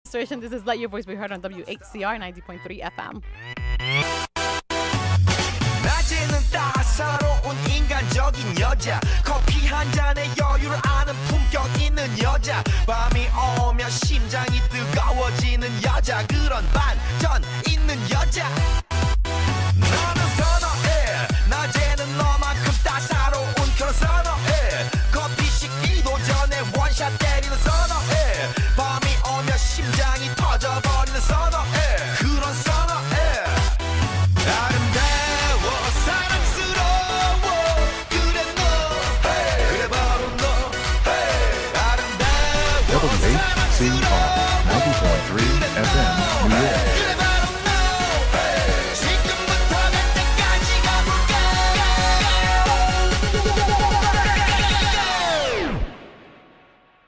Station. This is Let Your Voice Be Heard on WHCR 90.3 FM. 낮에는 따사로운 인간적인 여자 커피 한 잔에 여유를 아는 품격 있는 여자 밤이 오면 심장이 뜨거워지는 여자 그런 반전 있는 여자 나는 선어해 낮에는 너만큼 따사로운 그런 선어해 커피 식기도 전에 원샷 때리는 선어해 밤이 오면 심장이 터져버리는 선어해 그런 선어해 아름다워 사랑스러워 그래 너 그래 바로 너 아름다워 WHCR 90.3 FM, New York. 그래 바로 너 지금부터 갈 때까지 가볼까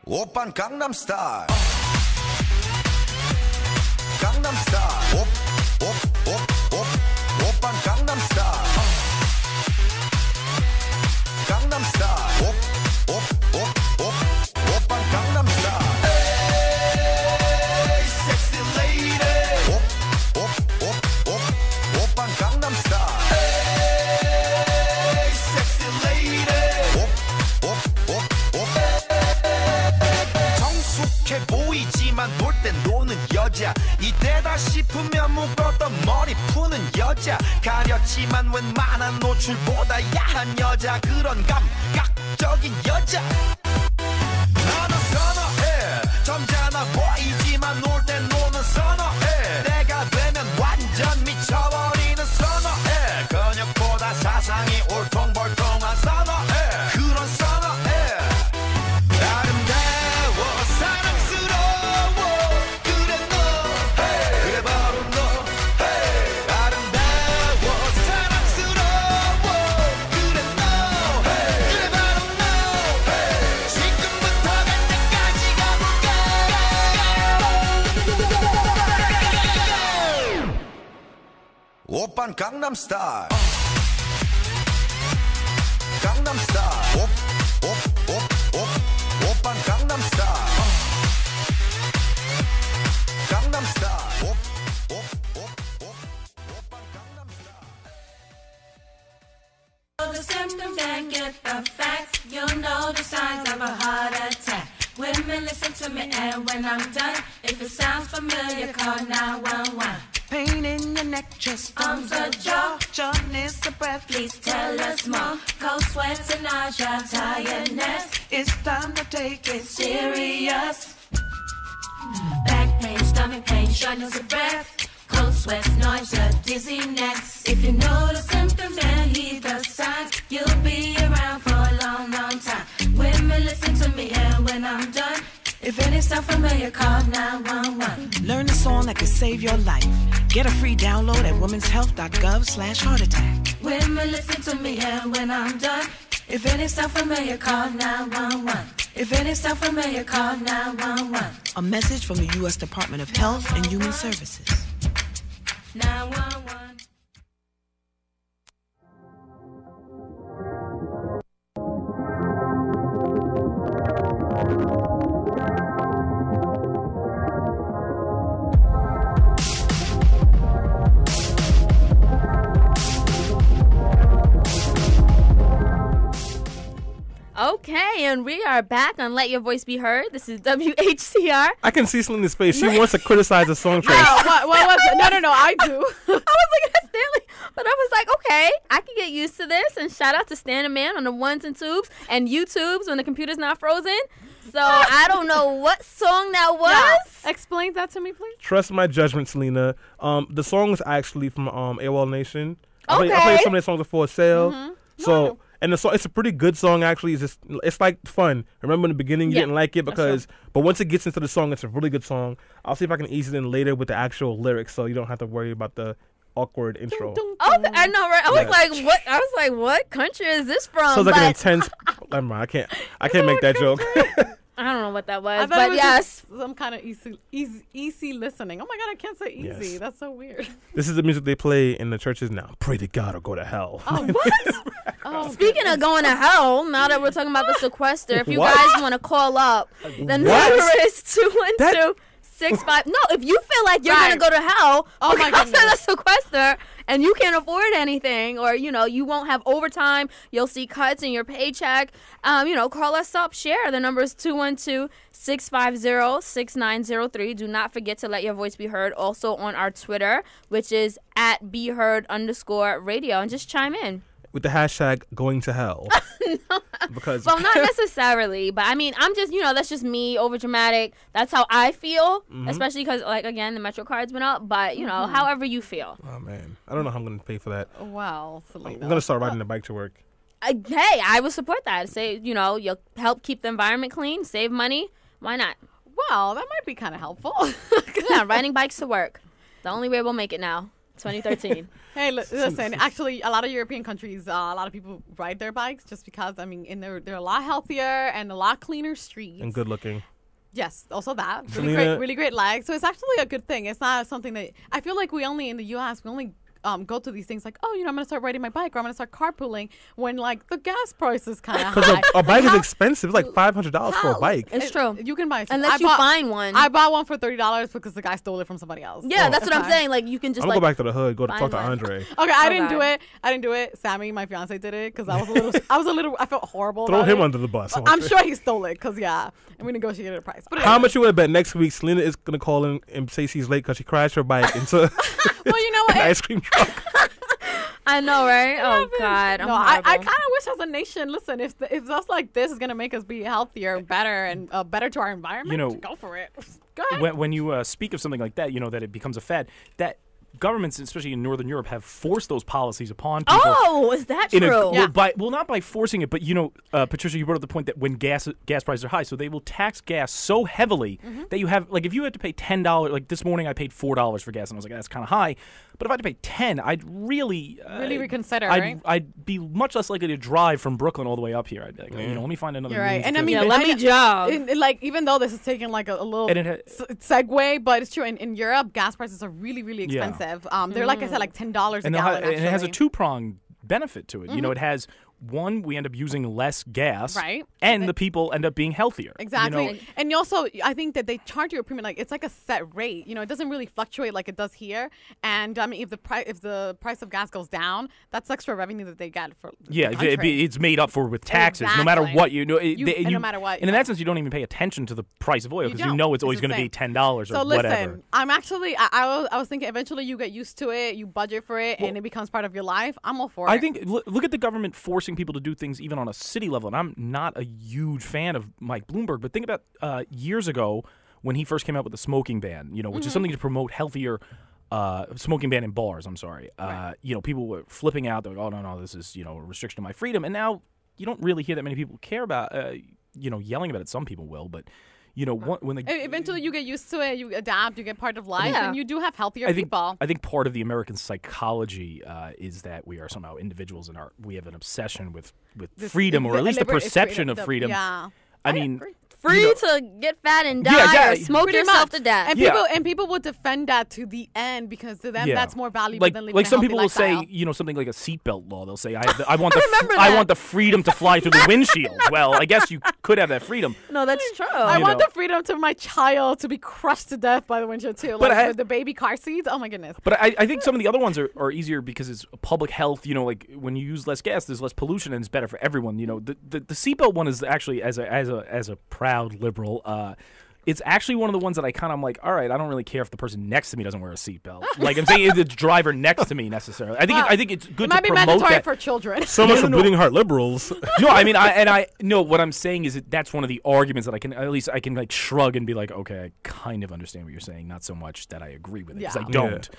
오빤 강남스타일 강남스타일 오빤 강남스타일 강남스타일 오빤 강남스타일 에이 섹시 레이디 오빤 강남스타일 에이 섹시 레이디 성숙해 보이지만 놀 땐 노는 여자 이때다 싶으면 묶었던 머리 푸는 여자 가렸지만 웬만한 노출보다 야한 여자 그런 감각적인 여자 나는 선어해 점잖아 보이지만 놀 땐 노는 선어해 내가 되면 완전 미쳐버리는 선어해 근육보다 사상이 울퉁불퉁한 선어해 그런 선어해 아름다워 사랑스러워 그래 너 그래 바로 너 아름다워 사랑스러워 그래 너 그래 바로 너 지금부터 갈 때까지 가볼까 오빤 강남스타일 강남스타일 오빤 강남스타일 강남스타일 오빤 강남스타일 The symptoms and get the facts. You'll know the signs of a heart attack. Women, listen to me, and when I'm done, if it sounds familiar, call 911. Pain in your neck, chest, Arms ajar, shortness of breath. please tell us more. Cold sweats and nausea, tiredness, It's time to take it serious. Back pain, stomach pain, shortness of breath, cold sweats, nausea, dizziness. If you know the symptoms and heed the signs, you'll be around for a long, long time. Women, listen to me, and when I'm done, if any sound familiar, call 911. Learn a song that can save your life. Get a free download at womenshealth.gov/heart attack. Women, listen to me, and when I'm done, if any sound familiar, call 911. If any sound familiar, call 911. A message from the U.S. Department of Health and Human Services. 911. Okay, and we are back on Let Your Voice Be Heard. This is WHCR. I can see Selena's face. She wants to criticize the song choice. What was it? No, I do. I was like, that's Stanley. But I was like, okay, I can get used to this. And shout out to Stan and Man on the ones and twos and YouTubes when the computer's not frozen. So I don't know what song that was. Yeah. Explain that to me, please. Trust my judgment, Selena. The song is actually from AWOL Nation. I Okay. played some of their songs before sale. Mm-hmm. So and the song, it's a pretty good song actually. It's like fun. Remember in the beginning you didn't like it but once it gets into the song, it's a really good song. I'll see if I can ease it in later with the actual lyrics, so you don't have to worry about the awkward intro. Oh, I know, right? I was like, what? I was like, what country is this from? So it's like an intense. Never mind, I can't make that joke. I don't know what that was, I thought but it was yes. just some kind of easy listening. Oh my God, I can't say easy. Yes. That's so weird. This is the music they play in the churches now. Pray to God or go to hell. Oh, what? Oh, Speaking of going to hell, now that we're talking about the sequester, if you What? guys want to call up, the number is 650. No, if you feel like you're Right. gonna go to hell Oh, my because of the goodness. sequester and you can't afford anything, or you won't have overtime, you'll see cuts in your paycheck. Call us up. Share. The number is 212-650-6903. Do not forget to let your voice be heard. Also on our Twitter, which is @BeHeard_radio, and just chime in. With the hashtag going to hell. Because Well, not necessarily, but I mean, I'm just, that's just me, over dramatic. That's how I feel, especially because, like, again, the Metro card's been up. But however you feel. oh man, I don't know how I'm gonna pay for that. Well, Selena. I'm gonna start riding the bike to work. Hey, I would support that. Say, you'll help keep the environment clean, save money. Why not? Well, that might be kind of helpful. Yeah, riding bikes to work. The only way we'll make it now. 2013. Hey, listen. Actually, a lot of European countries, a lot of people ride their bikes just because. I mean, they're a lot healthier and a lot cleaner streets. And good looking. Yes, also that Selena- really great legs. So it's actually a good thing. It's not something that I feel like we only in the U.S. we only go to these things like, I'm gonna start riding my bike or I'm gonna start carpooling when like the gas price is kind of Because high. a bike is How- expensive. It's like $500 for a how- bike. It's true. You can buy. Unless you find one. I bought one for $30 because the guy stole it from somebody else. Yeah, that's what I'm Okay. saying. Like, you can just I'm gonna go back to the hood, go to talk find to one. Andre. Okay, I didn't Okay. do it. I didn't do it. Sammy, my fiance, did it because I felt horrible. Throw about him it. under the bus. I'm sure he stole it because and we negotiated a price. But How anyway. much you would bet next week Selena is gonna call in and say she's late because she crashed her bike into Well, you know an what? ice cream truck? I know, right? Oh, God. I'm No, I horrible. kind of wish as a nation, listen, if stuff like this is going to make us be healthier, better, and better to our environment, go for it. Go ahead. When you speak of something like that, that it becomes a fad, that governments, especially in Northern Europe, have forced those policies upon people. Oh, is that In a- true? well, not by forcing it, but Patricia, you brought up the point that when gas prices are high, so they will tax gas so heavily that you have, like, if you had to pay $10, like this morning I paid $4 for gas, and I was like, that's kind of high. But if I had to pay $10, I'd really reconsider, I'd, right? I'd be much less likely to drive from Brooklyn all the way up here. I'd be like, let me find another. You're right. means And to- I mean, Yeah, let me jog. Like, even though this is taking like a little And it segue, but it's true. In Europe, gas prices are really, really Yeah. expensive. They're, like I said, like $10 a and, gallon, and it has a actually. two-pronged benefit to it. It has one, we end up using less gas, Right. And the people end up being healthier. Exactly. And you also, I think that they charge you a premium, like it's like a set rate. It doesn't really fluctuate like it does here. And I mean, if the price of gas goes down, that's extra revenue that they get for the country. It's made up for with taxes, no matter Exactly. what no matter what, And in that sense, you don't even pay attention to the price of oil You because don't. it's always It's the going to be same. $10 or So listen, whatever. I'm actually, I was thinking eventually you get used to it, you budget for it, and it becomes part of your life. I'm all for it. I think look at the government forcing people to do things even on a city level, and I'm not a huge fan of Mike Bloomberg, but think about years ago when he first came out with the smoking ban, which is something to promote healthier smoking ban in bars. I'm sorry, people were flipping out. They're like, oh no, this is a restriction of my freedom, and now you don't really hear that many people care about yelling about it. Some people will, but. When they Eventually, you get used to it, you adapt, you get part of life, Yeah. and you do have healthier people. I think part of the American psychology is that we are somehow individuals, and we have an obsession with freedom, or at least the perception of freedom. Yeah. I mean, agree. Free to get fat and die Yeah, or smoke Pretty yourself much. to death. And people would defend that to the end because to them Yeah. that's more valuable like than living like a some healthy people will lifestyle. say something like a seatbelt law. They'll say I want the remember I that. want the freedom to fly through the windshield. Well, I guess you could have that freedom. No, that's true. I You want know. the freedom to my child to be crushed to death by the windshield too. But Like I- with the baby car seats. Oh my goodness. But I think some of the other ones are easier because it's public health. Like when you use less gas, there's less pollution, and it's better for everyone. The seatbelt one is actually as a proud liberal. It's actually one of the ones that I'm like, all right, I don't really care if the person next to me doesn't wear a seatbelt. Like I'm saying, it's the driver next to me necessarily. I think it's good It might to be promote mandatory that. for children. So much for bleeding heart liberals. No, I mean, I no. What I'm saying is that's one of the arguments that I can like shrug and be like, okay, I kind of understand what you're saying. Not so much that I agree with it because Yeah. I don't.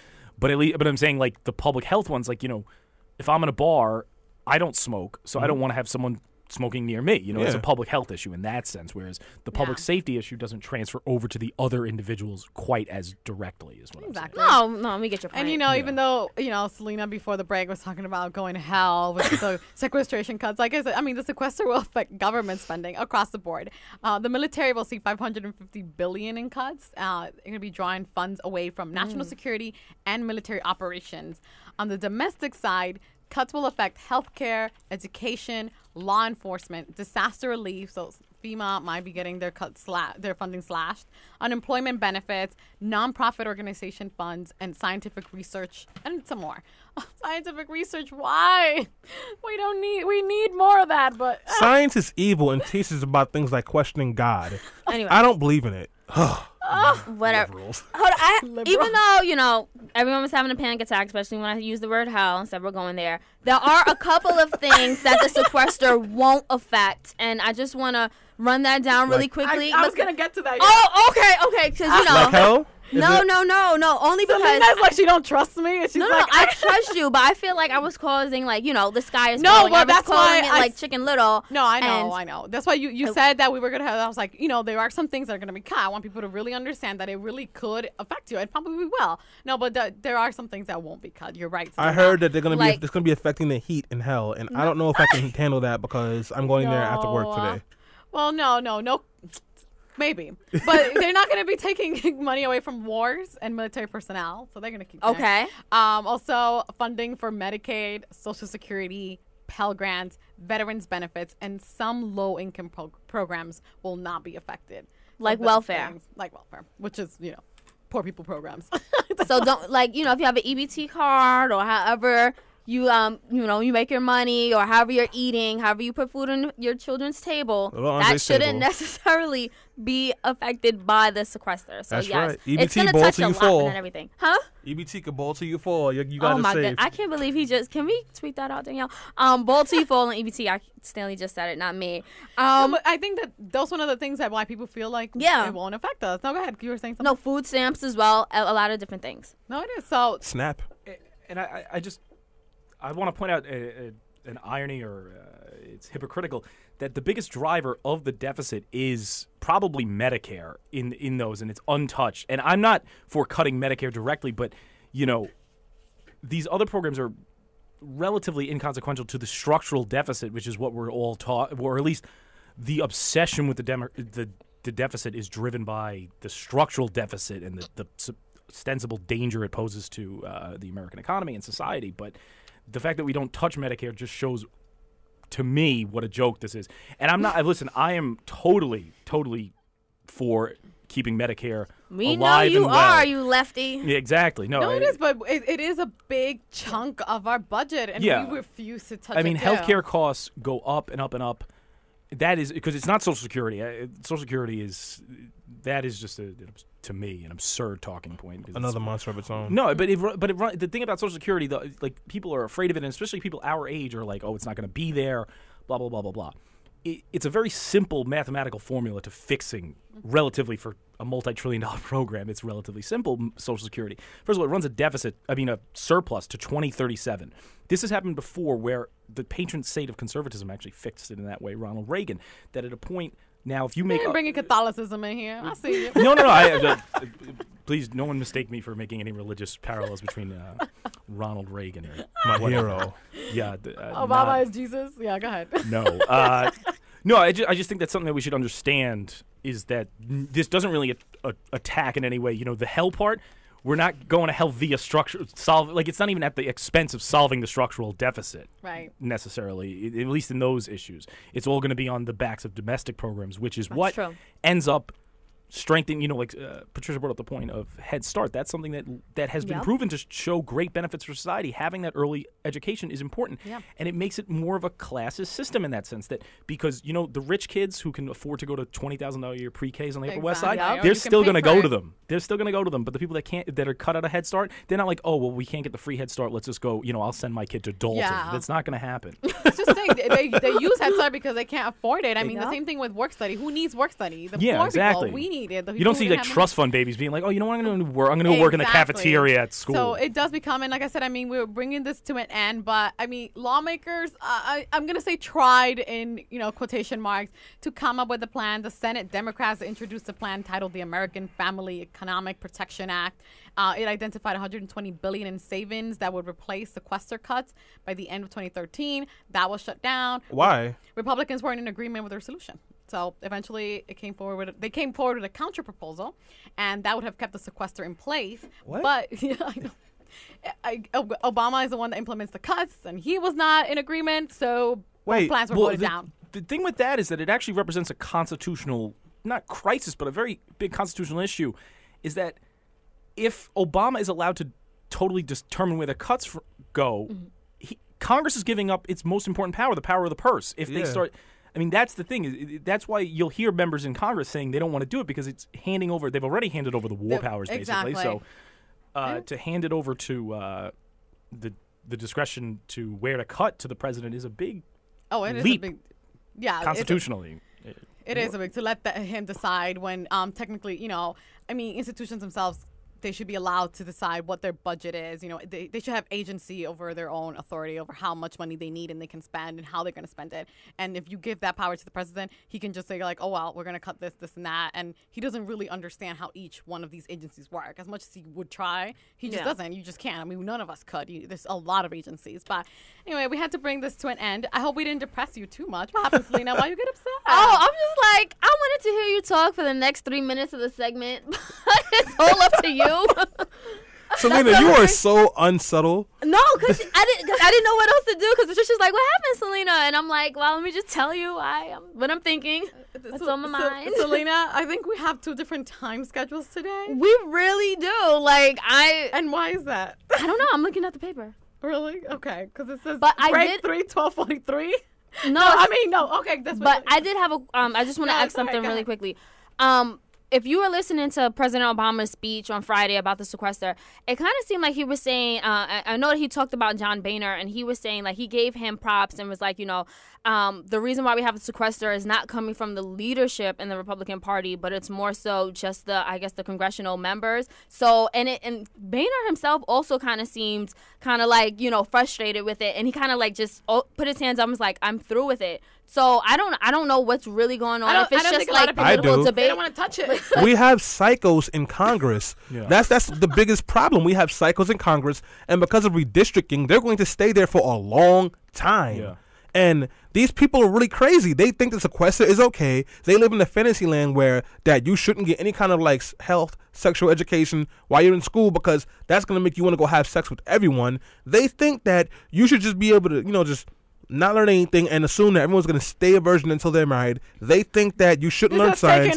But but I'm saying like the public health ones, like if I'm in a bar, I don't smoke, so I don't want to have someone smoking near me. It's a Yeah. public health issue in that sense, whereas the public Yeah. safety issue doesn't transfer over to the other individuals quite as directly, is what Exactly. No, let me get your point. And even though Selena before the break was talking about going to hell with the sequestration cuts, like I said, I mean the sequester will affect government spending across the board. The military will see $550 billion in cuts. They're going to be drawing funds away from national security and military operations. On the domestic side, cuts will affect healthcare, education, law enforcement, disaster relief, so FEMA might be getting their their funding slashed. Unemployment benefits, nonprofit organization funds, and scientific research, and some more. Scientific research, why? We need more of that, but Science is evil and teaches about things like questioning God. Anyway. I don't believe in it. Whatever. Liberals. Hold on, even though, everyone was having a panic attack, especially when I used the word hell, instead we're going there, there are a couple of things that the sequester won't affect, and I just want to run that down really quickly. I was going to get to that. Oh, okay, because, Like hell? No. Only because Selena's like she don't trust me. And she's no, like, I trust you, but I feel like I was causing the sky is No, falling. well, I was that's calling why it like Chicken Little. No, I know. That's why you said that we were gonna have. I was like, there are some things that are gonna be cut. I want people to really understand that it really could affect you. It probably will. No, but there are some things that won't be cut. You're right. I heard that they're gonna be it's gonna be affecting the heat in hell, and I don't know if I can handle that because I'm going there after work today. Well, no. Maybe. But they're not going to be taking money away from wars and military personnel, so they're going to keep that. Okay. Also, funding for Medicaid, Social Security, Pell Grants, veterans benefits, and some low-income programs will not be affected. Like So welfare. like welfare, which is, poor people programs. So don't if you have an EBT card or however you you make your money or however you're eating, however you put food on your children's table, that shouldn't necessarily be affected by the sequester. So That's yes, right. it's EBT gonna bowl touch till a you lot fall. and everything. Huh? EBT could bowl till you fall. You got Oh to my save. god, I can't believe can we tweet that out, Danielle? Bowl till you fall and EBT. Stanley just said it, not me. But I think that those one of the things that why people feel like it won't affect us. No, go ahead. You were saying something. No, food stamps as well. A lot of different things. No, it is. So Snap. And I want to point out an irony, or it's hypocritical, that the biggest driver of the deficit is probably Medicare in those, and it's untouched. And I'm not for cutting Medicare directly, but, these other programs are relatively inconsequential to the structural deficit, which is what we're all taught, or at least the obsession with the deficit is driven by the structural deficit and the ostensible danger it poses to the American economy and society. But the fact that we don't touch Medicare just shows to me what a joke this is. And I'm not. Listen, I am totally for keeping Medicare We know alive you and well. are, you lefty. Yeah, exactly. No, it is, but it is a big chunk of our budget, and we refuse to touch it. I mean, healthcare costs go up and up and up. That is because it's not Social Security. Social Security is just to me an absurd talking point. Another monster of its own. No, but the thing about Social Security, people are afraid of it, and especially people our age are like, oh, it's not going to be there, blah blah blah blah blah. It's a very simple mathematical formula to fixing relatively for a multi-trillion-dollar program. It's relatively simple, Social Security. First of all, it runs a surplus to 2037. This has happened before where the patron saint of conservatism actually fixed it in that way, Ronald Reagan, that at a point now if you make... You're bringing Catholicism in here. I see you. No. Please, no one mistake me for making any religious parallels between Ronald Reagan and my hero. Yeah. Obama is Jesus? Yeah, go ahead. No. No, I just think that's something that we should understand is that this doesn't really attack in any way. The hell part, we're not going to hell via it's not even at the expense of solving the structural deficit. Right. Necessarily, at least in those issues. It's all going to be on the backs of domestic programs, which is what true. ends up strengthening, Patricia brought up the point of Head Start. That's something that has been proven to show great benefits for society. Having that early education is important. Yeah. And it makes it more of a classist system in that sense because, the rich kids who can afford to go to $20,000 a year pre-Ks on the Upper West Side, Yep. they're You still can going to pay go for to it. them. They're still going to go to them. But the people that are cut out of Head Start, they're not like, oh, well, we can't get the free Head Start. Let's just go, I'll send my kid to Dalton. Yeah. That's not going to happen. It's just saying they use Head Start because they can't afford it. I mean, the same thing with work study. Who needs work study? The poor exactly. people. We need it. You don't see trust fund babies being like, oh, you know what, I'm going to work. I'm going to go work in the cafeteria at school. So it does become, and like I said, I mean, we're bringing this to an end, but I mean, lawmakers, I'm going to say tried in, quotation marks to come up with a plan. The Senate Democrats introduced a plan titled the American Family Economic Protection Act. It identified $120 billion in savings that would replace sequester cuts by the end of 2013. That was shut down. Why? Republicans weren't in agreement with their solution. So eventually, they came forward with a counter proposal, and that would have kept the sequester in place. What? But I know. Obama is the one that implements the cuts, and he was not in agreement. So both plans were voted down. the thing with that is that it actually represents a constitutional, not crisis, but a very big constitutional issue, is that if Obama is allowed to totally determine where the cuts go, Congress is giving up its most important power, the power of the purse. If they start, I mean, that's the thing. That's why you'll hear members in Congress saying they don't want to do it because it's handing over. They've already handed over the war powers, basically. Exactly. So to hand it over to the discretion to where to cut to the president is a big leap. Is a big, yeah, constitutionally. It is a big to let him decide when technically, I mean, institutions themselves, they should be allowed to decide what their budget is. They should have agency over their own authority over how much money they need and they can spend and how they're going to spend it. And if you give that power to the president, he can just say like, oh, well, we're going to cut this, this, and that. And he doesn't really understand how each one of these agencies work. As much as he would try, he just doesn't. You just can't. I mean, none of us could. There's a lot of agencies. But anyway, we had to bring this to an end. I hope we didn't depress you too much. What happened, Selena? Why you get upset? Oh, I'm just like, I wanted to hear you talk for the next 3 minutes of the segment. It's all up to you. Selena, you are so unsubtle. No, because I didn't know what else to do. Because Patricia's like, "What happened, Selena?" And I'm like, "Well, let me just tell you what I'm thinking. What's on my mind." Selena, I think we have 2 different time schedules today. We really do. And why is that? I don't know. I'm looking at the paper. Really? Okay, because it says But I break did- 3:12:43. No, I mean no. Okay, that's But I did have I just want to ask something really quickly. If you were listening to President Obama's speech on Friday about the sequester, it kind of seemed like he was saying, I know that he talked about John Boehner, and he was saying, like, he gave him props and was like, the reason why we have a sequester is not coming from the leadership in the Republican Party, but it's more so just the congressional members. So, and Boehner himself also kind of seemed kind of like, frustrated with it, and he kind of like just put his hands up and was like, I'm through with it. So I don't know what's really going on. If it's just like political debate, they don't want to touch it. We have psychos in Congress. Yeah. That's the biggest problem. We have psychos in Congress, and because of redistricting, they're going to stay there for a long time. Yeah. And these people are really crazy. They think the sequester is okay. They live in a fantasy land where that you shouldn't get any kind of like health, sexual education while you're in school because that's going to make you want to go have sex with everyone. They think that you should just be able to, just not learn anything and assume that everyone's going to stay a virgin until they're married. They think that you shouldn't learn science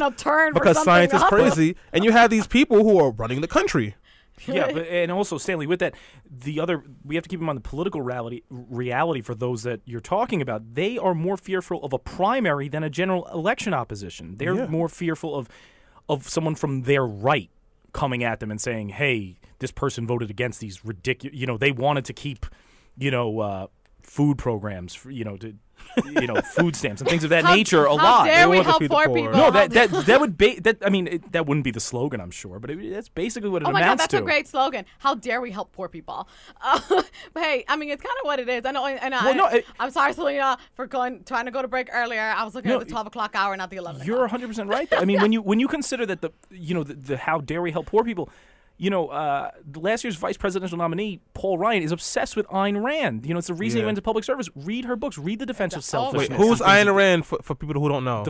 because science is crazy. And you have these people who are running the country. Yeah, and also, Stanley, with that, we have to keep in mind the political reality for those that you're talking about. They are more fearful of a primary than a general election opposition. They're more fearful of someone from their right coming at them and saying, hey, this person voted against these ridiculous, they wanted to keep, food programs, food stamps and things of that nature alive. How dare we help poor people? No, that would be that. I mean, that wouldn't be the slogan, I'm sure, but that's basically what it amounts to. Oh my God, that's a great slogan. How dare we help poor people? But hey, I mean, it's kind of what it is. I know, and I'm sorry, Selena, for trying to go to break earlier. I was looking at the 12 o'clock hour, not the 11. You're 100% right. I mean, when you consider that the how dare we help poor people. Last year's vice presidential nominee, Paul Ryan, is obsessed with Ayn Rand. It's the reason he went to public service. Read her books. Read The Defense of Selfishness. Wait, who's Ayn Rand for people who don't know?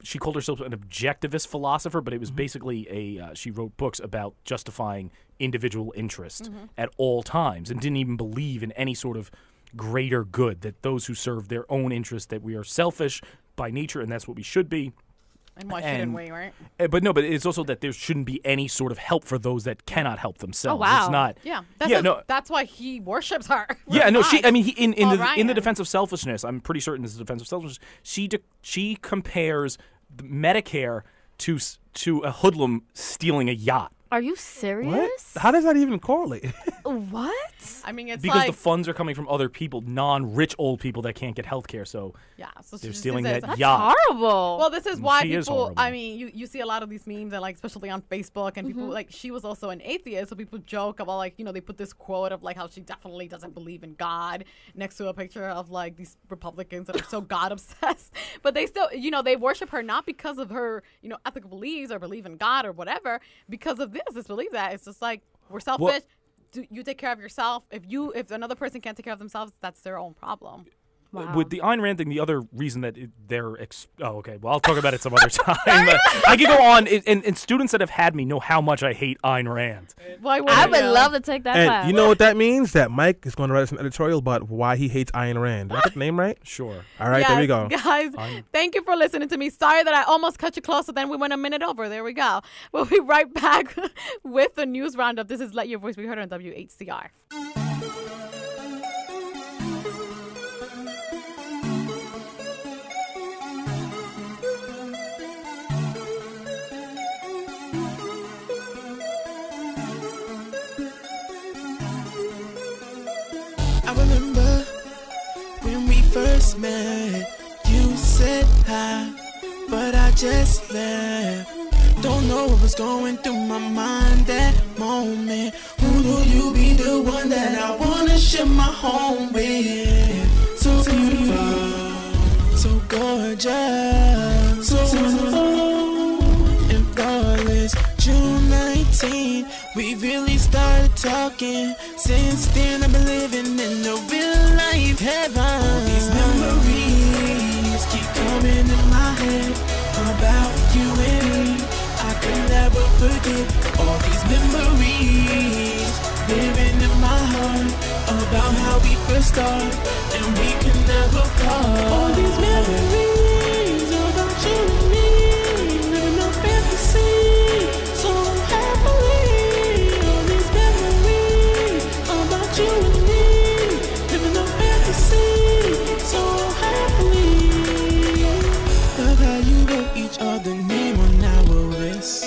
She called herself an objectivist philosopher, but it was basically she wrote books about justifying individual interest at all times and didn't even believe in any sort of greater good, that those who serve their own interest, that we are selfish by nature, and that's what we should be. And why shouldn't we, right? But it's also that there shouldn't be any sort of help for those that cannot help themselves. Oh, wow. It's not. Yeah. That's why he worships her. Yeah, no, in the Defense of Selfishness, I'm pretty certain this is the Defense of Selfishness, she compares the Medicare to a hoodlum stealing a yacht. Are you serious? What? How does that even correlate? What? I mean, it's because the funds are coming from other people, non-rich old people that can't get health care. So they're stealing that That's yacht. horrible. Well, this is why She is people. horrible. I mean, you see a lot of these memes, and especially on Facebook, and people she was also an atheist, so people joke about they put this quote of how she definitely doesn't believe in God next to a picture of these Republicans that are so God obsessed, but they still they worship her not because of her ethical beliefs or believe in God or whatever, because of this belief that it's just we're selfish. Well, You take care of yourself. If another person can't take care of themselves, that's their own problem. Wow. With the Ayn Rand thing, the other reason that okay. Well, I'll talk about it some other time. I could go on, and students that have had me know how much I hate Ayn Rand. Why would I would love to take that And class. you know what that means? That Mike is going to write us an editorial about why he hates Ayn Rand. Did I get the name right? Sure. All right, there we go. Guys, thank you for listening to me. Sorry that I almost cut you close, so then we went a minute over. There we go. We'll be right back with the news roundup. This is Let Your Voice Be Heard on WHCR. I remember when we first met, you said hi, but I just left. Don't know what was going through my mind that moment. Who knew you be the one that I wanna share my home with? So beautiful, so gorgeous, so wonderful and flawless. June 19, we really started talking. Since then I've been living in a real life heaven. All these memories keep coming in my head about you and me. I can never forget all these memories living in my heart about how we first started and we can never part. All these memories about you and me, living a fantasy so happily. All these memories about you and me, living a fantasy so happily. Love how you wrote each other name on our wrists.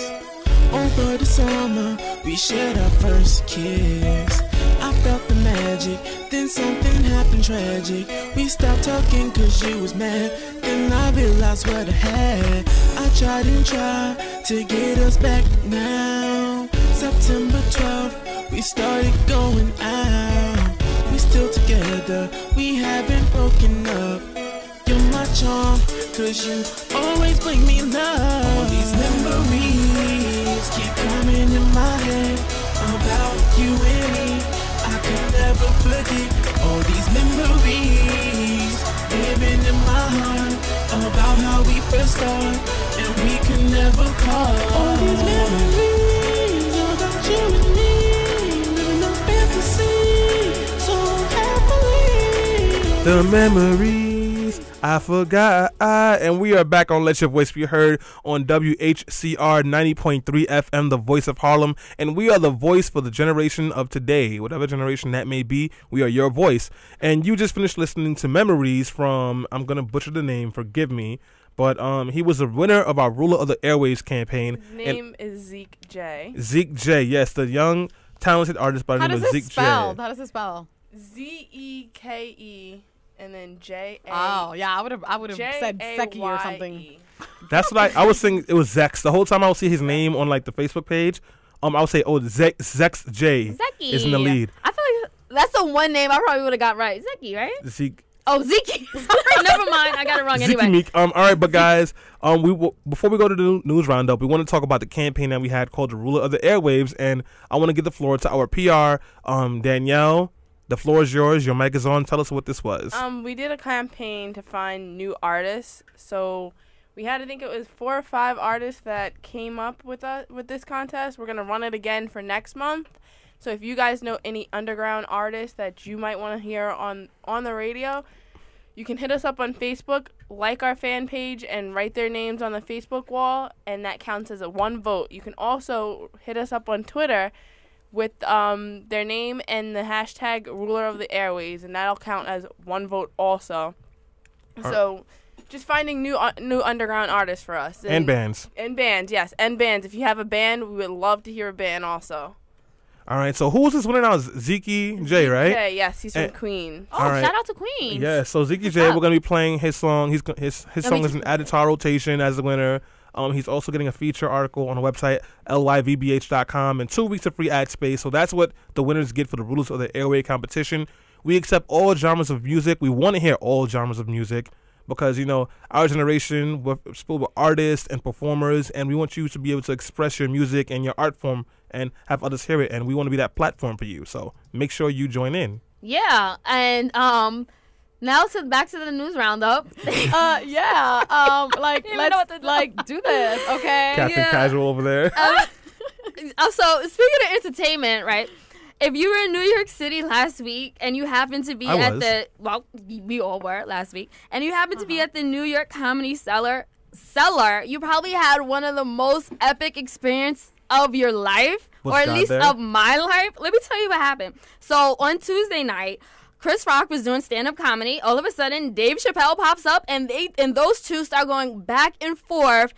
Over the summer, we shared our first kiss. I felt the magic, then something happened tragic. We stopped talking cause you was mad. Then I realized what I had. I tried and tried to get us back now. September 12th, we started going out. We still together, we haven't broken up. You're my charm, cause you always bring me love. All these memories keep coming in my head about you and me. I can never forget all these memories living in my heart about how we first started and we can never part. All these memories about you and me, living a fantasy so happily. The memories I forgot. And we are back on Let Your Voice Be Heard on WHCR 90.3 FM, the voice of Harlem. And we are the voice for the generation of today. Whatever generation that may be, we are your voice. And you just finished listening to Memories from, I'm going to butcher the name, forgive me. But he was the winner of our Ruler of the Airwaves campaign. His name is Zeke J. Zeke J, yes, the young, talented artist by the name of Zeke J. How does it spell? Zeke and then J A. Oh yeah, I would have said Seki or something. That's what I was thinking. It was Zex. The whole time I would see his name on like the Facebook page, I would say, oh, Zex J Zeki is in the lead. I feel like that's the one name I probably would have got right. Zeki, right? Zeke. Oh, Zeke. Sorry, never mind. I got it wrong Zeke anyway. Meek. All right, but guys, before we go to the news roundup, we want to talk about the campaign that we had called the Ruler of the Airwaves, and I want to give the floor to our PR, Danielle. The floor is yours. Your mic is on. Tell us what this was. We did a campaign to find new artists. So we had, I think it was 4 or 5 artists that came up with this contest. We're going to run it again for next month. So if you guys know any underground artists that you might want to hear on the radio, you can hit us up on Facebook, like our fan page, and write their names on the Facebook wall, and that counts as a 1 vote. You can also hit us up on Twitter with their name and the hashtag Ruler of the Airways, and that'll count as 1 vote also. So just finding new underground artists for us. And bands. And bands, yes. And bands. If you have a band, we would love to hear a band also. All right, so who was this winner now? Zeke J, right? Yeah, yes, he's from Queens. Oh, right. shout out to Queens. Yeah, so Zeke J, we're going to be playing his song. His song is an added to our rotation as the winner. He's also getting a feature article on the website, lyvbh.com, and 2 weeks of free ad space. So that's what the winners get for the Rulers of the Airway competition. We accept all genres of music. We want to hear all genres of music because, you know, our generation, we're filled with artists and performers, and we want you to be able to express your music and your art form and have others hear it, and we want to be that platform for you. So make sure you join in. Yeah, and Now back to the news roundup. Yeah. Like Didn't even know what let's to do. like do this, okay? Captain Yeah. Casual over there. So speaking of entertainment, right? If you were in New York City last week and you happened to be I at was. we all were last week, and you happened to be at the New York Comedy Cellar, you probably had one of the most epic experience of your life, Was or at God least there? of my life. Let me tell you what happened. So on Tuesday night, Chris Rock was doing stand-up comedy. All of a sudden, Dave Chappelle pops up, and those two start going back and forth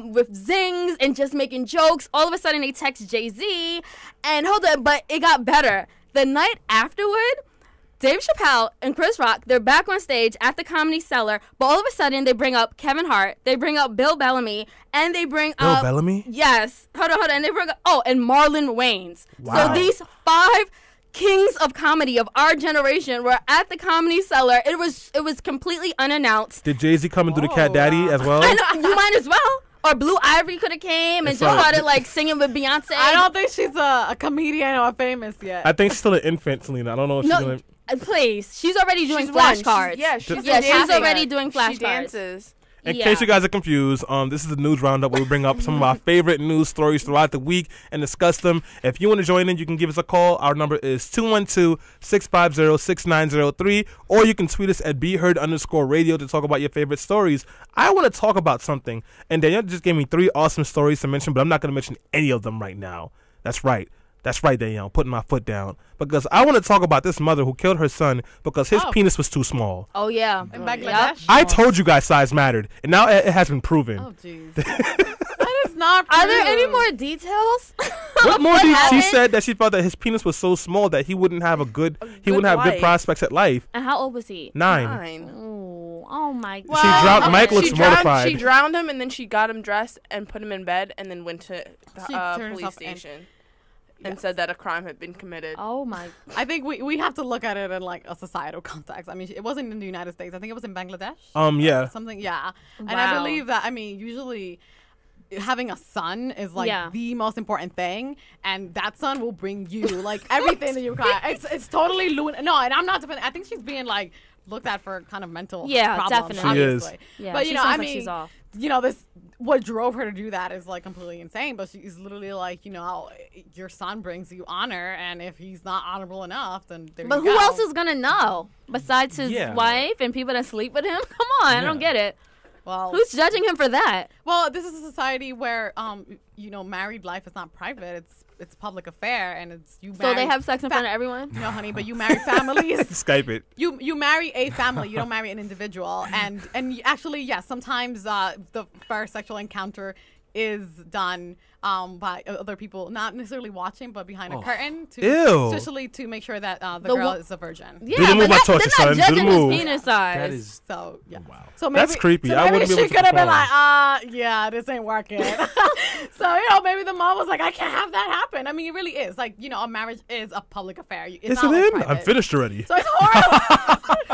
with zings and just making jokes. All of a sudden, they text Jay-Z, and hold on, but it got better. The night afterward, Dave Chappelle and Chris Rock, they're back on stage at the Comedy Cellar, but all of a sudden, they bring up Kevin Hart, they bring up Bill Bellamy, and they bring Bill up... Bellamy? Yes. Hold on. And they bring up... Oh, and Marlon Wayans. Wow. So these 5 kings of comedy of our generation were at the Comedy Cellar. It was completely unannounced. Did Jay-Z come and do the Cat Daddy as well? I know, you might as well. Or Blue Ivy could have came and It's just like- started like singing with Beyonce. I don't think she's a comedian or famous yet. I think she's still an infant, Selena. I don't know if she's No, gonna... please. She's already doing She's won. flashcards. She's Yeah, dancing. she's already doing She flashcards. dances. In Yeah. case you guys are confused, this is the news roundup where we bring up some of our favorite news stories throughout the week and discuss them. If you want to join in, you can give us a call. Our number is 212-650-6903, or you can tweet us at BeHeard_radio to talk about your favorite stories. I want to talk about something, and Danielle just gave me 3 awesome stories to mention, but I'm not going to mention any of them right now. That's right, Danielle, putting my foot down. Because I want to talk about this mother who killed her son because his penis was too small. Oh, yeah. In Bangladesh? I told you guys size mattered, and now it has been proven. Oh, jeez. That is not Are there true. any more details? What more did she happened? said that she felt that his penis was so small that he wouldn't have good life. prospects at life. And how old was he? 9. Oh my God. She drowned. Mike looks She mortified. drowned him, and then she got him dressed and put him in bed, and then went to She the turned police herself in. station and said that a crime had been committed. Oh my. I think we have to look at it in like a societal context. I mean, it wasn't in the United States. I think it was in Bangladesh. Yeah. Something, yeah. And Wow. I believe that, I mean, usually having a son is like Yeah. the most important thing, and that son will bring you like everything that you got. It's totally no, and I'm not defending. I think she's being like looked at for kind of mental Yeah, problems. definitely. She is. obviously. Yeah, But she you know, sounds I like mean, she's off. you know, what drove her to do that is like completely insane. But she's literally like, you know, your son brings you honor, and if he's not honorable enough, then there But you who go. else is gonna know besides his Yeah. wife and people that sleep with him? Come on, I don't get it. Well, Who's judging him for that? well, this is a society where, you know, married life is not private. It's public affair, and it's you. So they marry have sex in front of everyone? No, honey, but you marry families. Skype it. You marry a family. You don't marry an individual. And actually, yes, sometimes the first sexual encounter is done by other people, not necessarily watching, but behind a curtain, Ew. especially to make sure that the The girl wo- is a virgin. Yeah, Do the but move I that, taught they're you, son. not Do the judging his move. penis size. That is So yeah. wow. So maybe, That's creepy. So I maybe wouldn't be she able to could have been perform. like, yeah, this ain't working. So you know, maybe the mom was like, I can't have that happen. I mean, it really is. Like, you know, a marriage is a public affair. It's Is not it like in? private. I'm finished already. So it's horrible.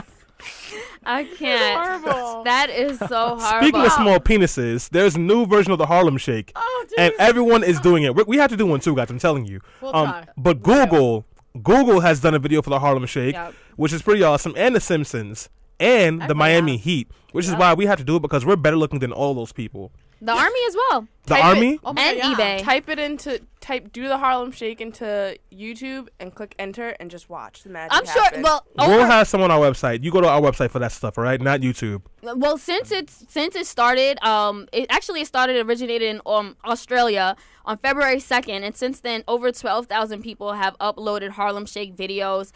I can't. horrible. That is so horrible. Speaking of small penises, there's a new version of the Harlem Shake, Oh, and geez. everyone is doing it. We have to do one too, guys. I'm telling you. We'll try. But Google has done a video for the Harlem Shake, Yep. which is pretty awesome, and The Simpsons, and the Miami Heat, which is why we have to do it because we're better looking than all those people. The army as well. The Type Army? it- Oh my And God, yeah. eBay. Do the Harlem Shake into YouTube and click enter and just watch the magic I'm sure. happen. Well, We'll have some on our website. You go to our website for that stuff, all right? Not YouTube. Well, since it started, it originated in Australia on February 2nd, and since then, over 12,000 people have uploaded Harlem Shake videos.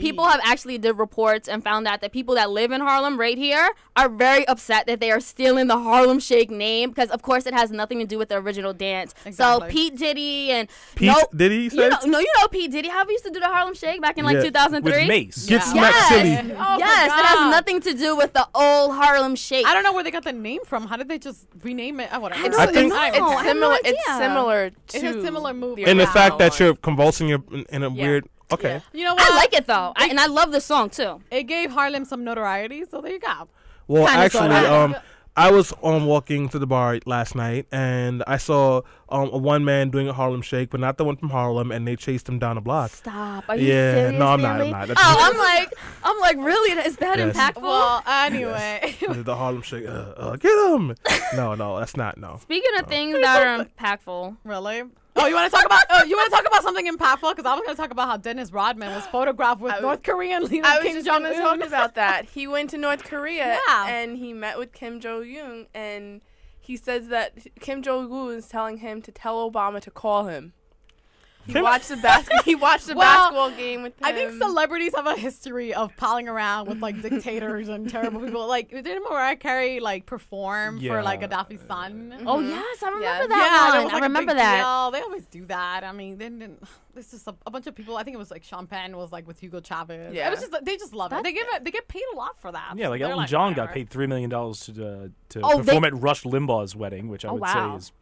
People have actually did reports and found out that people that live in Harlem right here are very upset that they are stealing the Harlem Shake name because, of course, it has nothing to do with the original dance. Exactly. So Pete Diddy and Pete Diddy, you said? you know Pete Diddy. How we used to do the Harlem Shake back in like Yeah. 2003. With Mace. Get smacked Yes. silly. Oh my Yes, it has God. nothing to do with the old Harlem Shake. I don't know where they got the name from. How did they just rename it? Whatever. I don't I think- know. I I don't know. have no similar. idea. It's similar to It's a similar movie. And the Yeah. fact that you're convulsing in a Yeah. weird... Okay. You know what? I like it though, and I love the song too. It gave Harlem some notoriety, so there you go. Well, Kinda, actually, sorta. I was walking to the bar last night, and I saw a one man doing a Harlem Shake, but not the one from Harlem, and they chased him down the block. Stop. Are you Yeah, serious, no, I'm not. Stanley? I'm not. Oh, I'm like, really? Is that Yes. impactful? Well, anyway. The Harlem Shake. Get him! No, that's not. No. Speaking of things that are impactful, Really? Oh, you want to talk about? You want to talk about something impactful? Because I was going to talk about how Dennis Rodman was photographed with North Korean leader I was Kim just Jong going to talk Un. about that. He went to North Korea Yeah. and he met with Kim Jong-un, and he says that Kim Jong-un is telling him to tell Obama to call him. He watched the basketball game with him. I think celebrities have a history of palling around with like dictators and terrible people. Like, didn't Mariah Carey like perform for like Gaddafi's son? oh yes, I remember Yeah. that there one. was, I like, a remember big that. deal. They always do that. I mean, they didn't. This is a bunch of people. I think it was like Sean Penn was like with Hugo Chavez. Yeah. It was just they just love it. They get paid a lot for that. Yeah, like They're Elton John got whatever. paid $3 million to Oh, perform at Rush Limbaugh's wedding, which I would wow. say is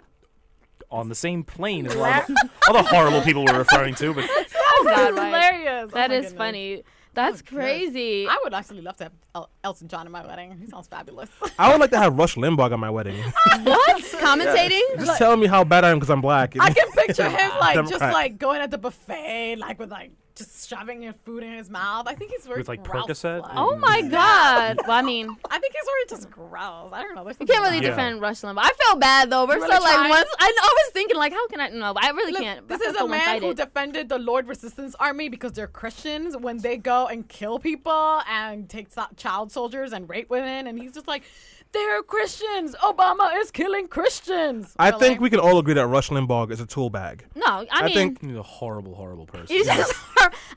on the same plane as a lot of other horrible people we're referring to. But Oh God, right. Hilarious. That Oh, my is goodness. funny. That's Oh, good. crazy. I would actually love to have Elton John at my wedding. He sounds fabulous. I would like to have Rush Limbaugh at my wedding. What? Commentating? Just telling me how bad I am because I'm black. I can picture him like just Democrat. like going at the buffet, like with like just shoving your food in his mouth. I think he's very With, like, gross, Percocet? like. Oh my God. Well, I mean, I think he's very just gross. I don't know. There's you can't really Yeah. defend Rush Limbaugh. I feel bad though. We're You so really like trying? once I was thinking like, how can I? No, I really Look, can't. this I is feel a man who one-sided. defended the Lord Resistance Army because they're Christians when they go and kill people and take child soldiers and rape women, and he's just like, they're Christians. Obama is killing Christians. I Really? think we can all agree that Rush Limbaugh is a tool bag. No, I mean, think- he's a horrible, horrible person. he's just,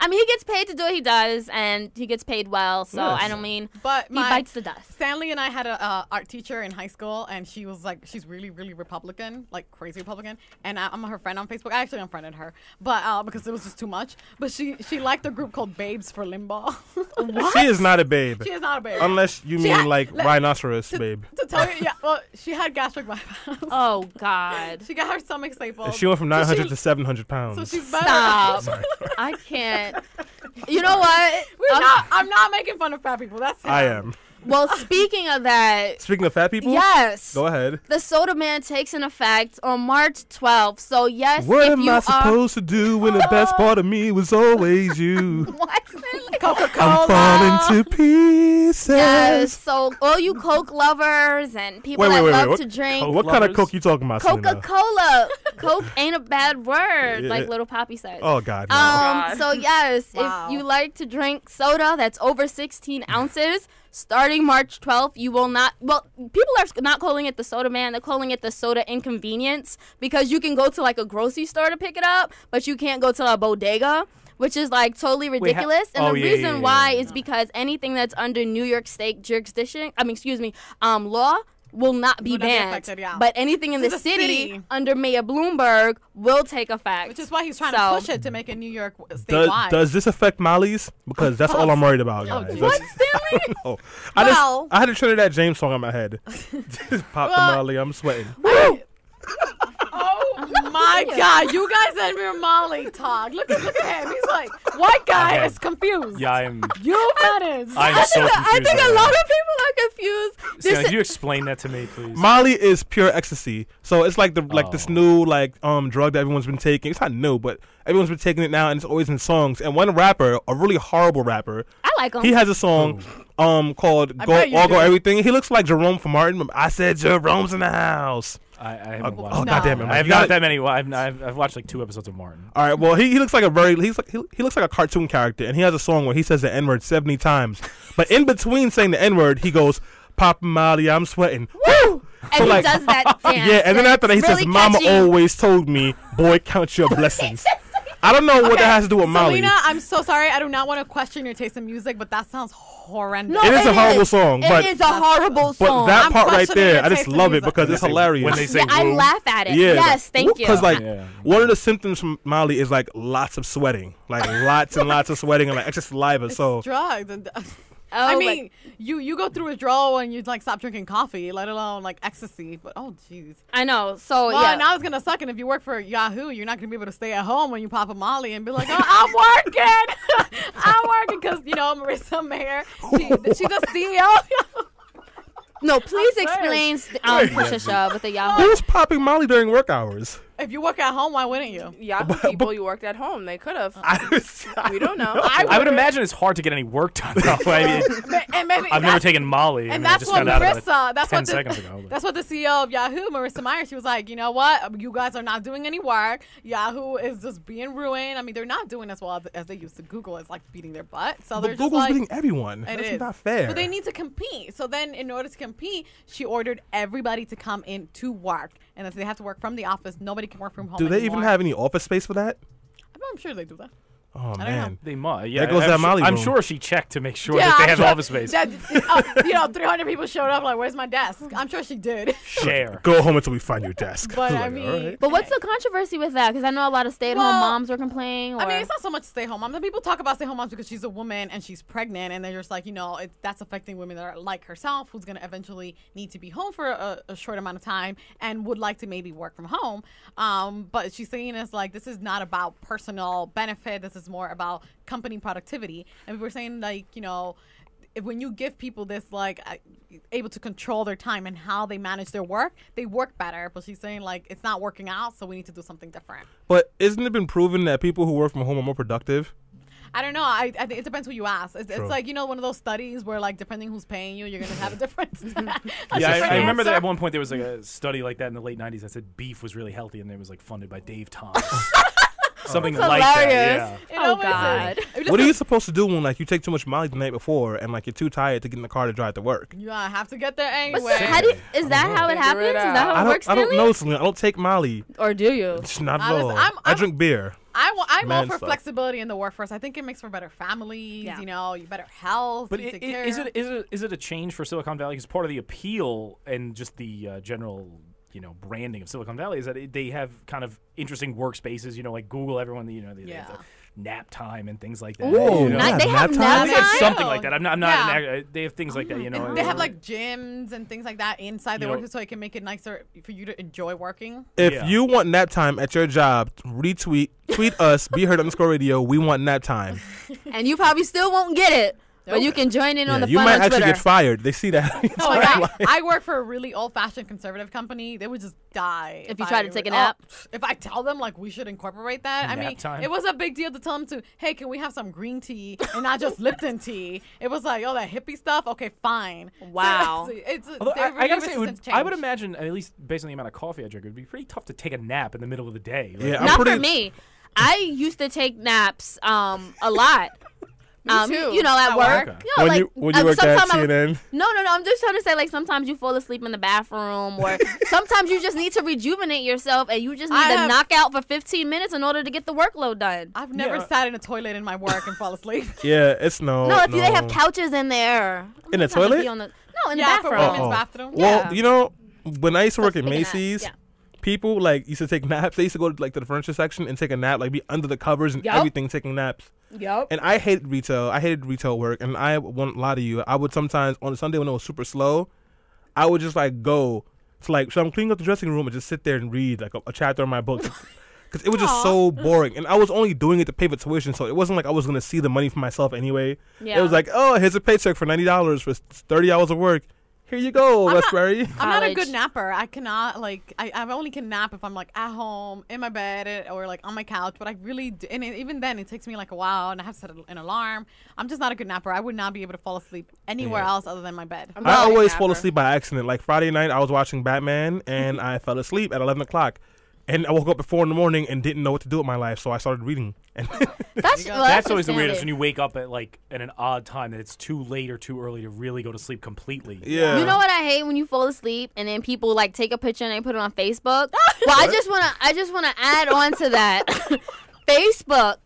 I mean, he gets paid to do what he does, and he gets paid well. So Yes. I don't mean But he my bites the dust. Stanley and I had a art teacher in high school, and she was like, she's really, really Republican, like crazy Republican. And I'm her friend on Facebook. I actually unfriended her, but because it was just too much. But she liked a group called Babes for Limbaugh. She is not a babe. She is not a babe. Unless you She mean had- like rhinoceros, babe. To tell you, yeah, well, she had gastric bypass. Oh God. She got her stomach stapled. And she went from So 900 to 700 pounds. So she's better. Stop. I can't. You know what? I'm not making fun of fat people. That's him. I am. Well, speaking of that, Speaking of fat people, yes. go ahead. The soda ban takes in effect on March 12th. So yes, What if am you I are supposed to do when the best part of me was always you? What? I'm falling to pieces. Yes. So all you Coke lovers and people that love What, to drink what kind of lovers? Coke you talking about, Selena? Coca-Cola. Coke ain't a bad word, Yeah. like Little Poppy says. Oh, God, no. So yes, Wow. if you like to drink soda that's over 16 ounces, starting March 12th, you will not. Well, people are not calling it the soda man; they're calling it the soda inconvenience because you can go to like a grocery store to pick it up, but you can't go to a bodega, which is like totally ridiculous. And oh, the yeah, reason yeah, why yeah. is because anything that's under New York State jurisdiction, law. Will not be Will not be banned, affected, yeah. but anything in the This is a city city. under Mayor Bloomberg will take effect. Which is why he's trying So- to push it to make it New York statewide. Does this affect Molly's? Because that's all I'm worried about, Oh, guys. geez. What, That's- Stanley? Oh. Well- I had a Trinidad James song in my head. Just pop the Well- Molly, I'm sweating. Oh my God! You guys and your Molly talk. Look at him. He's like, white guy Okay. is confused. Yeah, I am. You managed. I'm so confused. I think right a now. lot of people are confused. Stan, can you explain that to me, please? Molly is pure ecstasy. So it's like this Oh. new drug that everyone's been taking. It's not new, but everyone's been taking it now, and it's always in songs. And one rapper, a really horrible rapper, I like them. he has a song called I Go bet you All Go do. Everything. He looks like Jerome from Martin. I said Jerome's in the house. I haven't watched. Oh, No. God damn it. I have You gotta- not that many. I've watched like 2 episodes of Martin. All right, well, he looks like he looks like a cartoon character, and he has a song where he says the N-word 70 times. But in between saying the N-word, he goes, Papa Molly, I'm sweating. Woo! And So, he like- does that dance. Yeah, and then after that, he It's says, really Mama catchy. always told me, boy, count your blessings. I don't know what that has to do with Molly. Selena, I'm so sorry. I do not want to question your taste in music, but that sounds horrendous. It is a horrible song, but It is a horrible song. but that I'm part right questioning there, your I just taste in love it music. because it's hilarious. When they say yeah, I woo. laugh at it. Yeah, Yes, thank you. Because like Yeah. one of the symptoms from Molly is like lots of sweating, like lots and lots of sweating and like extra saliva. So drugs. And, Oh, I like- mean, you go through withdrawal and you like stop drinking coffee, let alone like ecstasy. But oh, jeez. I know. So Well, yeah. now it's gonna suck. And if you work for Yahoo, you're not gonna be able to stay at home when you pop a Molly and be like, oh, I'm working. I'm working because Marissa Mayer, she's a CEO. No, please I'm explain Patricia with the Yahoo. Who's popping Molly during work hours? If you work at home, why wouldn't you? Yahoo people, you worked at home. They could have. We don't know. I would imagine it's hard to get any work done. Though. I mean, And maybe I've never taken Molly. And I that's just what found out about it Marissa. That's 10 what seconds ago. that's what the CEO of Yahoo, Marissa Meyer, she was like. You know what? You guys are not doing any work. Yahoo is just being ruined. I mean, they're not doing as well as they used to. Google is like beating their butt. So they're But just Google's like, beating everyone. It That's is. not fair. But they need to compete. So then, in order to compete, she ordered everybody to come in to work, and if they have to work from the office, nobody can work from home. Do they even anymore. have any office space for that? I'm sure they do that. Oh don't man. They might. Yeah, There goes that Molly I'm room. sure she checked to make sure that they I'm have sure office space. that, 300 people showed up. Like, where's my desk? I'm sure she did. Share. Go home until we find your desk. But Like, I mean, all right. But what's the controversy with that? Because I know a lot of stay-at-home Well, moms were complaining. I mean, or- it's not so much stay home mom. The people talk about stay home moms because she's a woman and she's pregnant, and they're just like, that's affecting women that are like herself, who's going to eventually need to be home for a short amount of time and would like to maybe work from home. But she's saying it's like, this is not about personal benefit. This is more about company productivity. And we're saying, like, when you give people this, like, able to control their time and how they manage their work, they work better. But she's saying, like, it's not working out, so we need to do something different. But isn't it been proven that people who work from home are more productive? I don't know. I think it depends who you ask. It's True. like, one of those studies where, like, depending who's paying you, you're going to have a difference. Yeah, I remember that at one point there was like a study like that in the late 90s that said beef was really healthy, and it was like funded by Dave Thomas. Something That's like hilarious. that. Oh, God. What are you supposed to do when, like, you take too much Molly the night before and, like, you're too tired to get in the car to drive to work? You have to get there But anyway. is that how it happens? Is that how it works, I don't Stanley? know, Selena. I don't take Molly. Or do you? It's not at Honestly, all. I drink beer. I'm all Man for stuff. flexibility in the workforce. I think it makes for better families, Yeah. better health. But you take care is of. it a change for Silicon Valley? Because part of the appeal and just the general branding of Silicon Valley is that they have kind of interesting workspaces. Like Google, everyone they have the nap time and things like that. Ooh, they have nap They have time? something like that. I'm not. Yeah. They have things like that. And they have like gyms and things like that inside the You know- work, so it can make it nicer for you to enjoy working. If Yeah. you want nap time at your job, tweet us, Be Heard _radio. We want nap time. And you probably still won't get it. But you can join in on the you fun might on actually Twitter. get fired. They see that. No, like I work for a really old-fashioned conservative company. They would just die If you try to take a nap? If I tell them, like, we should incorporate that. I Nap mean, time? it was a big deal to tell them hey, can we have some green tea and not just Lipton tea? It was like, that hippie stuff? Okay, fine. Wow. So it's Although they're I really gotta say, resistant to I would change. imagine, at least based on the amount of coffee I drink, it would be pretty tough to take a nap in the middle of the day. Like, Yeah, I'm Not pretty- for me. I used to take naps a lot. too. At work. Okay. when you worked at sometimes CNN. No. I'm just trying to say, like, sometimes you fall asleep in the bathroom, or sometimes you just need to rejuvenate yourself, and you just need to knock out for 15 minutes in order to get the workload done. I've never Yeah. sat in a toilet in my work and fall asleep. Yeah, it's no. No, if they have couches in there. In the I'm trying to toilet? be on the- no, in the Yeah, for bathroom. women's Oh. bathroom. Well, Yeah. when I used to work at Taking a nap, Macy's, yeah. people like used to take naps. They used to go to, like, to the furniture section and take a nap, like be under the covers and Yup. everything, taking naps. Yep. And I hated retail. I hated retail work, and I won't lie to you. I would sometimes on a Sunday when it was super slow, I would just like go to so I'm cleaning up the dressing room and just sit there and read like a chapter of my book. Because it was just so boring, and I was only doing it to pay for tuition, so it wasn't like I was gonna see the money for myself anyway. Yeah. It was like, oh, here's a paycheck for $90 for 30 hours of work. Here you go, Westbury. I'm not a College. good napper. I cannot I only can nap if I'm like at home in my bed or like on my couch. But I really and even then it takes me like a while and I have to set an alarm. I'm just not a good napper. I would not be able to fall asleep anywhere else other than my bed. I'm I not a always napper. fall asleep by accident. Like Friday night, I was watching Batman, and I fell asleep at 11 o'clock. And I woke up at 4 a.m. and didn't know what to do with my life, so I started reading. And That's always the weirdest when you. you wake up at like at an odd time that it's too late or too early to really go to sleep completely. yeah, You know what I hate when you fall asleep and then people like take a picture and they put it on Facebook. Well, I just wanna add on to that. Facebook,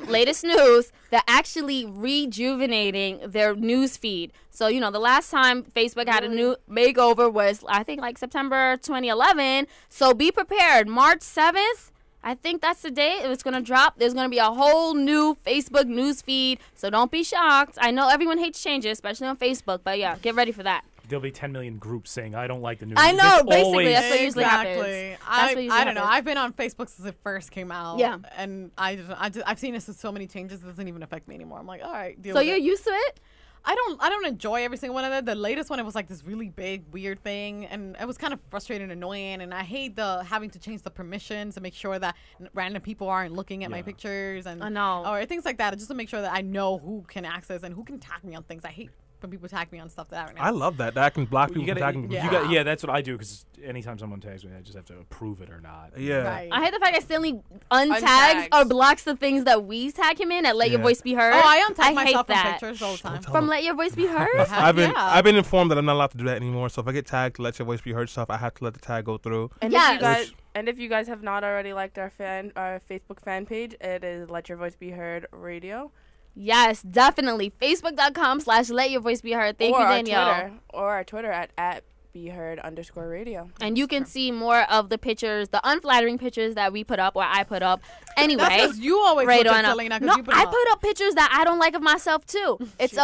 latest news, they're actually rejuvenating their news feed. So, the last time Facebook had a new makeover was, I think, like September 2011. So be prepared. March 7th, I think that's the day it's going to drop. There's going to be a whole new Facebook news feed. So don't be shocked. I know everyone hates changes, especially on Facebook. But, yeah, get ready for that. There'll be 10 million groups saying, I don't like the news. I know, It's basically, always- that's what usually happens. Exactly. That's what usually I don't know. happens. I've been on Facebook since it first came out. Yeah. And I've seen this with so many changes. It doesn't even affect me anymore. I'm like, all right, deal So with you're it. used to it? I don't enjoy every single one of them. The latest one, it was like this really big, weird thing, and it was kind of frustrating and annoying. And I hate having to change the permissions to make sure that random people aren't looking at my pictures and or things like that, just to make sure that I know who can access and who can tag me on things. I hate when people tag me on stuff that I don't know. I love that. That I can block people from tagging me. That's what I do, because anytime someone tags me, I just have to approve it or not. Yeah. Right. I hate the fact that Stanley untags or blocks the things that we tag him in at Let Your Voice Be Heard. Oh, I untag myself hate from that. pictures all the time. From Let Your Voice Be Heard? I've been informed that I'm not allowed to do that anymore. So if I get tagged to Let Your Voice Be Heard stuff, I have to let the tag go through. And if you guys have not already liked our Facebook fan page, it is Let Your Voice Be Heard Radio. Yes, definitely. Facebook.com/Let Your Voice Be Heard. Thank you, Danielle. Or our Twitter at BeHeard_radio. And you can see more of the pictures, the unflattering pictures that we put up or I put up. Anyway, that's 'cause you always look at Selena. No, I put up pictures that I don't like of myself too. It's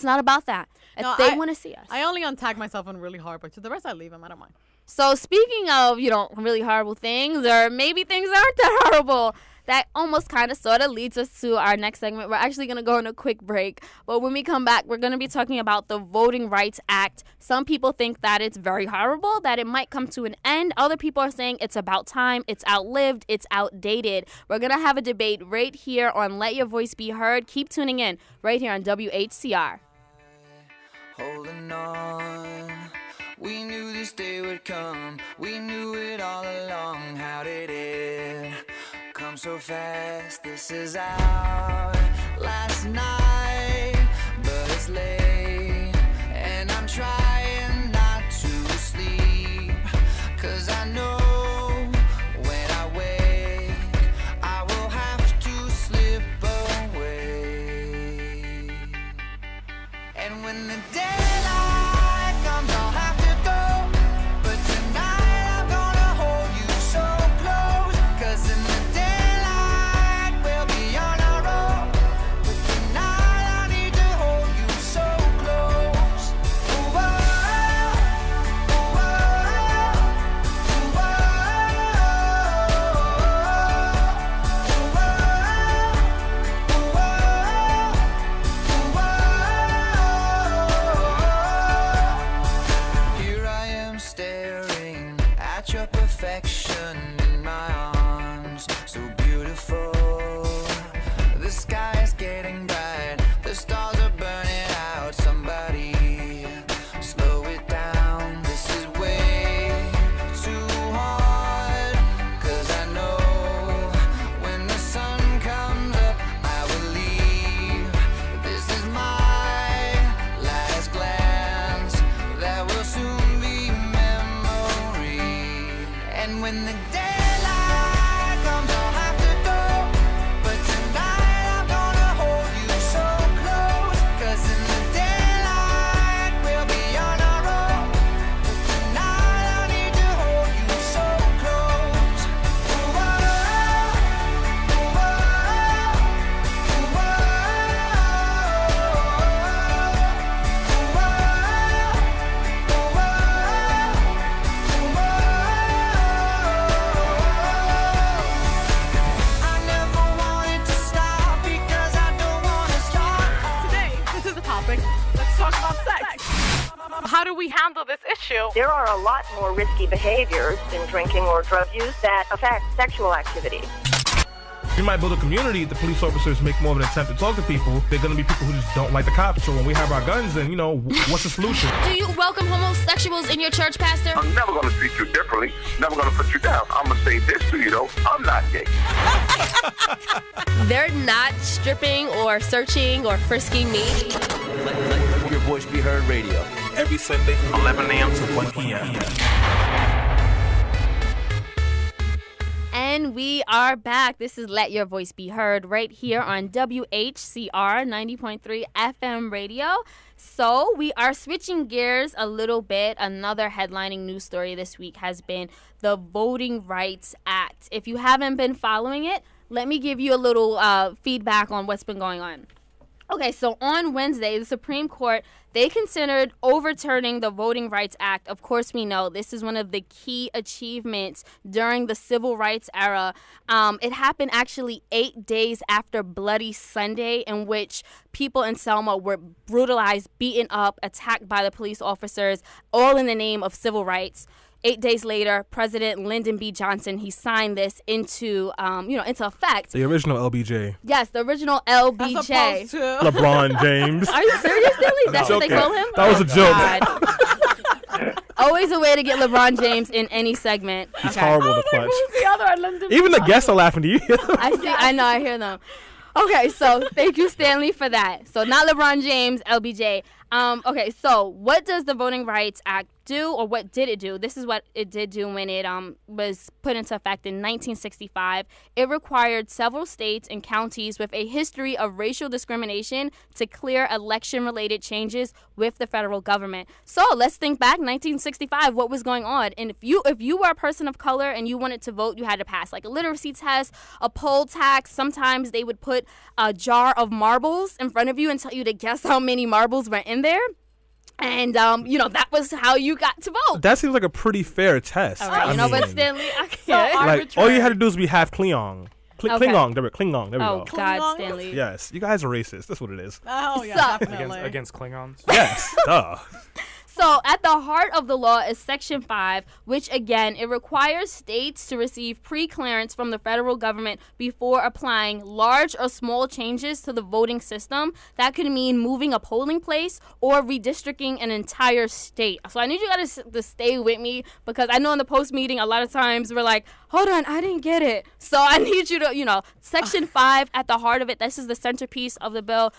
not about that. They want to see us. I only untag myself on really hard pictures. The rest I leave them. I don't mind. So speaking of, really horrible things, or maybe things aren't that horrible, that almost kind of sort of leads us to our next segment. We're actually going to go on a quick break. But when we come back, we're going to be talking about the Voting Rights Act. Some people think that it's very horrible, that it might come to an end. Other people are saying it's about time, it's outlived, it's outdated. We're going to have a debate right here on Let Your Voice Be Heard. Keep tuning in right here on WHCR. Holding on, we knew this day would come. We knew it all along. How did it come so fast? This is our last night, but it's late, and I'm trying not to sleep, 'cause I know when I wake I will have to slip away. And when the daylight comes, I'll have to go, but tonight I'm gonna hold you so close, 'cause in the daylight we'll be on our own, but tonight I need to hold you so close. Ooh, oh, ooh, oh, ooh, Here I am staring at your perfection in my arms, so beautiful. The sky is getting bright, the stars are burning out. Somebody slow it down, this is way too hard, 'cause I know when the sun comes up I will leave. This is my last glance, that will soon be memory. And when the daylight comes I'll have to go, but tonight I'm gonna hold you so close, 'cause in the daylight we'll be on our own, but tonight I need to hold you so close. Ooh, oh, ooh, oh, ooh, I never wanted to stop because I don't want to stop. Today, this is the topic. Let's talk about sex. How do we handle this issue? There are a lot more risky behaviors than drinking or drug use that affect sexual activity. You might build a community if the police officers make more of an attempt to talk to people. They're going to be people who just don't like the cops. So when we have our guns, then, what's the solution? Do you welcome homosexuals in your church, Pastor? I'm never going to treat you differently. Never going to put you down. I'm going to say this to you, though. I'm not gay. They're not stripping or searching or frisking me. Let Your Voice Be Heard Radio. Every Sunday from 11 a.m. to 1 p.m. And we are back. This is Let Your Voice Be Heard right here on WHCR 90.3 FM radio. So we are switching gears a little bit. Another headlining news story this week has been the Voting Rights Act. If you haven't been following it, let me give you a little feedback on what's been going on. Okay, so on Wednesday, the Supreme Court, they considered overturning the Voting Rights Act. Of course, we know this is one of the key achievements during the Civil Rights era. It happened actually 8 days after Bloody Sunday, in which people in Selma were brutalized, beaten up, attacked by the police officers, all in the name of civil rights. 8 days later, President Lyndon B. Johnson, he signed this into effect. The original LBJ. Yes, the original LBJ. As opposed to LeBron James. Are you serious, Dilly? That's what they call him? That was a joke. God. Always a way to get LeBron James in any segment. He's horrible to clutch. who's the other? Lyndon Even the guests are laughing to you. I see. I know. I hear them. Okay, so thank you, Stanley, for that. So not LeBron James, LBJ. Okay, so what does the Voting Rights Act do, or what did it do? This is what it did do when it was put into effect in 1965. It required several states and counties with a history of racial discrimination to clear election-related changes with the federal government. So let's think back, 1965, what was going on? And if you were a person of color and you wanted to vote, you had to pass like a literacy test, a poll tax. Sometimes they would put a jar of marbles in front of you and tell you to guess how many marbles were in there. And, that was how you got to vote. That seems like a pretty fair test. All right, but Stanley, like, all you had to do is be half Klingon. Klingon, there we go. Oh, God, Stanley. Yes, you guys are racist. That's what it is. Oh, yeah, definitely. Against Klingons? Yes, duh. So at the heart of the law is Section 5, which, again, it requires states to receive pre-clearance from the federal government before applying large or small changes to the voting system. That could mean moving a polling place or redistricting an entire state. So I need you guys to stay with me, because I know in the post meeting a lot of times we're like, hold on, I didn't get it. So I need you to, Section 5 at the heart of it, this is the centerpiece of the bill.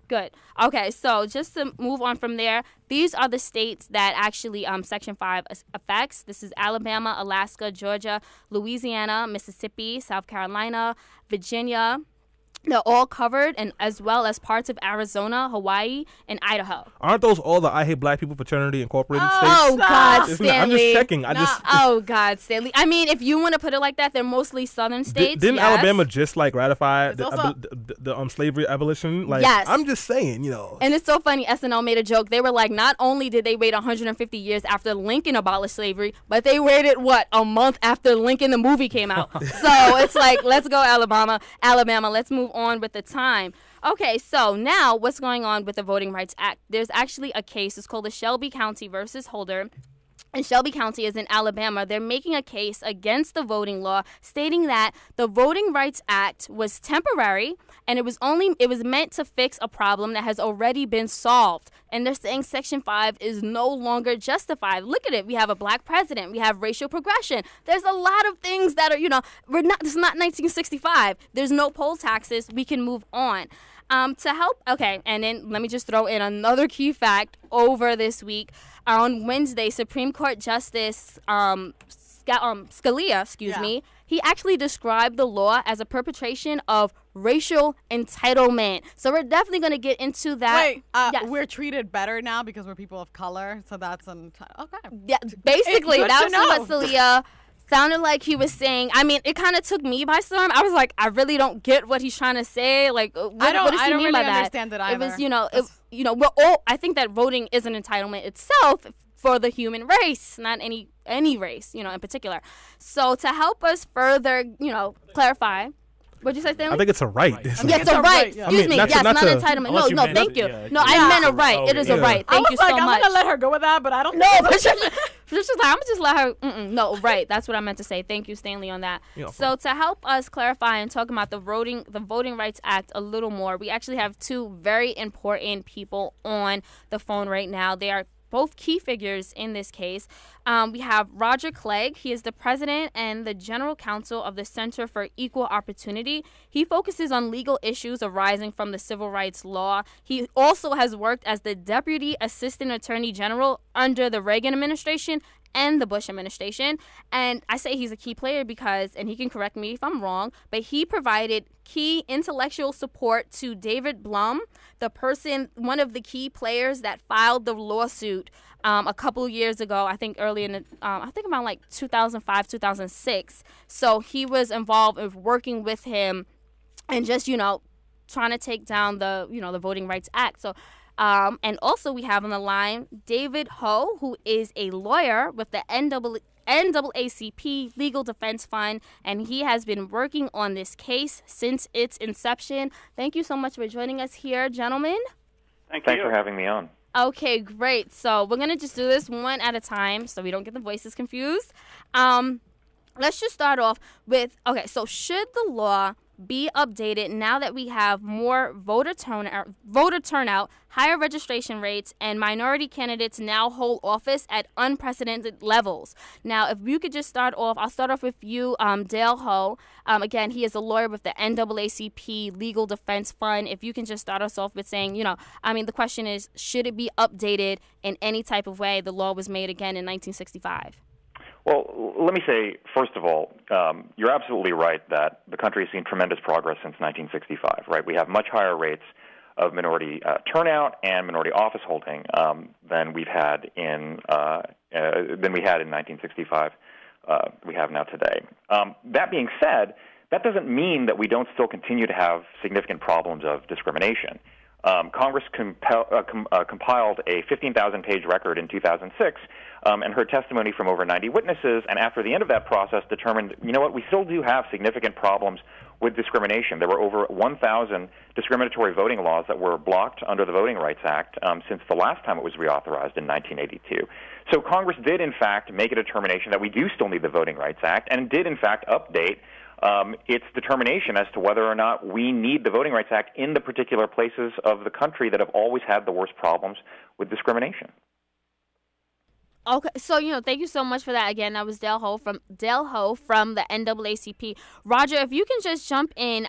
Good. Okay, so just to move on from there, these are the states that actually Section 5 affects. This is Alabama, Alaska, Georgia, Louisiana, Mississippi, South Carolina, Virginia. They're all covered, and as well as parts of Arizona, Hawaii, and Idaho. Aren't those all the I Hate Black People Fraternity Incorporated states? Oh, God, Stanley. I'm just checking. Oh, God, Stanley. I mean, if you want to put it like that, they're mostly southern states. Didn't yes. Alabama just ratify the slavery abolition? Like, yes. I'm just saying, And it's so funny. SNL made a joke. They were like, not only did they wait 150 years after Lincoln abolished slavery, but they waited, a month after Lincoln the movie came out. So it's like, let's go Alabama. Let's move on with the time. Okay, so now what's going on with the Voting Rights Act? There's actually a case. It's called the Shelby County versus Holder. And Shelby County is in Alabama. They're making a case against the voting law, stating that the Voting Rights Act was temporary and it was meant to fix a problem that has already been solved. And they're saying Section 5 is no longer justified. Look at it. We have a black president. We have racial progression. There's a lot of things that are, this is not 1965. There's no poll taxes. We can move on. To help, okay, and then let me just throw in another key fact over this week. On Wednesday, Supreme Court Justice Scalia, he actually described the law as a perpetration of racial entitlement. So we're definitely going to get into that. Wait, yes. We're treated better now because we're people of color, so that's okay. Yeah, basically, that was what Scalia sounded like he was saying. I mean, it kind of took me by storm. I was like, I really don't get what he's trying to say. Like, what does he mean by that? Understand it either. It was, we're all. I think that voting is an entitlement itself for the human race, not any race, in particular. So to help us further, clarify. What'd you say, Stanley? I think it's a right. Yes, a right. Excuse me. Yes, not entitlement. No, thank you. No, I meant a right. It is a right. Thank you so much. I'm going to let her go with that, but I don't know. No, but I'm going to just let her. No, right. That's what I meant to say. Thank you, Stanley, on that. So to help us clarify and talk about the Voting Rights Act a little more, we actually have two very important people on the phone right now. They are both key figures in this case. We have Roger Clegg. He is the president and the general counsel of the Center for Equal Opportunity. He focuses on legal issues arising from the civil rights law. He also has worked as the deputy assistant attorney general under the Reagan administration and the Bush administration. And I say he's a key player because, and he can correct me if I'm wrong, but he provided key intellectual support to David Blum, one of the key players that filed the lawsuit a couple years ago, I think early in I think around like 2005, 2006. So he was involved with working with him and just, trying to take down the the Voting Rights Act. So. And also we have on the line David Ho, who is a lawyer with the NAACP Legal Defense Fund, and he has been working on this case since its inception. Thank you so much for joining us here, gentlemen. Thanks for having me on. Okay, great. So we're going to just do this one at a time so we don't get the voices confused. Let's just start off with, so should the law be updated now that we have more voter turnout, higher registration rates, and minority candidates now hold office at unprecedented levels? Now, if you could just start off, I'll start off with you, Dale Ho. Again, he is a lawyer with the NAACP Legal Defense Fund. If you can just start us off with saying, the question is, should it be updated in any type of way? The law was made again in 1965. Well, let me say, first of all, you're absolutely right that the country has seen tremendous progress since 1965, right? We have much higher rates of minority turnout and minority office holding than we had in 1965. We have now today. That being said, that doesn't mean that we don't still continue to have significant problems of discrimination. Congress compiled a 15,000-page record in 2006 and heard testimony from over 90 witnesses, and after the end of that process determined, we still do have significant problems with discrimination. There were over 1,000 discriminatory voting laws that were blocked under the Voting Rights Act since the last time it was reauthorized in 1982. So Congress did, in fact, make a determination that we do still need the Voting Rights Act, and did, in fact, update its determination as to whether or not we need the Voting Rights Act in the particular places of the country that have always had the worst problems with discrimination. Okay, so thank you so much for that. Again, that was Dale Ho from the NAACP. Roger, if you can just jump in,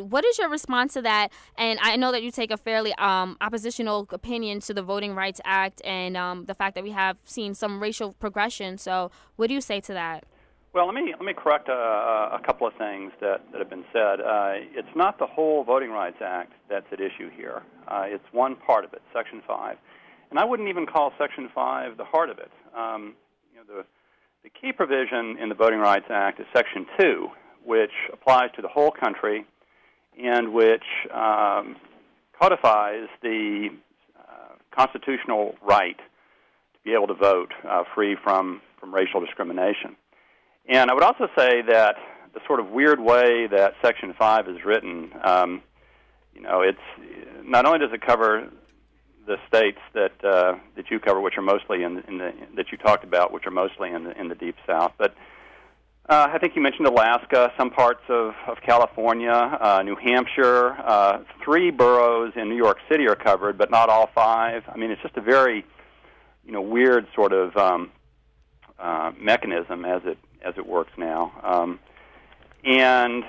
what is your response to that? And I know that you take a fairly oppositional opinion to the Voting Rights Act and the fact that we have seen some racial progression. So, what do you say to that? Well, let me correct a couple of things that have been said. It's not the whole Voting Rights Act that's at issue here. It's one part of it, Section 5. And I wouldn't even call Section 5 the heart of it. The key provision in the Voting Rights Act is Section 2, which applies to the whole country and which codifies the constitutional right to be able to vote free from racial discrimination. And I would also say that the sort of weird way that Section 5 is written, it's not only does it cover the states that you cover, which are mostly in the that you talked about, which are mostly in the Deep South, but I think you mentioned Alaska, some parts of California, New Hampshire, 3 boroughs in New York City are covered, but not all 5. It's just a very weird sort of mechanism as it works now. And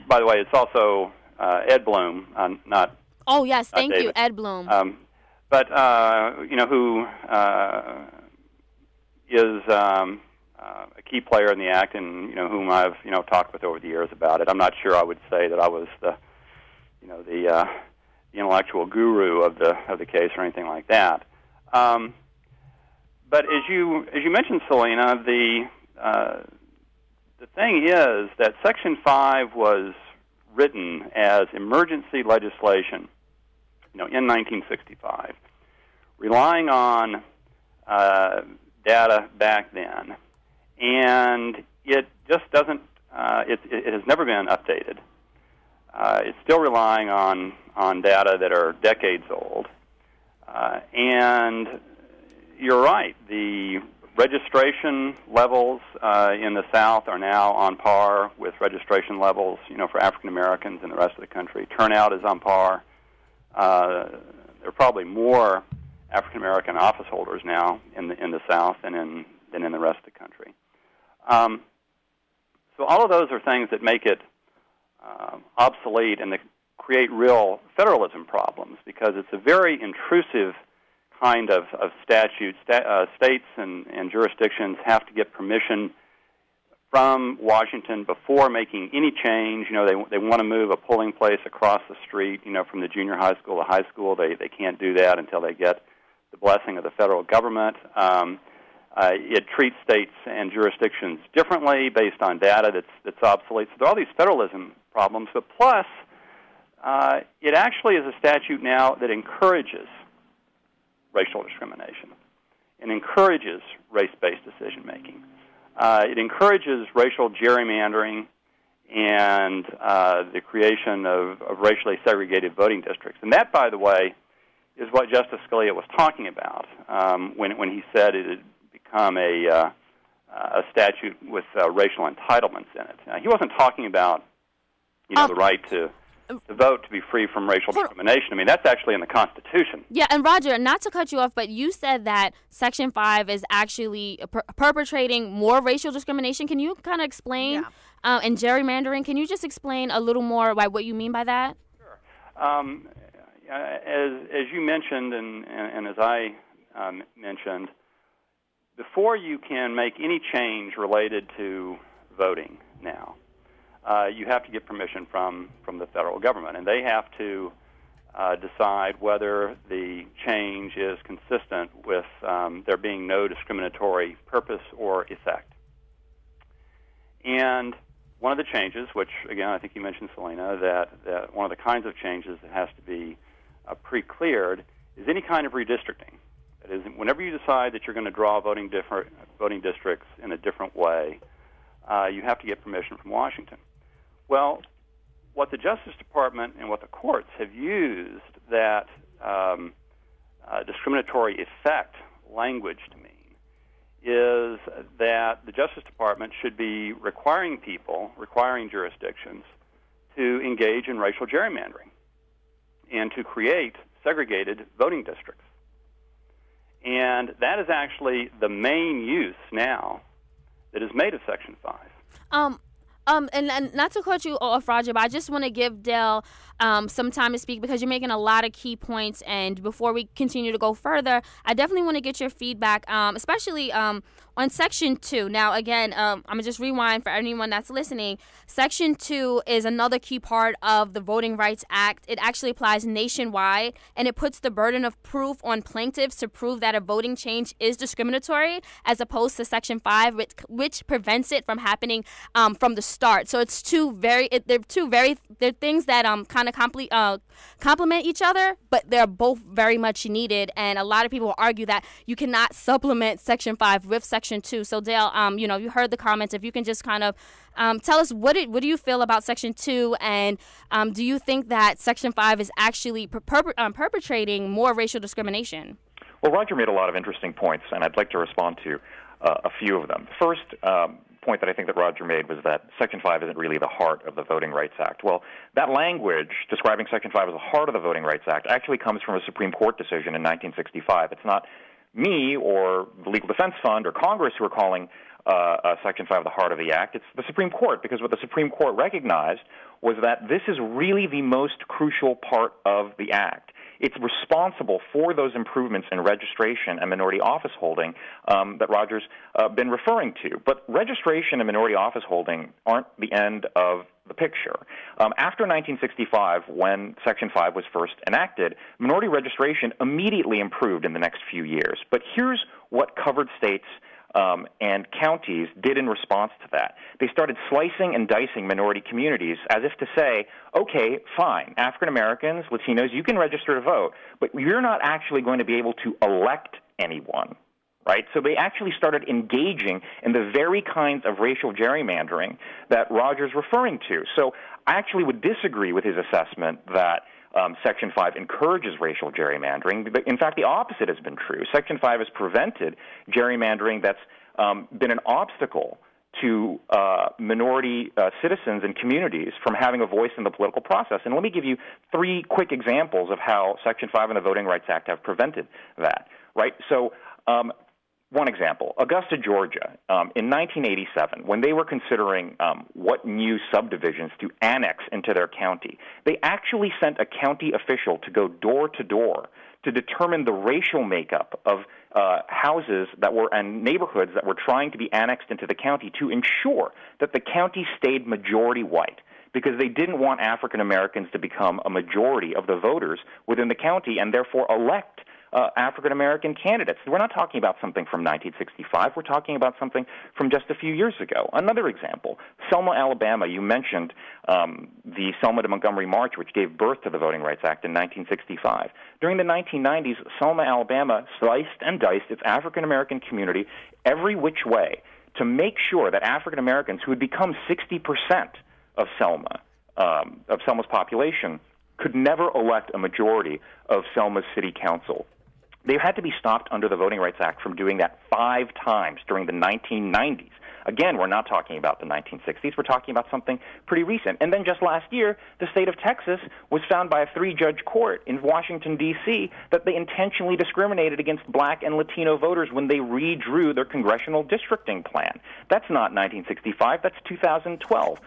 by the way, it's also Ed Bloom, not. Oh yes, thank David. you, Ed Bloom. But who is a key player in the act, and whom I've talked with over the years about it. I'm not sure I would say that I was the intellectual guru of the case or anything like that. But as you mentioned, Selena, the thing is that Section 5 was written as emergency legislation, in 1965, relying on data back then, and it just doesn't. It has never been updated. It's still relying on data that are decades old, and you're right. The registration levels in the South are now on par with registration levels, for African Americans in the rest of the country. Turnout is on par. There are probably more African American office holders now in the South than in the rest of the country. So all of those are things that make it obsolete and that create real federalism problems, because it's a very intrusive kind of statute. States and jurisdictions have to get permission from Washington before making any change. They want to move a polling place across the street, from the junior high school to high school. They can't do that until they get the blessing of the federal government. It treats states and jurisdictions differently based on data that's obsolete. So there are all these federalism problems, but plus it actually is a statute now that encourages racial discrimination and encourages race-based decision-making. It encourages racial gerrymandering and the creation of racially segregated voting districts. And that, by the way, is what Justice Scalia was talking about when he said it had become a statute with racial entitlements in it. He wasn't talking about, the right to vote to be free from racial discrimination. I mean, that's actually in the Constitution. Yeah, and Roger, not to cut you off, but you said that Section 5 is actually perpetrating more racial discrimination. Can you kind of explain, and gerrymandering, can you just explain a little more about what you mean by that? Sure. As you mentioned and as I mentioned, before you can make any change related to voting now, you have to get permission from the federal government, and they have to decide whether the change is consistent with there being no discriminatory purpose or effect. And one of the changes, which, again, I think you mentioned, Selena, that one of the kinds of changes that has to be pre-cleared is any kind of redistricting. That is, whenever you decide that you're going to draw voting districts in a different way, you have to get permission from Washington. Well, what the Justice Department and what the courts have used that discriminatory effect language to mean is that the Justice Department should be requiring jurisdictions to engage in racial gerrymandering and to create segregated voting districts. And that is actually the main use now that is made of Section 5. And not to cut you off, Roger, but I just want to give Dale some time to speak because you're making a lot of key points. And before we continue to go further, I definitely want to get your feedback, especially on Section 2. Now, again, I'm going to just rewind for anyone that's listening. Section 2 is another key part of the Voting Rights Act. It actually applies nationwide, and it puts the burden of proof on plaintiffs to prove that a voting change is discriminatory, as opposed to Section 5, which prevents it from happening from the start. So it's they're things that kind of complement each other, but they're both very much needed. And a lot of people argue that you cannot supplement Section 5 with Section 2. So Dale, you heard the comments. If you can just kind of tell us what do you feel about Section 2, and do you think that Section 5 is actually perpetrating more racial discrimination? Well, Roger made a lot of interesting points, and I'd like to respond to a few of them. First point that I think that Roger made was that Section 5 isn't really the heart of the Voting Rights Act. Well, that language describing Section 5 as the heart of the Voting Rights Act actually comes from a Supreme Court decision in 1965. It's not me or the Legal Defense Fund or Congress who are calling Section 5 the heart of the Act. It's the Supreme Court, because what the Supreme Court recognized was that this is really the most crucial part of the Act. It's responsible for those improvements in registration and minority office holding that Roger's been referring to. But registration and minority office holding aren't the end of the picture. After 1965, when Section 5 was first enacted, minority registration immediately improved in the next few years. But here's what covered states and counties did in response to that. They started slicing and dicing minority communities as if to say, okay, fine, African Americans, Latinos, you can register to vote, but you're not actually going to be able to elect anyone, right? So they actually started engaging in the very kinds of racial gerrymandering that Roger's referring to. So I actually would disagree with his assessment that Section 5 encourages racial gerrymandering. In fact, the opposite has been true. Section 5 has prevented gerrymandering that's been an obstacle to minority citizens and communities from having a voice in the political process. And let me give you three quick examples of how Section 5 and the Voting Rights Act have prevented that, right? So one example, Augusta, Georgia, in 1987, when they were considering what new subdivisions to annex into their county, they actually sent a county official to go door to door to determine the racial makeup of houses that were and neighborhoods that were trying to be annexed into the county to ensure that the county stayed majority white, because they didn't want African Americans to become a majority of the voters within the county and therefore elect African American candidates. We're not talking about something from 1965. We're talking about something from just a few years ago. Another example, Selma, Alabama. You mentioned the Selma to Montgomery March, which gave birth to the Voting Rights Act in 1965. During the 1990s, Selma, Alabama sliced and diced its African American community every which way to make sure that African Americans, who had become 60% of Selma's population, could never elect a majority of Selma's city council. They had to be stopped under the Voting Rights Act from doing that 5 times during the 1990s. Again, we're not talking about the 1960s. We're talking about something pretty recent. And then just last year, the state of Texas was found by a 3-judge court in Washington, D.C., that they intentionally discriminated against black and Latino voters when they redrew their congressional districting plan. That's not 1965. That's 2012.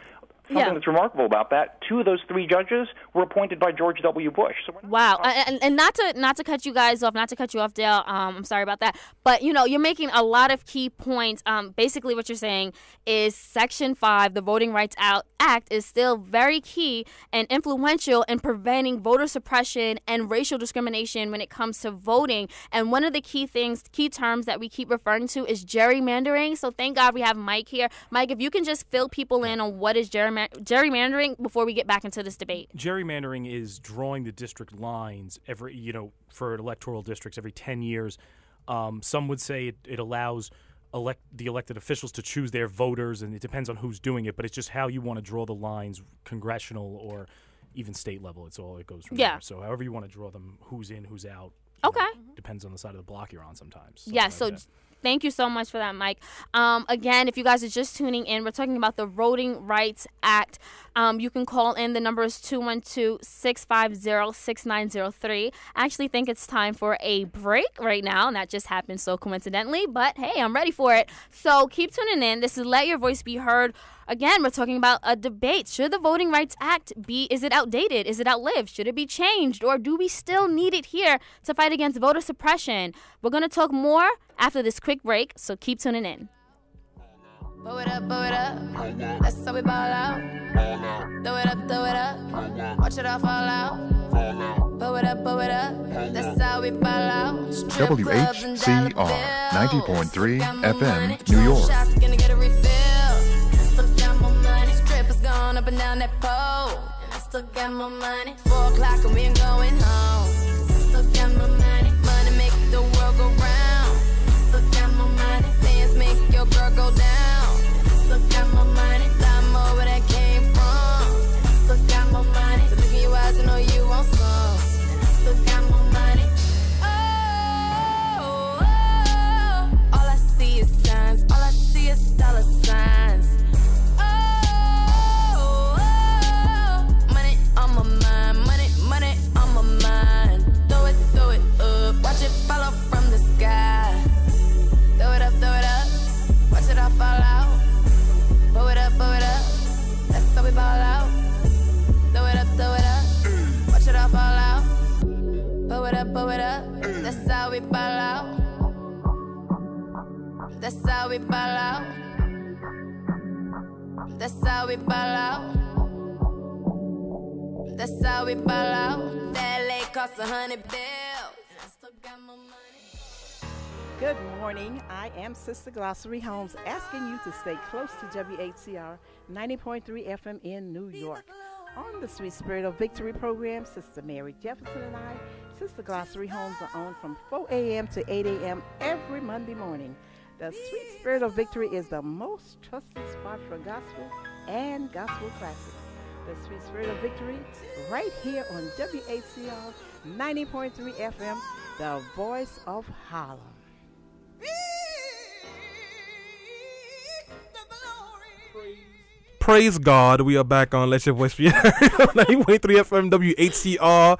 Something that's remarkable about that, 2 of those 3 judges were appointed by George W. Bush. So wow, and not to cut you guys off, not to cut you off, Dale. I'm sorry about that, but you're making a lot of key points. Basically, what you're saying is Section 5, the Voting Rights Act, is still very key and influential in preventing voter suppression and racial discrimination when it comes to voting. And one of the key terms that we keep referring to is gerrymandering. So thank God we have Mike here. Mike, if you can just fill people in on what is gerrymandering before we get back into this debate. Gerrymandering is drawing the district lines for electoral districts every 10 years. Some would say it allows the elected officials to choose their voters, and it depends on who's doing it, but it's just how you want to draw the lines, congressional or even state level. It goes from there. So however you want to draw them, who's in, who's out. Depends on the side of the block you're on sometimes. Thank you so much for that, Mike. Again, if you guys are just tuning in, we're talking about the Voting Rights Act. You can call in. The number is 212-650-6903. I actually think it's time for a break right now, and that just happened so coincidentally, but hey, I'm ready for it. So keep tuning in. This is Let Your Voice Be Heard. Again, we're talking about a debate. Should the Voting Rights Act is it outdated? Is it outlived? Should it be changed? Or do we still need it here to fight against voter suppression? We're going to talk more after this quick break, so keep tuning in. Blow it up, that's how we ball out. Throw it up, watch it all fall out. Blow it up, that's how we ball out. WHCR 90.3 FM, New York. Gonna get a refill. Still got more money. Strippers going up and down that pole. And I still got more money. 4 o'clock and we ain't going home. 'Cause I still got more money. Money make the world go round. Still got more money. Dance make your girl go down. Still got more money. Lot more where that came from. Still got more money. The look in your eyes, I know you want some. Still got more money. Oh, all I see is signs. All I see is dollar signs. Money on my mind. Money on my mind. Throw it up. Watch it fall from the sky. Throw it up. Watch it all fall out. Blow it up. That's how we ball out. Throw it up. Watch it all fall out. Blow it up. That's how we ball out. That's how we ball out. That's how we ball out. That's how we ball out. That lake costs $100 bills. I still got my money. Good morning. I am Sister Glossary Holmes, asking you to stay close to WHCR 90.3 FM in New York. On the Sweet Spirit of Victory program, Sister Mary Jefferson and I, Sister Glossary Holmes, are on from 4 a.m. to 8 a.m. every Monday morning. The Sweet Spirit of Victory is the most trusted spot for gospel and gospel classics. The Sweet Spirit of Victory, right here on WHCR 90.3 FM, the voice of Harlem. Praise God, we are back on Let Your Voice Be Heard on 90.3 FM WHCR.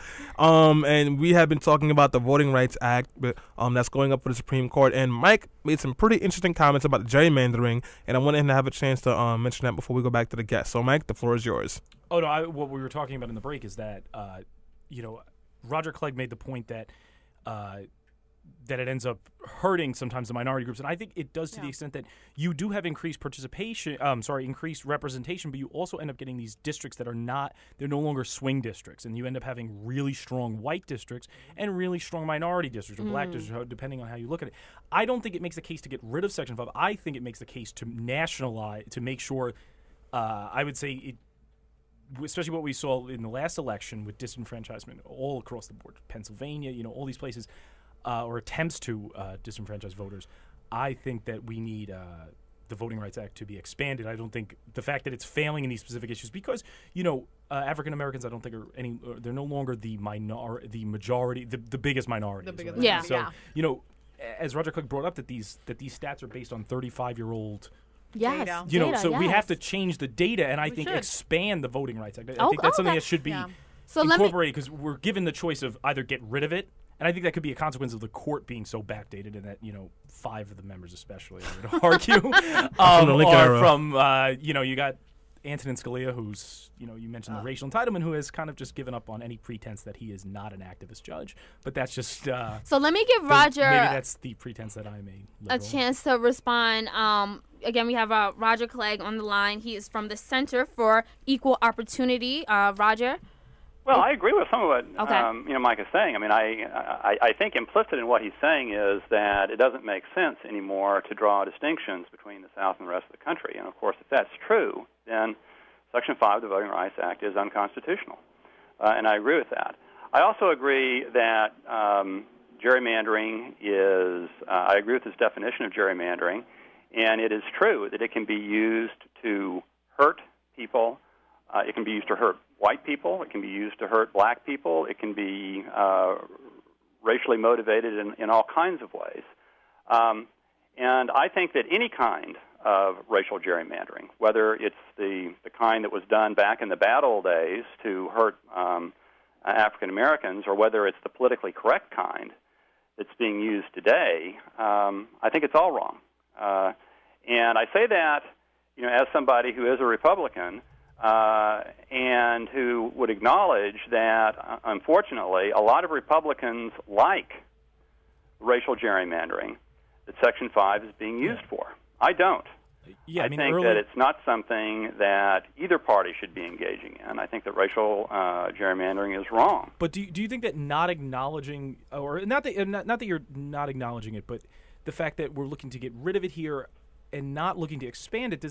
And we have been talking about the Voting Rights Act that's going up for the Supreme Court. And Mike made some pretty interesting comments about the gerrymandering, and I wanted him to have a chance to mention that before we go back to the guest. So, Mike, the floor is yours. Oh, no, what we were talking about in the break is that, Roger Clegg made the point that that it ends up hurting sometimes the minority groups, and I think it does to the extent that you do have increased increased representation, but you also end up getting these districts that they're no longer swing districts, and you end up having really strong white districts and really strong minority districts or black districts, depending on how you look at it. I don't think it makes the case to get rid of Section 5. I think it makes the case to nationalize, to make sure, I would say it, especially what we saw in the last election with disenfranchisement all across the board, Pennsylvania, all these places, or attempts to disenfranchise voters. I think that we need the Voting Rights Act to be expanded. I don't think the fact that it's failing in these specific issues, because African Americans, I don't think they're no longer the majority, the biggest minority. So as Roger Click brought up, that these stats are based on 35-year-old. Yes. We have to change the data, and I think expand the Voting Rights Act. I think that's something that should be incorporated, because we're given the choice of either get rid of it, and I think that could be a consequence of the court being so backdated, and that 5 of the members, especially, I would argue, are from you got Antonin Scalia, who's you mentioned the racial entitlement, who has kind of just given up on any pretense that he is not an activist judge. But that's just so. Let me give Roger maybe that's the pretense that I'm a chance to respond. Again, we have Roger Clegg on the line. He is from the Center for Equal Opportunity. Roger. Well, I agree with some of what Mike is saying. I mean, I think implicit in what he's saying is that it doesn't make sense anymore to draw distinctions between the South and the rest of the country. And, of course, if that's true, then Section 5 of the Voting Rights Act is unconstitutional. And I agree with that. I also agree that gerrymandering is I agree with his definition of gerrymandering, and it is true that it can be used to hurt people. It can be used to hurt white people. It can be used to hurt black people. It can be racially motivated in all kinds of ways. And I think that any kind of racial gerrymandering, whether it's the kind that was done back in the bad old days to hurt African Americans, or whether it's the politically correct kind that's being used today, I think it's all wrong. And I say that, as somebody who is a Republican, and who would acknowledge that, unfortunately, a lot of Republicans like racial gerrymandering that Section 5 is being used for. I don't. I think that it's not something that either party should be engaging in. I think that racial gerrymandering is wrong. But do you think that not acknowledging, or not that you're not acknowledging it, but the fact that we're looking to get rid of it here and not looking to expand it,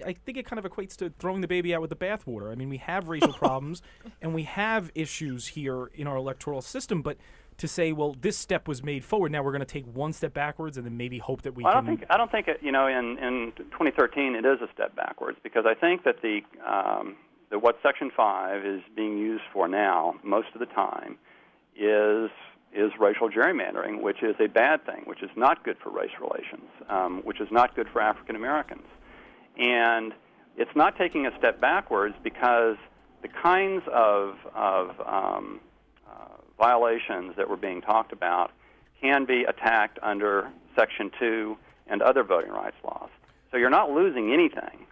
I think it kind of equates to throwing the baby out with the bathwater. I mean, we have racial problems and we have issues here in our electoral system, but to say, well, this step was made forward, now we're going to take one step backwards and then maybe hope that we can... I don't think it, in 2013 it is a step backwards, because I think that what Section 5 is being used for now, most of the time, is racial gerrymandering, which is a bad thing, which is not good for race relations, which is not good for African Americans. And it's not taking a step backwards because the kinds of violations that were being talked about can be attacked under Section 2 and other voting rights laws. So you're not losing anything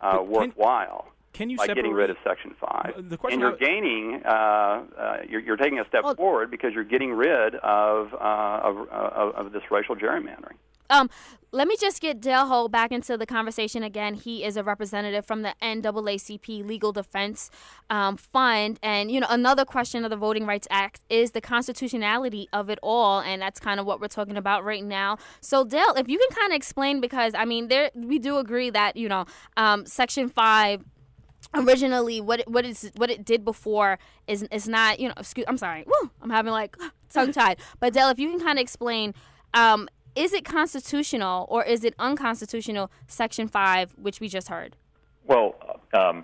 worthwhile. Can you by getting rid of Section 5, and you're gaining, you're taking a step forward because you're getting rid of this racial gerrymandering. Let me just get Dale Hull back into the conversation again. He is a representative from the NAACP Legal Defense Fund, and another question of the Voting Rights Act is the constitutionality of it all, and that's kind of what we're talking about right now. So, Dale, if you can kind of explain, because we do agree that Section 5. Originally, what it did before is not, I'm sorry. Woo, I'm having tongue tied. But Dale, if you can kind of explain, is it constitutional or is it unconstitutional, Section 5, which we just heard? Well,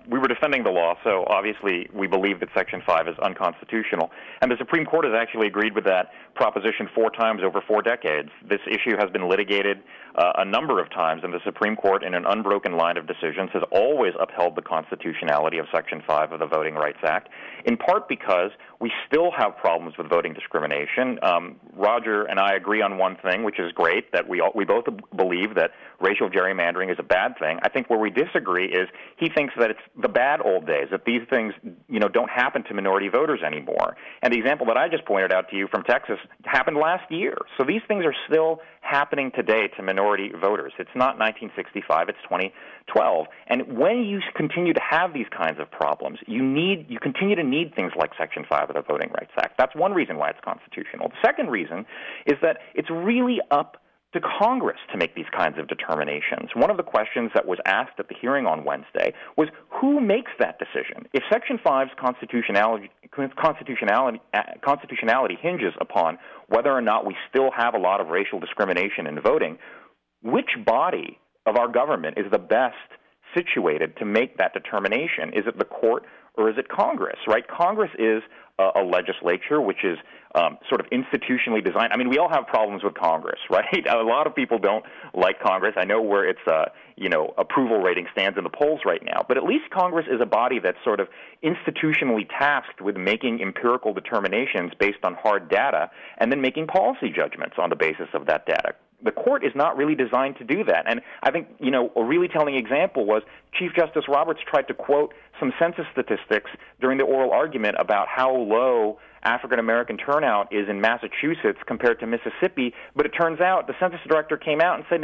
we were defending the law, so obviously we believe that Section 5 is unconstitutional. And the Supreme Court has actually agreed with that proposition 4 times over 4 decades. This issue has been litigated a number of times, and the Supreme Court, in an unbroken line of decisions, has always upheld the constitutionality of Section 5 of the Voting Rights Act, in part because we still have problems with voting discrimination. Roger and I agree on one thing, which is great, that we both believe that racial gerrymandering is a bad thing. I think where we disagree is he thinks that it's the bad old days, that these things, don't happen to minority voters anymore. And the example that I just pointed out to you from Texas happened last year. So these things are still happening today to minority voters. It's not 1965, it's 2012. And when you continue to have these kinds of problems, you continue to need things like Section 5 of the Voting Rights Act. That's one reason why it's constitutional. The second reason is that it's really up to Congress to make these kinds of determinations. One of the questions that was asked at the hearing on Wednesday was, who makes that decision? If Section 5's constitutionality hinges upon whether or not we still have a lot of racial discrimination in voting, which body of our government is the best situated to make that determination? Is it the court or is it Congress, right? Congress is a legislature which is sort of institutionally designed. I mean, we all have problems with Congress, right? A lot of people don't like Congress. I know where its approval rating stands in the polls right now, but at least Congress is a body that's sort of institutionally tasked with making empirical determinations based on hard data and then making policy judgments on the basis of that data. The court is not really designed to do that. And I think, a really telling example was Chief Justice Roberts tried to quote some census statistics during the oral argument about how low African-American turnout is in Massachusetts compared to Mississippi, but it turns out the census director came out and said,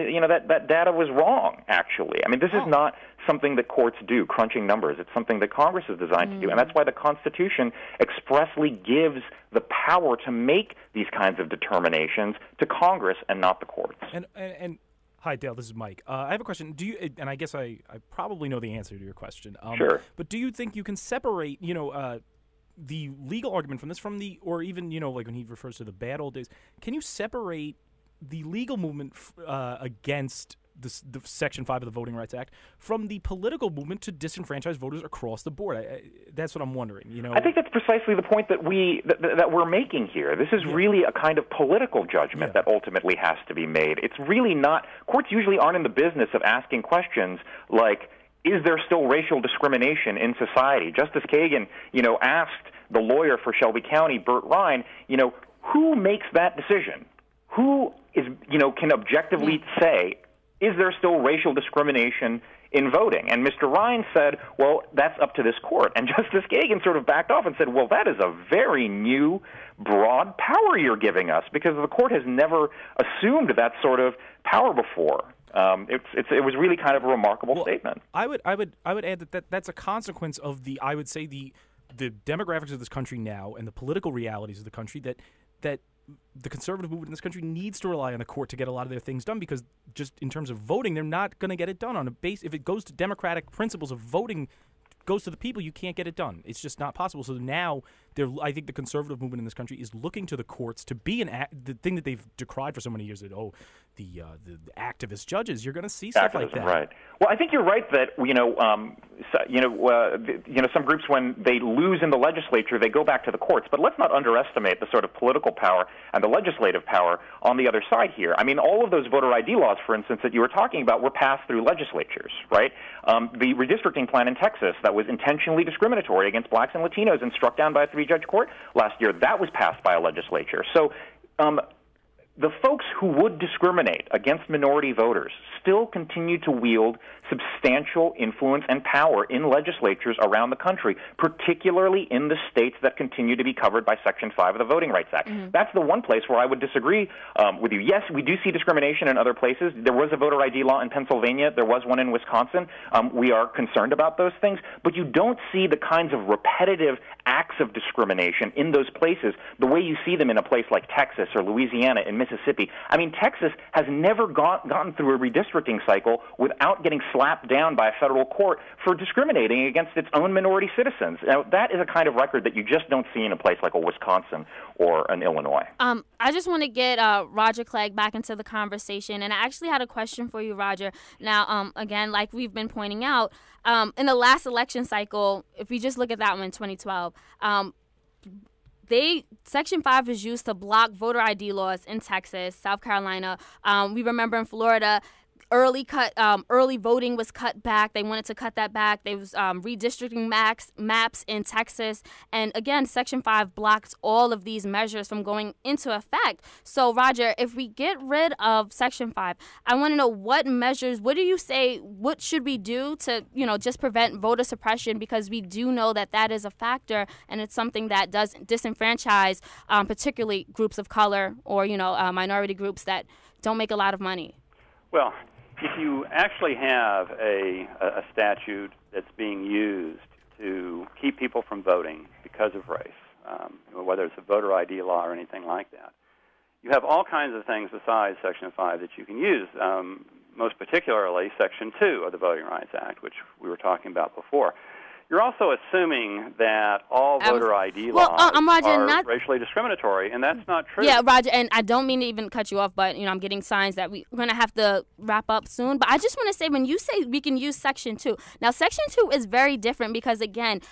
that data was wrong, actually. I mean, this is not something that courts do, crunching numbers. It's something that Congress is designed to do, and that's why the Constitution expressly gives the power to make these kinds of determinations to Congress and not the courts. And hi, Dale. This is Mike. I have a question. Do you? And I guess I probably know the answer to your question. Sure. But do you think you can separate, the legal argument from this, or even, like when he refers to the bad old days, can you separate the legal movement against the Section 5 of the Voting Rights Act from the political movement to disenfranchise voters across the board? That's what I'm wondering. I think that's precisely the point that we're making here. This is really a kind of political judgment that ultimately has to be made. It's really not. Courts usually aren't in the business of asking questions like, is there still racial discrimination in society? Justice Kagan, asked the lawyer for Shelby County, Burt Ryan, who makes that decision? Who is, can objectively say, is there still racial discrimination in voting? And Mr. Ryan said, well, that's up to this court. And Justice Kagan sort of backed off and said, well, that is a very new, broad power you're giving us, because the court has never assumed that sort of power before. It was really kind of a remarkable statement. I would add that's a consequence of the demographics of this country now and the political realities of the country that the conservative movement in this country needs to rely on the court to get a lot of their things done, because just in terms of voting, they're not going to get it done on a base. If it goes to democratic principles of voting, goes to the people, you can't get it done. It's just not possible. So now, I think the conservative movement in this country is looking to the courts to be the thing that they've decried for so many years. That the activist judges, you're going to see stuff like that. Right. Well, I think you're right that some groups, when they lose in the legislature, they go back to the courts. But let's not underestimate the sort of political power and the legislative power on the other side here. I mean, all of those voter ID laws, for instance, that you were talking about, were passed through legislatures, right? The redistricting plan in Texas that was intentionally discriminatory against blacks and Latinos and struck down by a three-judge court last year, that was passed by a legislature. So the folks who would discriminate against minority voters still continue to wield substantial influence and power in legislatures around the country, particularly in the states that continue to be covered by Section 5 of the Voting Rights Act. Mm-hmm. That's the one place where I would disagree with you. Yes, we do see discrimination in other places. There was a voter ID law in Pennsylvania. There was one in Wisconsin. We are concerned about those things, but you don't see the kinds of repetitive acts of discrimination in those places the way you see them in a place like Texas or Louisiana and Mississippi. I mean, Texas has never gotten through a redistricting cycle without getting slapped down by a federal court for discriminating against its own minority citizens. Now, that is a kind of record that you just don't see in a place like a Wisconsin or an Illinois. I just want to get Roger Clegg back into the conversation, and I actually had a question for you, Roger. Now, again, like we've been pointing out, in the last election cycle, if we just look at that one in 2012, Section 5 was used to block voter ID laws in Texas, South Carolina. We remember in Florida, early voting was cut back. They wanted to cut that back. There was redistricting maps in Texas. And again, Section 5 blocks all of these measures from going into effect. So, Roger, if we get rid of Section 5, I want to know what do you say, what should we do to, just prevent voter suppression? Because we do know that is a factor, and it's something that does disenfranchise particularly groups of color or, minority groups that don't make a lot of money. Well, if you actually have a statute that's being used to keep people from voting because of race, whether it's a voter ID law or anything like that, you have all kinds of things besides Section 5 that you can use, most particularly Section 2 of the Voting Rights Act, which we were talking about before. You're also assuming that all voter ID laws are racially discriminatory, and that's not true. Yeah, Roger, and I don't mean to even cut you off, but I'm getting signs that we're going to have to wrap up soon. But I just want to say, when you say we can use Section 2, now Section 2 is very different because, again,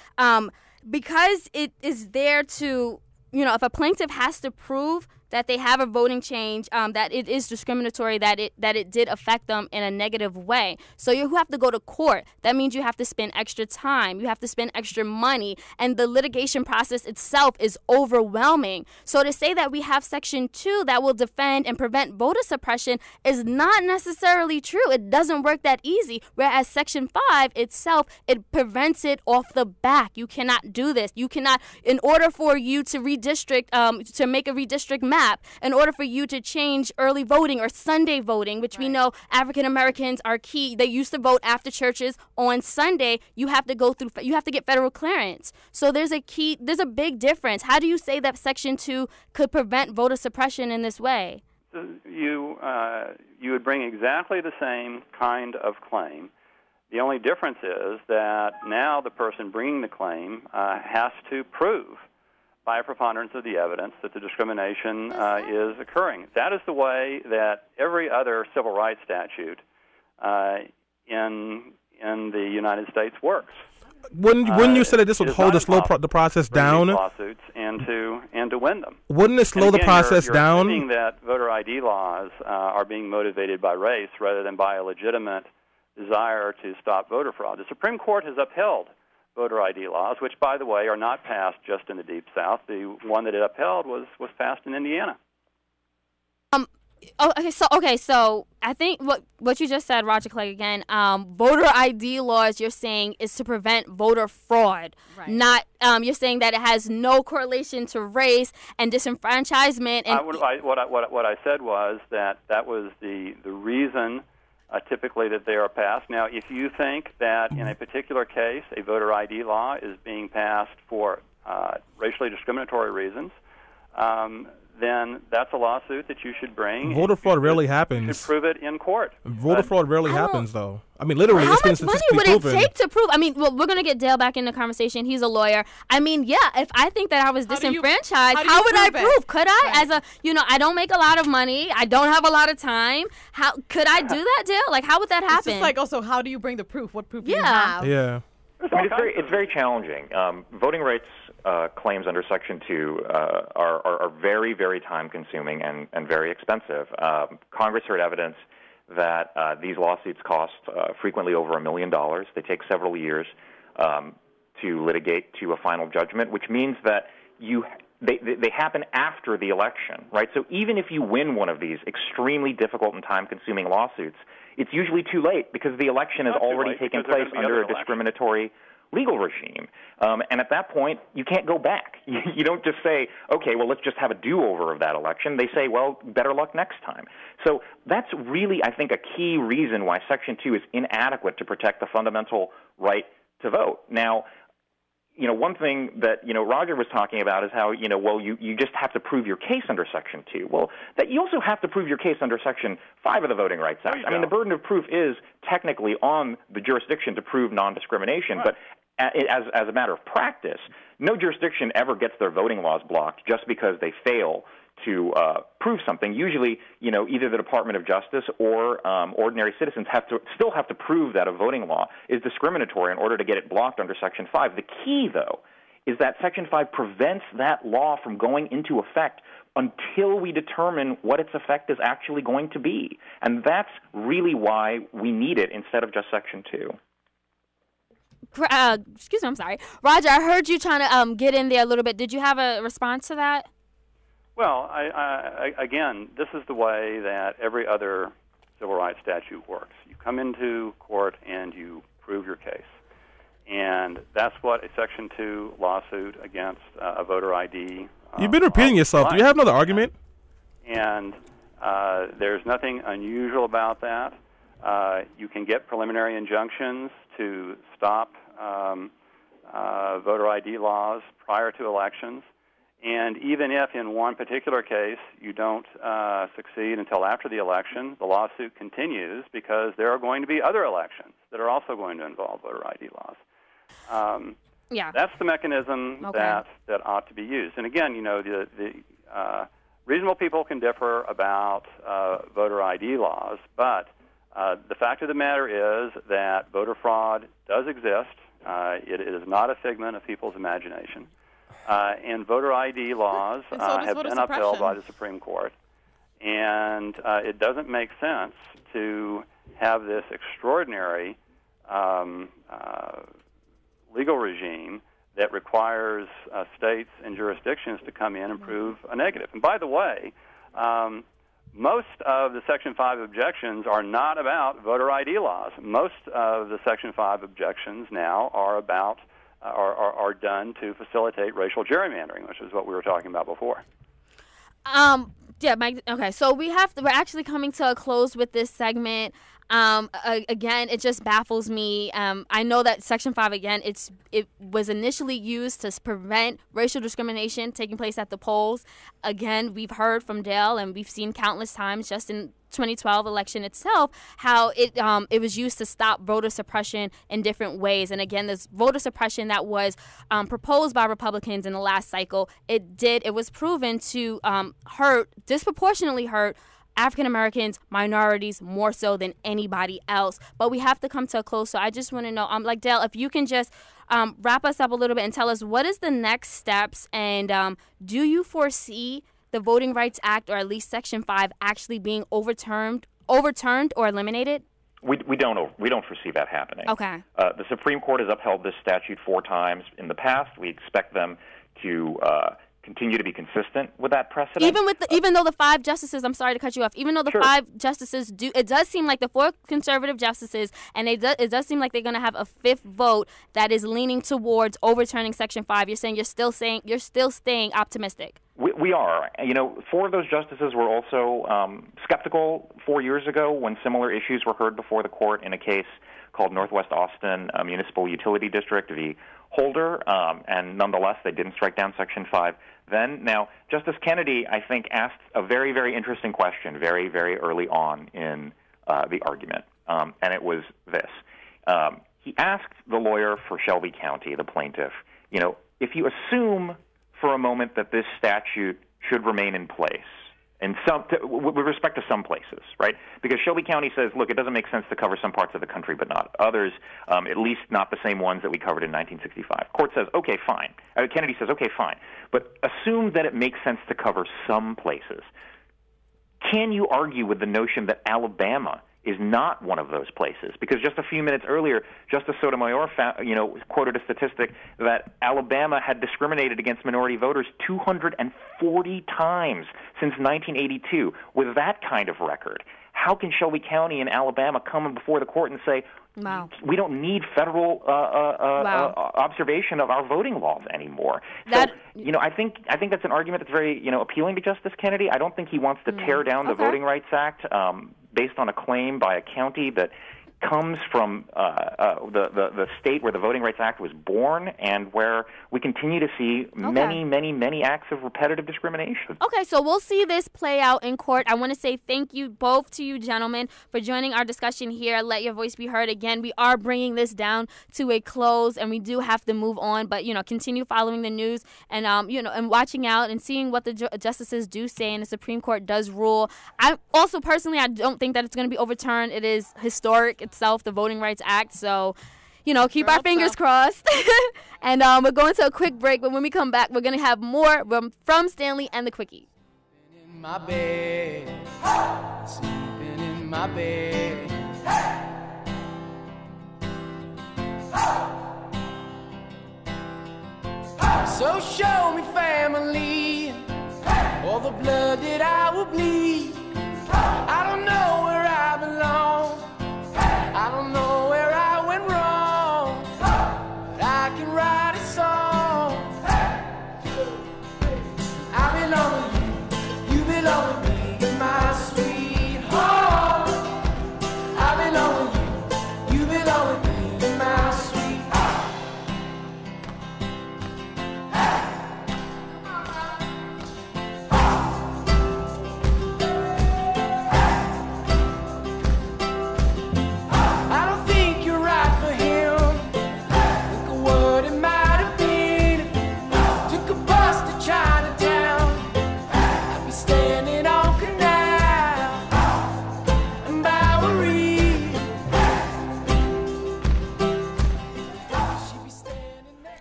because it is there to, if a plaintiff has to prove that they have a voting change, that it is discriminatory, that it did affect them in a negative way. So you have to go to court. That means you have to spend extra time. You have to spend extra money. And the litigation process itself is overwhelming. So to say that we have Section 2 that will defend and prevent voter suppression is not necessarily true. It doesn't work that easy. Whereas Section 5 itself, it prevents it off the back. You cannot do this. You cannot, in order for you to redistrict, to make a redistrict map, in order for you to change early voting or Sunday voting, which we know African Americans are key. They used to vote after churches on Sunday. You have to get federal clearance. So there's a big difference. How do you say that Section 2 could prevent voter suppression in this way? You would bring exactly the same kind of claim. The only difference is that now the person bringing the claim has to prove by a preponderance of the evidence that the discrimination is occurring. That is the way that every other civil rights statute in the United States works. Wouldn't you say that this would hold the process down? Lawsuits and to win them. Wouldn't it slow the process down? You're assuming that voter ID laws are being motivated by race rather than by a legitimate desire to stop voter fraud. The Supreme Court has upheld voter ID laws, which, by the way, are not passed just in the Deep South. The one that it upheld was passed in Indiana. So I think what you just said, Roger Clegg, again, voter ID laws, you're saying, is to prevent voter fraud. Right. Not you're saying that it has no correlation to race and disenfranchisement. And what I said was that was the reason. Typically that they are passed. Now, if you think that in a particular case a voter ID law is being passed for racially discriminatory reasons, then that's a lawsuit that you should bring. Voter fraud rarely happens. You should prove it in court. Voter fraud rarely happens, though. I mean, literally, how it's been much money statistically would proven. it take to prove? I mean, well, we're going to get Dale back in the conversation. He's a lawyer. I mean, yeah, if I think that I was disenfranchised, how would I prove? Could I? Right. As a, I don't make a lot of money. I don't have a lot of time. How could I do that, Dale? Like, how would that happen? It's just like, also, how do you bring the proof? What proof do you have? Yeah. I mean, it's very challenging. Voting rights claims under Section 2 are very, very time-consuming and very expensive. Congress heard evidence that these lawsuits cost frequently over $1 million. They take several years to litigate to a final judgment, which means that they happen after the election, right? So even if you win one of these extremely difficult and time-consuming lawsuits, it's usually too late because the election has already taken place under a discriminatory legal regime. And at that point, you can't go back. You don't just say, okay, well, let's just have a do-over of that election. They say, well, better luck next time. So that's really, I think, a key reason why Section 2 is inadequate to protect the fundamental right to vote. Now, one thing that, Roger was talking about is how, you just have to prove your case under Section 2. Well, that you also have to prove your case under Section 5 of the Voting Rights Act. I mean, the burden of proof is technically on the jurisdiction to prove non-discrimination, right. But as a matter of practice, no jurisdiction ever gets their voting laws blocked just because they fail to prove something. Usually, either the Department of Justice or ordinary citizens still have to prove that a voting law is discriminatory in order to get it blocked under Section 5. The key, though, is that Section 5 prevents that law from going into effect until we determine what its effect is actually going to be. And that's really why we need it instead of just Section 2. Excuse me, I'm sorry. Roger, I heard you trying to get in there a little bit. Did you have a response to that? Well, again, this is the way that every other civil rights statute works. You come into court and you prove your case. And that's what a Section 2 lawsuit against a voter ID. You've been repeating yourself. Do you have another argument? And there's nothing unusual about that. You can get preliminary injunctions to stop voter ID laws prior to elections. And even if in one particular case you don't succeed until after the election, the lawsuit continues because there are going to be other elections that are also going to involve voter ID laws. That's the mechanism that ought to be used. And again, you know, the reasonable people can differ about voter ID laws, but the fact of the matter is that voter fraud does exist. It is not a figment of people's imagination. And voter ID laws have been upheld by the Supreme Court. And it doesn't make sense to have this extraordinary legal regime that requires states and jurisdictions to come in and prove a negative. And by the way, most of the Section 5 objections are not about voter ID laws. Most of the Section 5 objections now are about are done to facilitate racial gerrymandering, which is what we were talking about before. Yeah, Mike. Okay, so we're actually coming to a close with this segment. Again, it just baffles me. I know that Section 5, again, it was initially used to prevent racial discrimination taking place at the polls. Again, we've heard from Dale, and we've seen countless times just in 2012 election itself how it was used to stop voter suppression in different ways. And again, this voter suppression that was proposed by Republicans in the last cycle, it was proven to disproportionately hurt African Americans, minorities, more so than anybody else. But we have to come to a close. So I just want to know, like Dale, if you can just wrap us up a little bit and tell us what is the next steps, and do you foresee the Voting Rights Act, or at least Section 5, actually being overturned or eliminated? We don't foresee that happening. Okay. The Supreme Court has upheld this statute 4 times in the past. We expect them to continue to be consistent with that precedent. Even though the 5 justices, I'm sorry to cut you off, even though the 5 justices it does seem like the 4 conservative justices, and it does seem like they're going to have a 5th vote that is leaning towards overturning Section 5. You're still staying optimistic. We are. You know, 4 of those justices were also skeptical 4 years ago when similar issues were heard before the court in a case called Northwest Austin Municipal Utility District v. Holder, and nonetheless, they didn't strike down Section 5 then. Now, Justice Kennedy, I think, asked a very, very interesting question very, very early on in the argument, and it was this. He asked the lawyer for Shelby County, the plaintiff, you know, if you assume for a moment that this statute should remain in place, with respect to some places, right? Because Shelby County says, look, it doesn't make sense to cover some parts of the country but not others, at least not the same ones that we covered in 1965. Court says, okay, fine. Kennedy says, okay, fine. But assume that it makes sense to cover some places. Can you argue with the notion that Alabama is not one of those places? Because just a few minutes earlier, Justice Sotomayor quoted a statistic that Alabama had discriminated against minority voters 240 times since 1982. With that kind of record, how can Shelby County in Alabama come before the court and say, we don't need federal observation of our voting laws anymore? I think that's an argument that's very, appealing to Justice Kennedy. I don't think he wants to tear down the Voting Rights Act based on a claim by a county that comes from the state where the Voting Rights Act was born and where we continue to see many, many, many acts of repetitive discrimination. Okay, so we'll see this play out in court. I want to say thank you both to you gentlemen for joining our discussion here. Let your voice be heard. Again, we are bringing this down to a close, and we do have to move on, but, continue following the news and, and watching out and seeing what the justices do say and the Supreme Court does rule. I don't think that it's going to be overturned. It is historic itself, the Voting Rights Act. So, keep our fingers crossed. And we're going to a quick break, but when we come back, we're going to have more from Stanley and the Quickie. In my bed, sleeping in my bed. So show me family, all the blood that I will bleed. I don't know where I belong, I don't know where I went wrong, but I can write a song. I belong with you, you belong with me, my sweetheart. I belong with you, you belong with me, my sweetheart.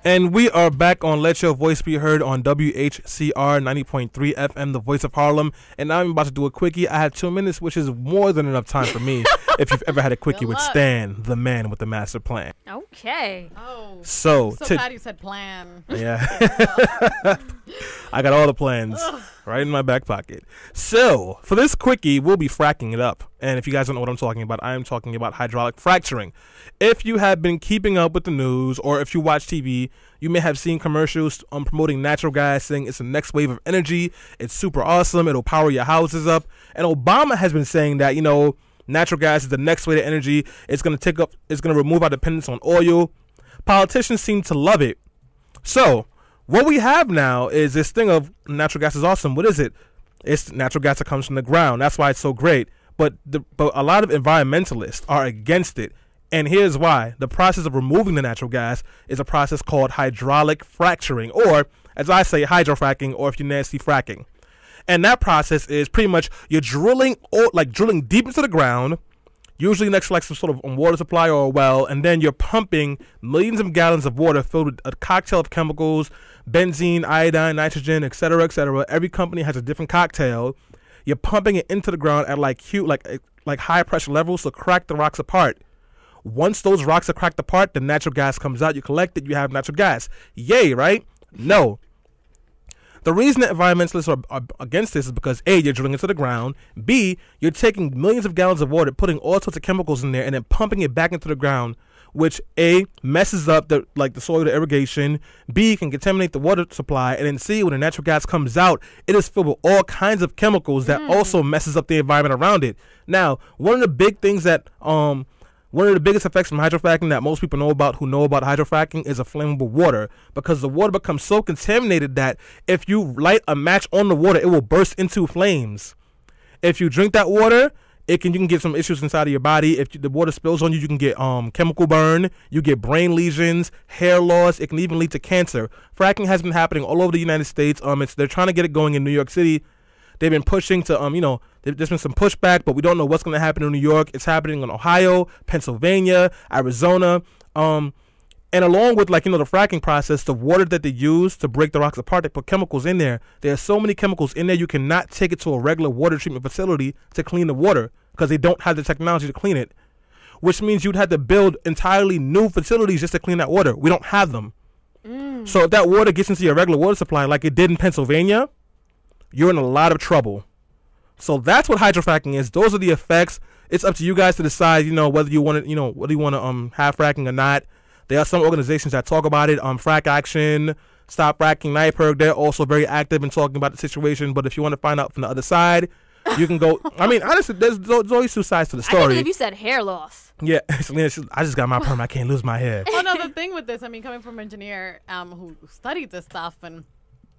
And we are back on Let Your Voice Be Heard on WHCR 90.3 FM, the voice of Harlem. And now I'm about to do a quickie. I have 2 minutes, which is more than enough time for me if you've ever had a quickie with Stan, the man with the master plan. Okay. Oh. So glad you said plan. Yeah. I got all the plans right in my back pocket. So for this quickie, we'll be fracking it up. And if you guys don't know what I'm talking about, I am talking about hydraulic fracturing. If you have been keeping up with the news or if you watch TV, you may have seen commercials promoting natural gas, saying it's the next wave of energy. It's super awesome. It'll power your houses up. And Obama has been saying that, natural gas is the next way to energy. It's going to remove our dependence on oil. Politicians seem to love it. So what we have now is this thing of natural gas is awesome. What is it? It's natural gas that comes from the ground. That's why it's so great. But a lot of environmentalists are against it. And here's why. The process of removing the natural gas is a process called hydraulic fracturing, or as I say, hydrofracking, or if you're nasty, fracking. And that process is pretty much you're drilling deep into the ground, usually next to like some sort of water supply or a well, and then you're pumping millions of gallons of water filled with a cocktail of chemicals, benzene, iodine, nitrogen, etc., etc. Every company has a different cocktail. You're pumping it into the ground at like high pressure levels to crack the rocks apart. Once those rocks are cracked apart, the natural gas comes out. You collect it, you have natural gas. Yay, right? No. The reason that environmentalists are against this is because A, you're drilling into the ground. B, you're taking millions of gallons of water, putting all sorts of chemicals in there, and then pumping it back into the ground, which A, messes up the soil, the irrigation. B, can contaminate the water supply. And then C, when the natural gas comes out, it is filled with all kinds of chemicals that also messes up the environment around it. Now, one of the big things that one of the biggest effects from hydrofracking that most people know about who know about hydrofracking is a flammable water, because the water becomes so contaminated that if you light a match on the water, it will burst into flames. If you drink that water, you can get some issues inside of your body. If the water spills on you, you can get chemical burn, you get brain lesions, hair loss. It can even lead to cancer. Fracking has been happening all over the United States. They're trying to get it going in New York City. They've been pushing to, there's been some pushback, but we don't know what's going to happen in New York. It's happening in Ohio, Pennsylvania, Arizona. And along with, the fracking process, the water that they use to break the rocks apart, they put chemicals in there. There are so many chemicals in there, you cannot take it to a regular water treatment facility to clean the water because they don't have the technology to clean it, which means you'd have to build entirely new facilities just to clean that water. We don't have them. So if that water gets into your regular water supply like it did in Pennsylvania, you're in a lot of trouble. So that's what hydrofracking is. Those are the effects. It's up to you guys to decide, whether you want to, have fracking or not. There are some organizations that talk about it. Frack Action, Stop Fracking, NIPERG. They're also very active in talking about the situation. But if you want to find out from the other side, you can go. I mean, honestly, there's always two sides to the story. I can't believe you said hair loss. Yeah, Selena, I just got my perm. I can't lose my hair. Well, no, the thing with this, coming from an engineer who studied this stuff and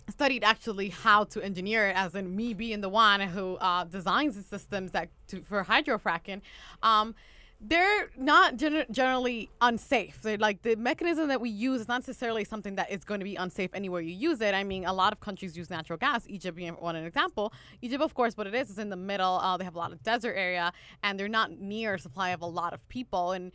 studied actually how to engineer it, as in me being the one who designs the systems for hydrofracking. they're not generally unsafe. They're like the mechanism that we use is not necessarily something that is going to be unsafe anywhere you use it. I mean, a lot of countries use natural gas. Egypt being one example. Egypt, of course, what it is in the middle. They have a lot of desert area, and they're not near a supply of a lot of people. And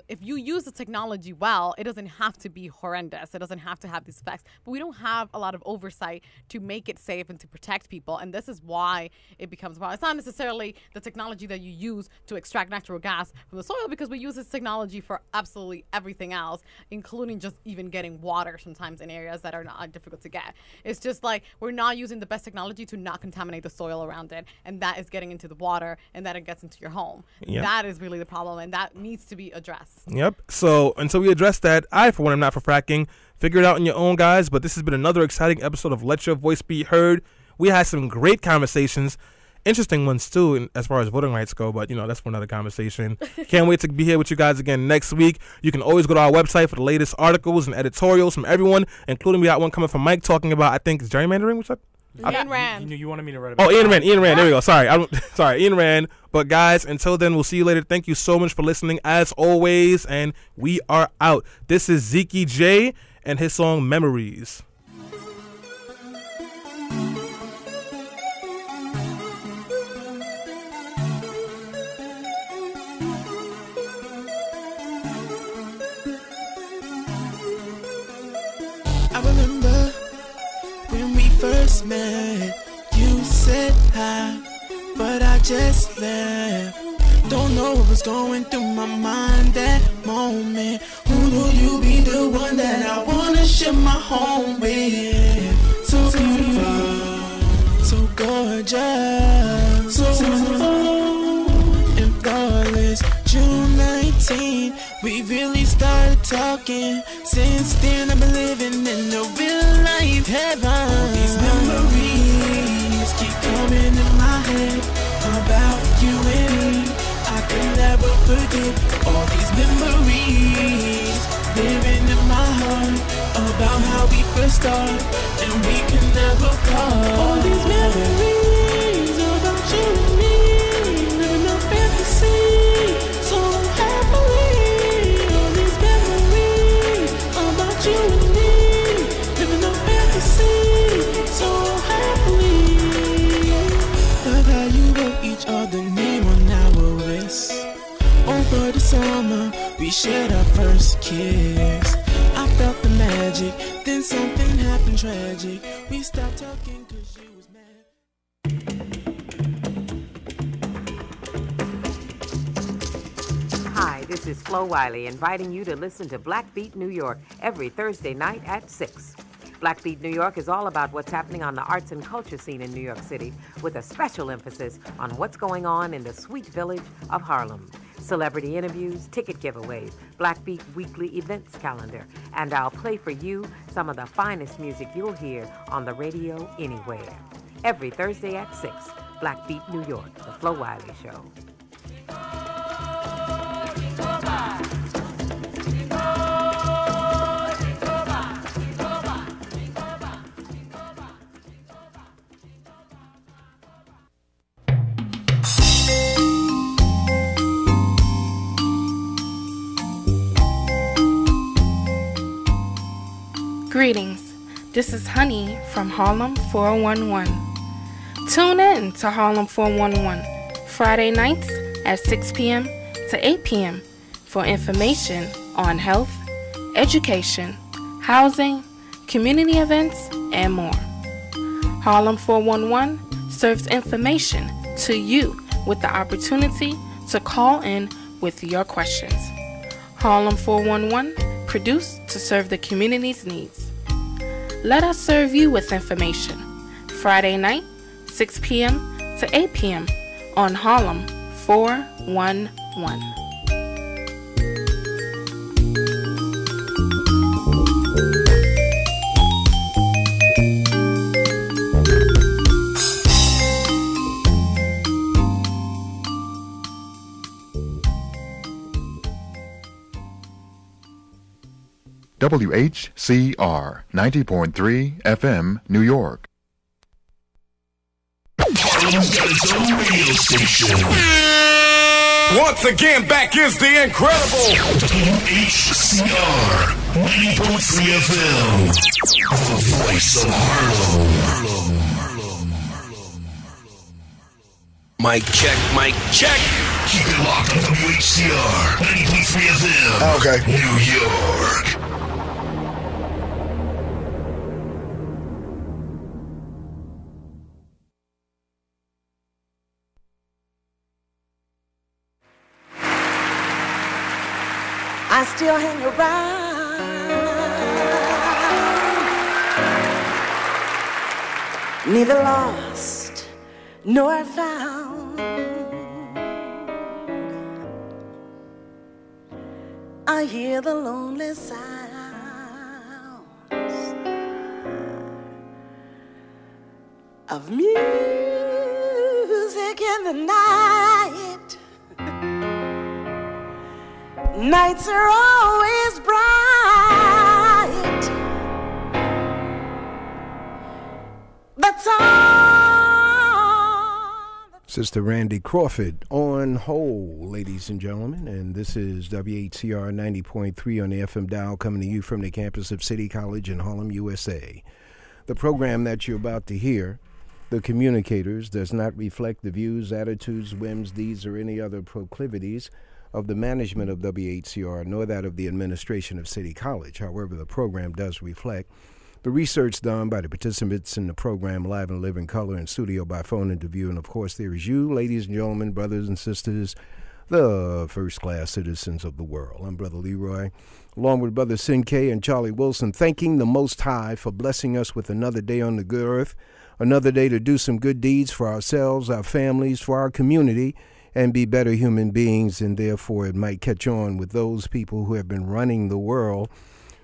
if you use the technology well, it doesn't have to be horrendous. It doesn't have to have these effects. But we don't have a lot of oversight to make it safe and to protect people. And this is why it becomes a problem. It's not necessarily the technology that you use to extract natural gas from the soil, because we use this technology for absolutely everything else, including just even getting water sometimes in areas that are not difficult to get. It's just like we're not using the best technology to not contaminate the soil around it, and that is getting into the water, and that it gets into your home. Yep. That is really the problem, and that needs to be addressed. Yep. So until we address that, I, for one, am not for fracking. Figure it out on your own, guys. But this has been another exciting episode of Let Your Voice Be Heard. We had some great conversations. Interesting ones, too, as far as voting rights go, but, that's for another conversation. Can't wait to be here with you guys again next week. You can always go to our website for the latest articles and editorials from everyone, including we got one coming from Mike talking about, I think, is gerrymandering, what's that? Ian Rand. You wanted me to write about Ian Rand. There we go. Sorry. Ian Rand. But, guys, until then, we'll see you later. Thank you so much for listening, as always, and we are out. This is Zeke J and his song, Memories. I remember when we first met. You said hi, but I just left. Don't know what was going through my mind that moment. Who knew you'd be the one that I wanna share my home with? So beautiful, so gorgeous, so simple and flawless. June 19, we really started talking. Since then I've been living in a real life heaven. All these memories keep coming in my head about you and me. I can never forget all these memories living in my heart about how we first started and we can never part. All these memories about you and me, living a fantasy so happily. All these memories about you and me, living a fantasy so happily. Love how you wrote each other's name on our wrists. Over the summer, we shared our first kiss. I felt the magic, then something happened tragic. We stopped talking cause you was mad. Hi, this is Flo Wiley inviting you to listen to Black Beat New York every Thursday night at 6. Black Beat New York is all about what's happening on the arts and culture scene in New York City, with a special emphasis on what's going on in the sweet village of Harlem. Celebrity interviews, ticket giveaways, Black Beat weekly events calendar, and I'll play for you some of the finest music you'll hear on the radio anywhere. Every Thursday at 6, Black Beat New York, The Flo Wiley Show. Greetings, this is Honey from Harlem 411. Tune in to Harlem 411 Friday nights at 6 p.m. to 8 p.m. for information on health, education, housing, community events, and more. Harlem 411 serves information to you with the opportunity to call in with your questions. Harlem 411, produced to serve the community's needs. Let us serve you with information. Friday night, 6 p.m. to 8 p.m. on Harlem 411. WHCR 90.3 FM, New York. Harlem's got its own radio station. Once again, back is the incredible Whcr 90.3 FM, the voice of Harlem. Mic check, mic check. Keep it locked on Whcr 90.3 FM, Okay. New York. I still hang around, neither lost nor found. I hear the lonely sounds of music in the night. Nights are always bright. That's all. Sister Randy Crawford on hold, ladies and gentlemen, and this is WHCR 90.3 on the FM dial, coming to you from the campus of City College in Harlem, USA. The program that you're about to hear, The Communicators, does not reflect the views, attitudes, whims, deeds, or any other proclivities of the management of WHCR, nor that of the administration of City College. However, the program does reflect the research done by the participants in the program, live and live in color, in studio by phone interview. And of course, there is you, ladies and gentlemen, brothers and sisters, the first-class citizens of the world. I'm Brother Leroy, along with Brother Sinkay and Charlie Wilson, thanking the Most High for blessing us with another day on the good earth, another day to do some good deeds for ourselves, our families, for our community, and be better human beings. And therefore it might catch on with those people who have been running the world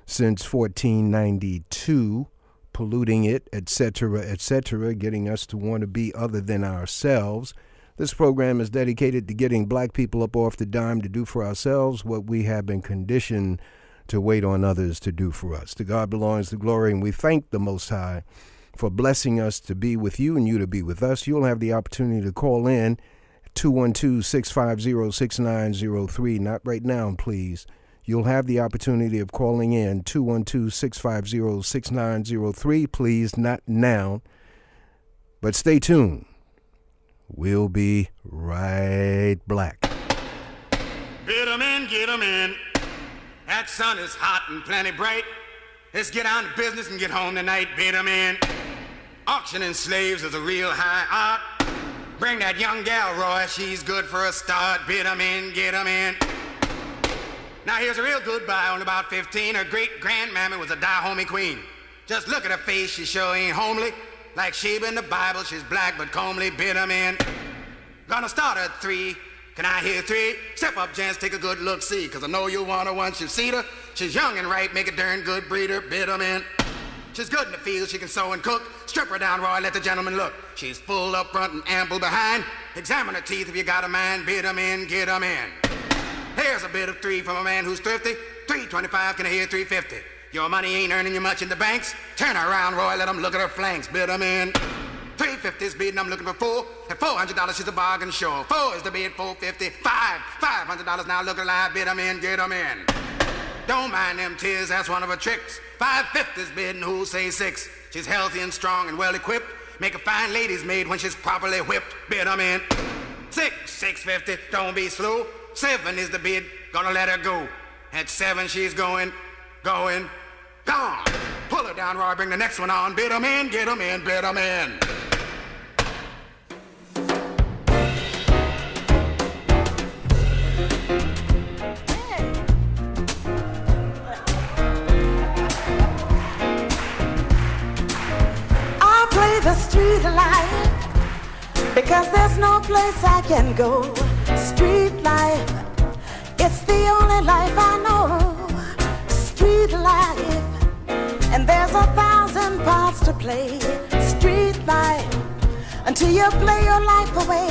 since 1492, polluting it, etc., getting us to want to be other than ourselves. This program is dedicated to getting black people up off the dime to do for ourselves what we have been conditioned to wait on others to do for us. To God belongs the glory, and we thank the Most High for blessing us to be with you and you to be with us. You'll have the opportunity to call in 212-650-6903. Not right now, please. You'll have the opportunity of calling in 212-650-6903. Please, not now. But stay tuned. We'll be right back. Get 'em in, get 'em in. That sun is hot and plenty bright. Let's get on to business and get home tonight. Bid 'em in. Auctioning slaves is a real high art. Bring that young gal, Roy, she's good for a start. Bid 'em in, get 'em in. Now here's a real good buy, only about 15. Her great-grandmammy was a Dahomey queen. Just look at her face, she sure ain't homely. Like Sheba in the Bible, she's black but comely. Bid 'em in. Gonna start at 3. Can I hear 3? Step up, gents, take a good look, see. Cause I know you'll want her once you've seen her. She's young and right, make a darn good breeder. Bid 'em in. She's good in the field, she can sew and cook. Strip her down, Roy, let the gentleman look. She's full up front and ample behind. Examine her teeth if you got a mind. Bid 'em in, get 'em in. Here's a bid of 3 from a man who's thrifty. 325, can I hear 350? Your money ain't earning you much in the banks. Turn her around, Roy, let 'em look at her flanks. Bid 'em in. 350's bidding, I'm looking for 4. At $400, she's a bargain sure. 4 is the bid, 450. $500 now, look alive. Bid 'em in, get 'em in. Don't mind them tears, that's one of her tricks. 550's bidding, who'll say 6? She's healthy and strong and well equipped. Make a fine lady's maid when she's properly whipped. Bid 'em in. 650, don't be slow. 7 is the bid, gonna let her go. At 7 she's gone. Pull her down, Roy, bring the next one on. Bid 'em in, get 'em in, bid 'em in. I play the street life because there's no place I can go. Street life, it's the only life I know. Street life, and there's 1,000 parts to play. Street life, until you play your life away.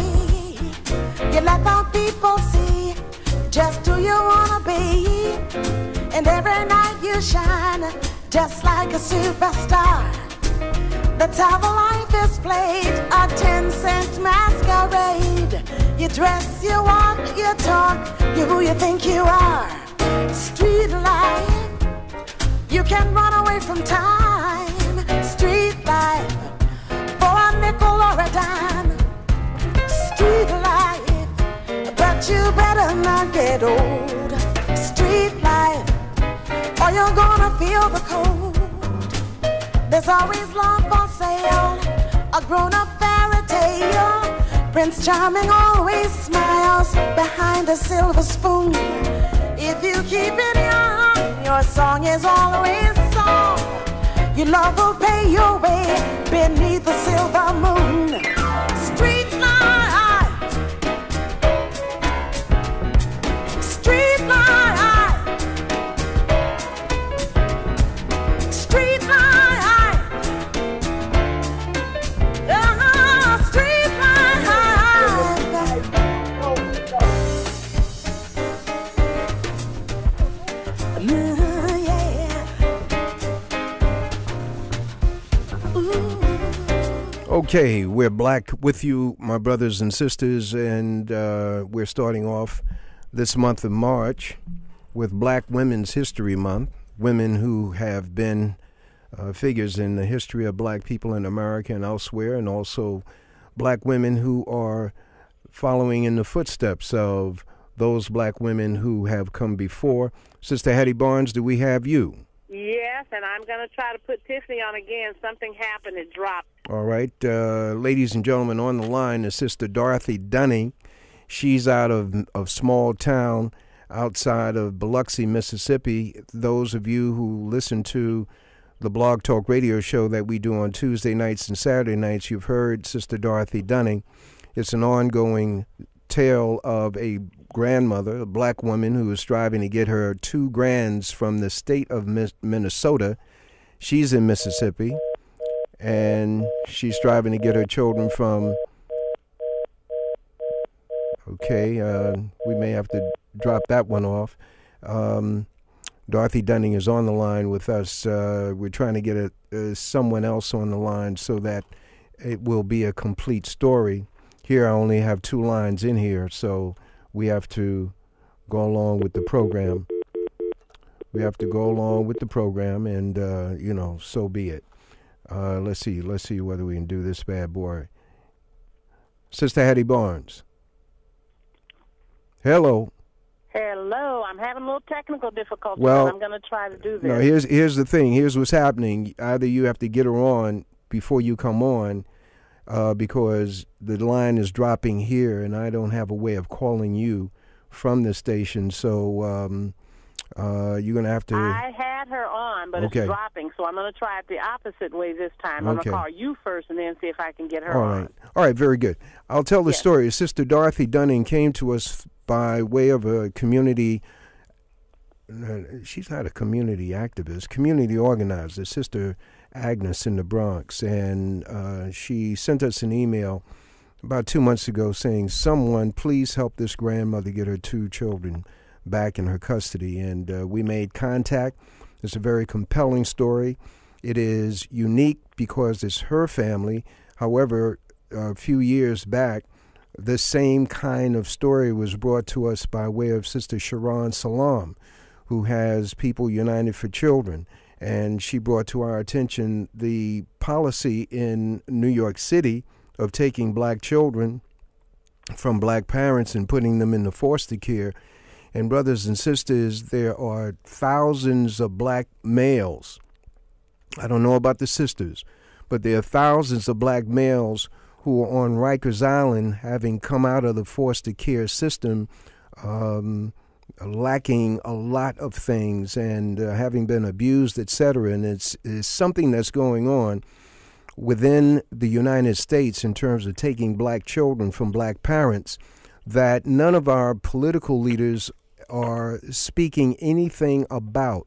You let the people see just who you wanna be. And every night you shine just like a superstar. That's how the life displayed a 10-cent masquerade. You dress, you walk, you talk, you who you think you are. Street life, you can run away from time. Street life, for a nickel or a dime. Street life, but you better not get old. Street life, or you're gonna feel the cold. There's always love for sale, a grown-up fairy tale. Prince Charming always smiles behind a silver spoon. If you keep it young, your song is always song. Your love will pay your way beneath the silver moon. Street life, street life, street life, street Okay, we're black with you, my brothers and sisters, and we're starting off this month of March with Black Women's History Month, women who have been figures in the history of black people in America and elsewhere, and also black women who are following in the footsteps of those black women who have come before. Sister Hattie Barnes, do we have you? Yes, and I'm going to try to put Tiffany on again. Something happened. It dropped. All right. Ladies and gentlemen, on the line is Sister Dorothy Dunning. She's out of small town outside of Biloxi, Mississippi. Those of you who listen to the Blog Talk radio show that we do on Tuesday nights and Saturday nights, you've heard Sister Dorothy Dunning. It's an ongoing tale of a grandmother, a black woman who is striving to get her 2 grands from the state of Minnesota. She's in Mississippi, and she's striving to get her children from... Okay, we may have to drop that one off. Dorothy Dunning is on the line with us. We're trying to get someone else on the line so that it will be a complete story. Here I only have 2 lines in here, so we have to go along with the program. We have to go along with the program, and, so be it. Let's see whether we can do this bad boy. Sister Hattie Barnes. Hello. Hello. I'm having a little technical difficulty, well, but I'm going to try to do this. No, here's the thing. Here's what's happening. Either you have to get her on before you come on, because the line is dropping here, and I don't have a way of calling you from the station. So you're going to have to... I had her on, but okay. It's dropping, so I'm going to try it the opposite way this time. I'm going to call you first and then see if I can get her on. All right, very good. I'll tell the story. Sister Dorothy Dunning came to us by way of a community... she's not a community activist, community organizer, Sister Agnes in the Bronx, and she sent us an email about 2 months ago saying, someone please help this grandmother get her 2 children back in her custody, and we made contact. It's a very compelling story. It is unique because it's her family. However, a few years back, the same kind of story was brought to us by way of Sister Sharon Salam, who has People United for Children. And she brought to our attention the policy in New York City of taking black children from black parents and putting them into foster care. And brothers and sisters, there are thousands of black males. I don't know about the sisters, but there are thousands of black males who are on Rikers Island, having come out of the foster care system, lacking a lot of things and having been abused, etc. And it's something that's going on within the United States in terms of taking black children from black parents that none of our political leaders are speaking anything about,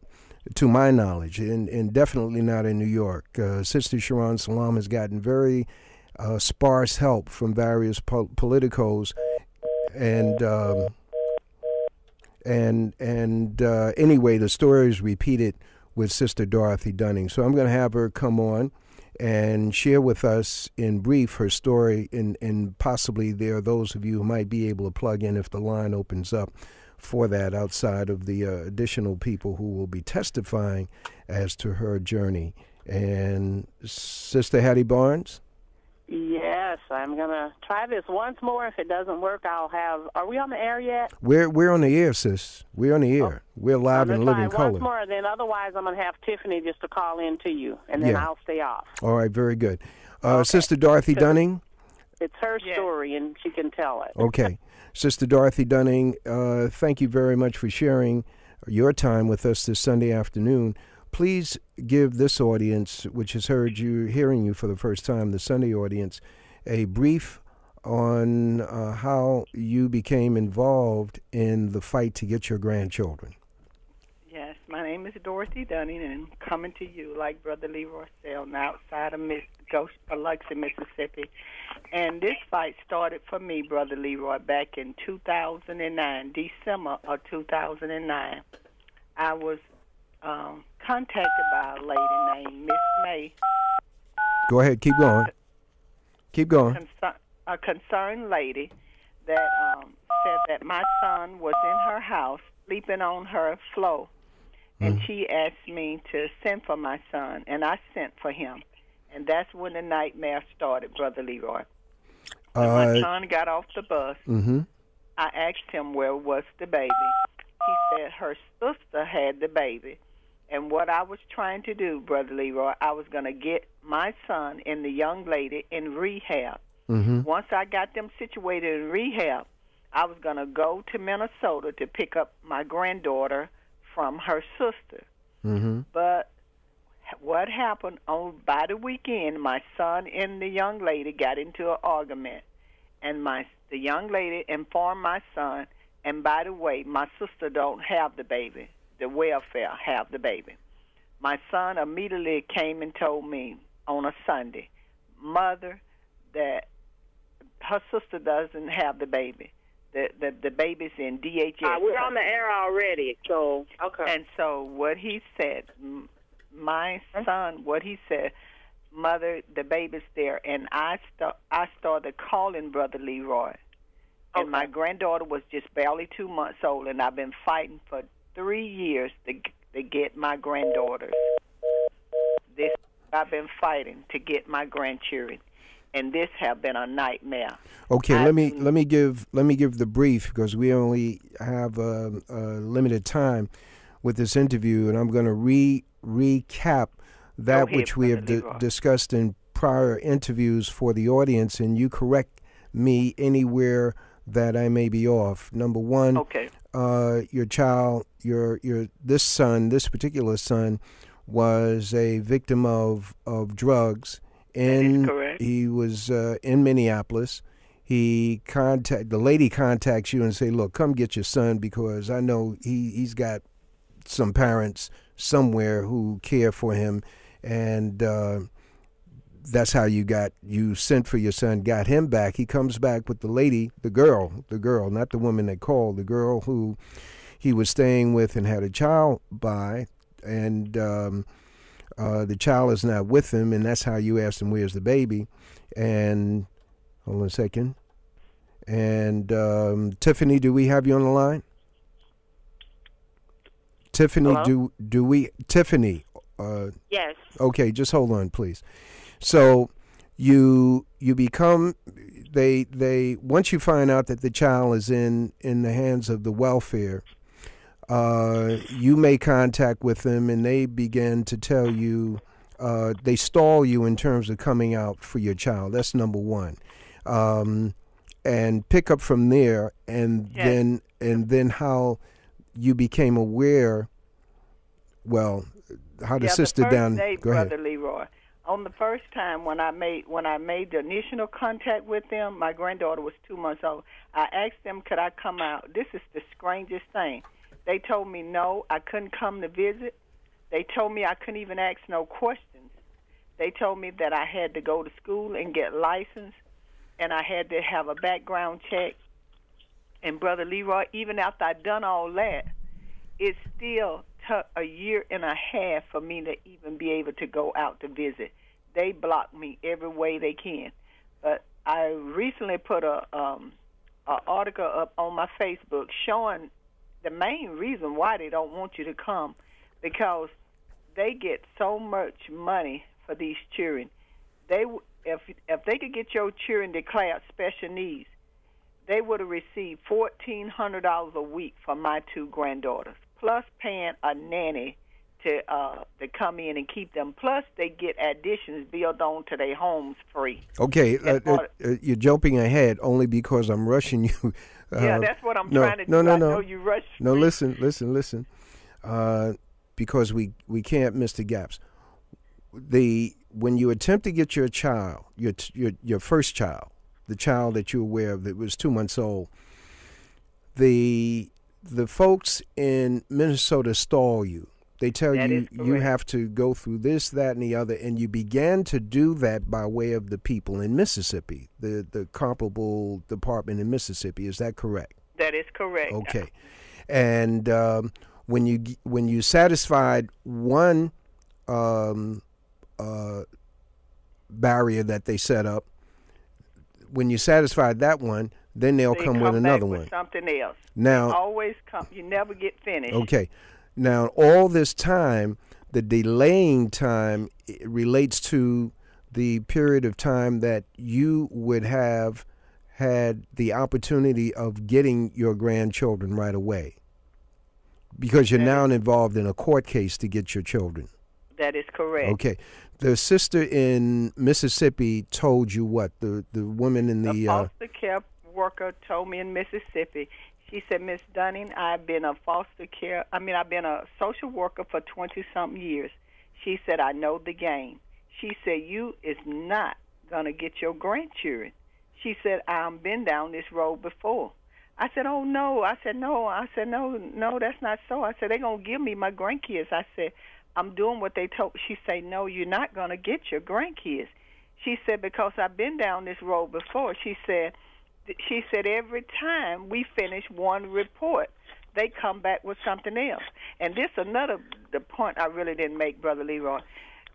to my knowledge, and definitely not in New York. Sister Sharon Salam has gotten very sparse help from various politicos, and anyway, the story is repeated with Sister Dorothy Dunning. So I'm going to have her come on and share with us in brief her story, and possibly there are those of you who might be able to plug in if the line opens up for that outside of the additional people who will be testifying as to her journey. And Sister Hattie Barnes? Yes, I'm going to try this once more. If it doesn't work, I'll have... Are we on the air yet? We're on the air, sis. We're on the air. We're live and living color. Once more, then otherwise I'm going to have Tiffany just to call in to you, and then I'll stay off. All right, very good. Sister Dorothy Dunning? It's her story, and she can tell it. Okay. Sister Dorothy Dunning, thank you very much for sharing your time with us this Sunday afternoon. Please give this audience, which has hearing you for the first time, the Sunday audience, a brief on how you became involved in the fight to get your grandchildren. Yes, my name is Dorothy Dunning, and I'm coming to you, like Brother Leroy said, outside of Biloxi, Mississippi. And this fight started for me, Brother Leroy, back in 2009, December of 2009. I was contacted by a lady named Miss May. Go ahead, keep going. Keep going. A concerned lady that said that my son was in her house sleeping on her floor, and she asked me to send for my son, and I sent for him. And that's when the nightmare started, Brother Leroy. When my son got off the bus, I asked him where was the baby. He said her sister had the baby. And what I was trying to do, Brother Leroy, I was going to get my son and the young lady in rehab. Once I got them situated in rehab, I was going to go to Minnesota to pick up my granddaughter from her sister. But what happened by the weekend, my son and the young lady got into an argument. And the young lady informed my son, and by the way, my sister don't have the baby. The welfare have the baby. My son immediately came and told me on a Sunday, Mother, that her sister doesn't have the baby. The baby's in DHS. We're on the air already, so okay. And so what he said, my son, what he said, Mother, the baby's there, and I started calling Brother Leroy. And my granddaughter was just barely 2 months old, and I've been fighting for 3 years to get my granddaughters. I've been fighting to get my grandchildren, and this have been a nightmare. Okay, let me give the brief, because we only have a limited time with this interview, and I'm going to recap that which we have discussed in prior interviews for the audience, and you correct me anywhere that I may be off. Number one, your child, this particular son, was a victim of drugs, and he was in Minneapolis. The lady contacts you and say, "Look, come get your son, because I know he's got some parents somewhere who care for him," and that's how you sent for your son, got him back. He comes back with the lady, the girl, not the woman that called, the girl who he was staying with and had a child by, and the child is not with him, and that's how you asked him, where's the baby? And hold on a second. And Tiffany, do we have you on the line? Tiffany, Tiffany? Yes. Okay, just hold on, please. So you become once you find out that the child is in the hands of the welfare, you make contact with them, and they begin to tell you, they stall you in terms of coming out for your child. That's number one, and pick up from there, and then how you became aware. Well, how the sister down. Day, go ahead, Brother Leroy. On the first time when I made the initial contact with them, my granddaughter was 2 months old. I asked them, could I come out? This is the strangest thing. They told me no, I couldn't come to visit. They told me I couldn't even ask no questions. They told me that I had to go to school and get licensed, and I had to have a background check. And Brother Leroy, even after I'd done all that, it still took a year and a half for me to even be able to go out to visit. they block me every way they can. But I recently put a article up on my Facebook showing the main reason why they don't want you to come, because they get so much money for these children. If they could get your children declared special needs, they would have received $1,400 a week for my 2 granddaughters, plus paying a nanny to come in and keep them. Plus, they get additions built on to their homes free. Okay, you're jumping ahead only because I'm rushing you. Yeah, that's what I'm trying to do. I know you rush. No, listen. Because we can't miss the gaps. When you attempt to get your child, your first child, the child that you're aware of that was 2 months old, the folks in Minnesota stall you. They tell you have to go through this, that, and the other, and you began to do that by way of the people in Mississippi, the comparable department in Mississippi. Is that correct? That is correct. Okay. And when you satisfied one barrier that they set up, when you satisfied that one, then they'll come with another one. Something else. Now, they always come. You never get finished. Okay. Now, all this time, the delaying time relates to the period of time that you would have had the opportunity of getting your grandchildren right away, because you're now involved in a court case to get your children. That is correct. Okay. The sister in Mississippi told you what? The woman in the foster care worker told me in Mississippi. She said, Miss Dunning, I've been a social worker for 20-something years. She said, I know the game. She said, you is not going to get your grandchildren. She said, I've been down this road before. I said, oh, no. I said, no, that's not so. I said, they're going to give me my grandkids. I said, I'm doing what they told. She said, no, you're not going to get your grandkids. She said, because I've been down this road before. She said, every time we finish one report, they come back with something else. And this the point I really didn't make, Brother Leroy,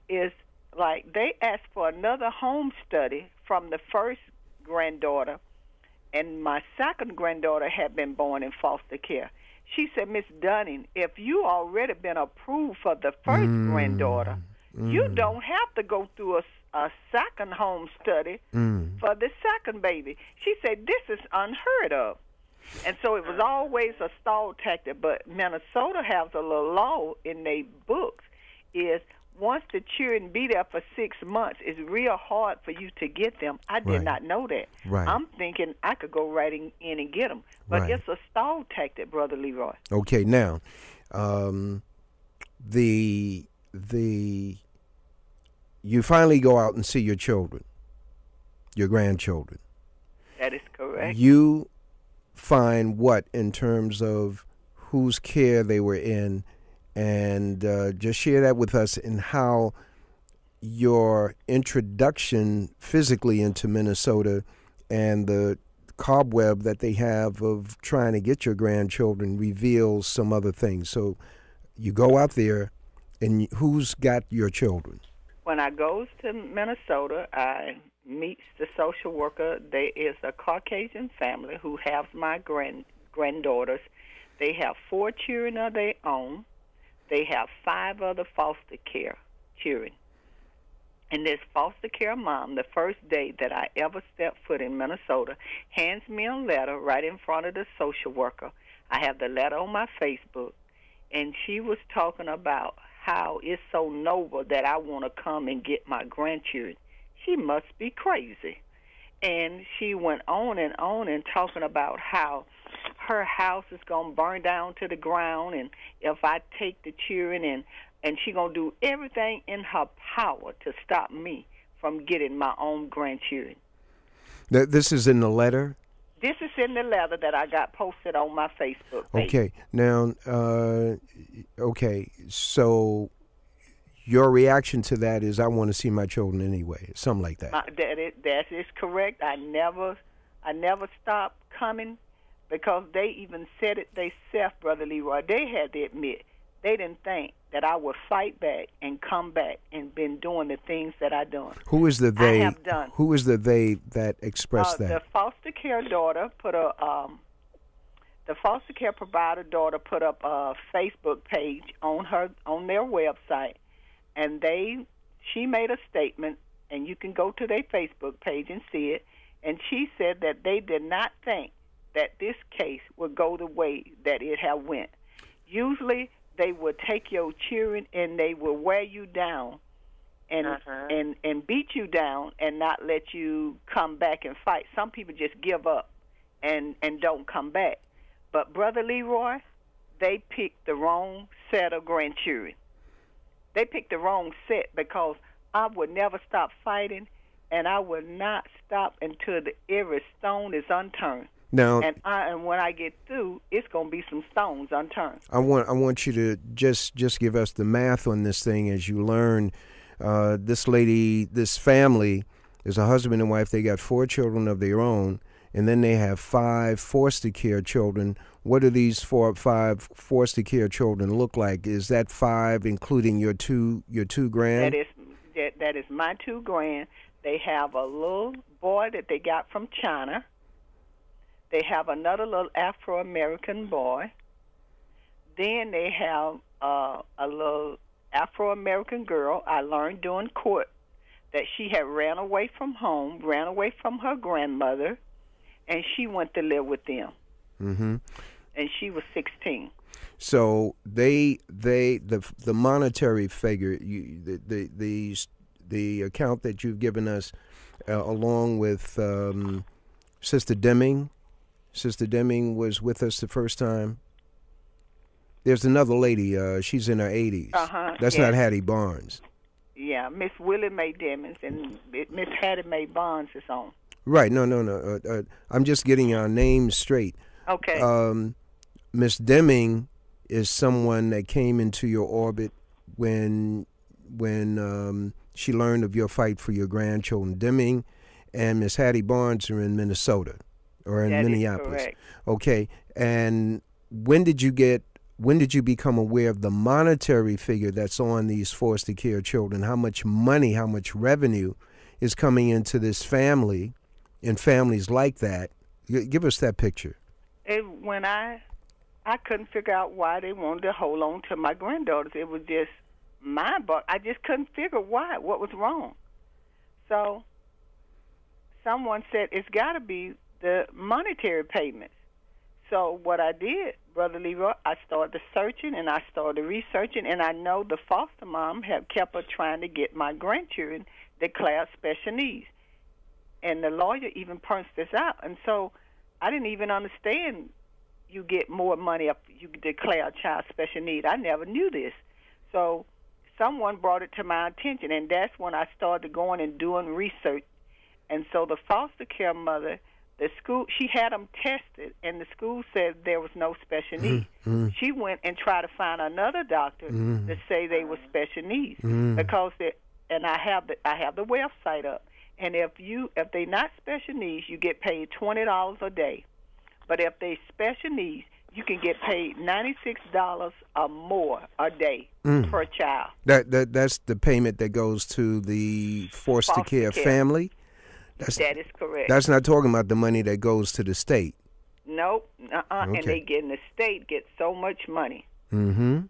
is like they asked for another home study from the first granddaughter, and my second granddaughter had been born in foster care. She said, Miss Dunning, if you already been approved for the first granddaughter, you don't have to go through a second home study for the second baby. She said, this is unheard of. And so it was always a stall tactic. But Minnesota has a little law in their books is once the children be there for 6 months, it's real hard for you to get them. I did not know that. Right. I'm thinking I could go right in and get them. But it's a stall tactic, Brother Leroy. Okay, now, you finally go out and see your children, your grandchildren. That is correct. You find what in terms of whose care they were in, and just share that with us and how your introduction physically into Minnesota and the cobweb that they have of trying to get your grandchildren reveals some other things. So you go out there, and who's got your children? When I goes to Minnesota, I meets the social worker. There is a Caucasian family who has my granddaughters. They have 4 children of their own. They have 5 other foster care children. And this foster care mom, the first day that I ever stepped foot in Minnesota, hands me a letter right in front of the social worker. I have the letter on my Facebook, and she was talking about how it's so noble that I want to come and get my grandchildren. She must be crazy. And she went on and talking about how her house is going to burn down to the ground, and if I take the children, and she going to do everything in her power to stop me from getting my own grandchildren. This is in the letter? This is in the letter that I got posted on my Facebook page. Okay. Now, so your reaction to that is, I want to see my children anyway, something like that. That is correct. I never stopped coming, because they even said it themselves, Brother Leroy. They had to admit they didn't think that I would fight back and come back and been doing the things that I done. Who is the they? I have done. Who is the they that expressed that? The foster care daughter put the foster care provider daughter put up a Facebook page on their website, and she made a statement, and you can go to their Facebook page and see it, and she said that they did not think that this case would go the way that it had went. Usually they would take your children and they will wear you down and beat you down and not let you come back and fight. Some people just give up and don't come back. But Brother Leroy, they picked the wrong set of grandchildren. They picked the wrong set because I would never stop fighting, and I would not stop until every stone is unturned. Now, and when I get through, it's going to be some stones unturned. I want you to just give us the math on this thing as you learn. This family is a husband and wife. They got 4 children of their own, and then they have 5 foster care children. What do these 4 or 5 foster care children look like? Is that 5 including your two grand? That is my 2 grand. They have a little boy that they got from China. They have another little Afro-American boy. Then they have a little Afro-American girl. I learned during court that she had ran away from home, ran away from her grandmother, and she went to live with them. Mm-hmm. And she was 16. So the monetary figure, the account that you've given us, along with Sister Deming. Sister Deming was with us the first time. There's another lady. She's in her 80s. That's not Hattie Barnes. Yeah, Miss Willie Mae Demings and Miss Hattie Mae Barnes is on. Right. No. I'm just getting our names straight. Okay. Miss Deming is someone that came into your orbit when she learned of your fight for your grandchildren. Deming and Miss Hattie Barnes are in Minnesota or in Minneapolis. Is correct. Okay. And when did you become aware of the monetary figure that's on these foster care children? How much money, how much revenue is coming into this family and families like that? Give us that picture. When I couldn't figure out why they wanted to hold on to my granddaughters. It was just mind-boggling. I just couldn't figure why, what was wrong. So someone said it's got to be the monetary payments. So what I did, Brother Leroy, I started searching and I started researching, and I know the foster mom had kept her trying to get my grandchildren declared special needs. And the lawyer even points this out. And so I didn't even understand you get more money if you declare a child special need. I never knew this. So someone brought it to my attention, and that's when I started going and doing research. And so the foster care mother, the school, she had them tested, and the school said there was no special needs. She went and tried to find another doctor to say they were special needs because and I have the website up. And if they not special needs, you get paid $20 a day. But if they special needs, you can get paid $96 or more a day per child. That's the payment that goes to the foster care family? That is correct. That's not talking about the money that goes to the state. Nope. Okay. And the state gets so much money. Mm-hmm.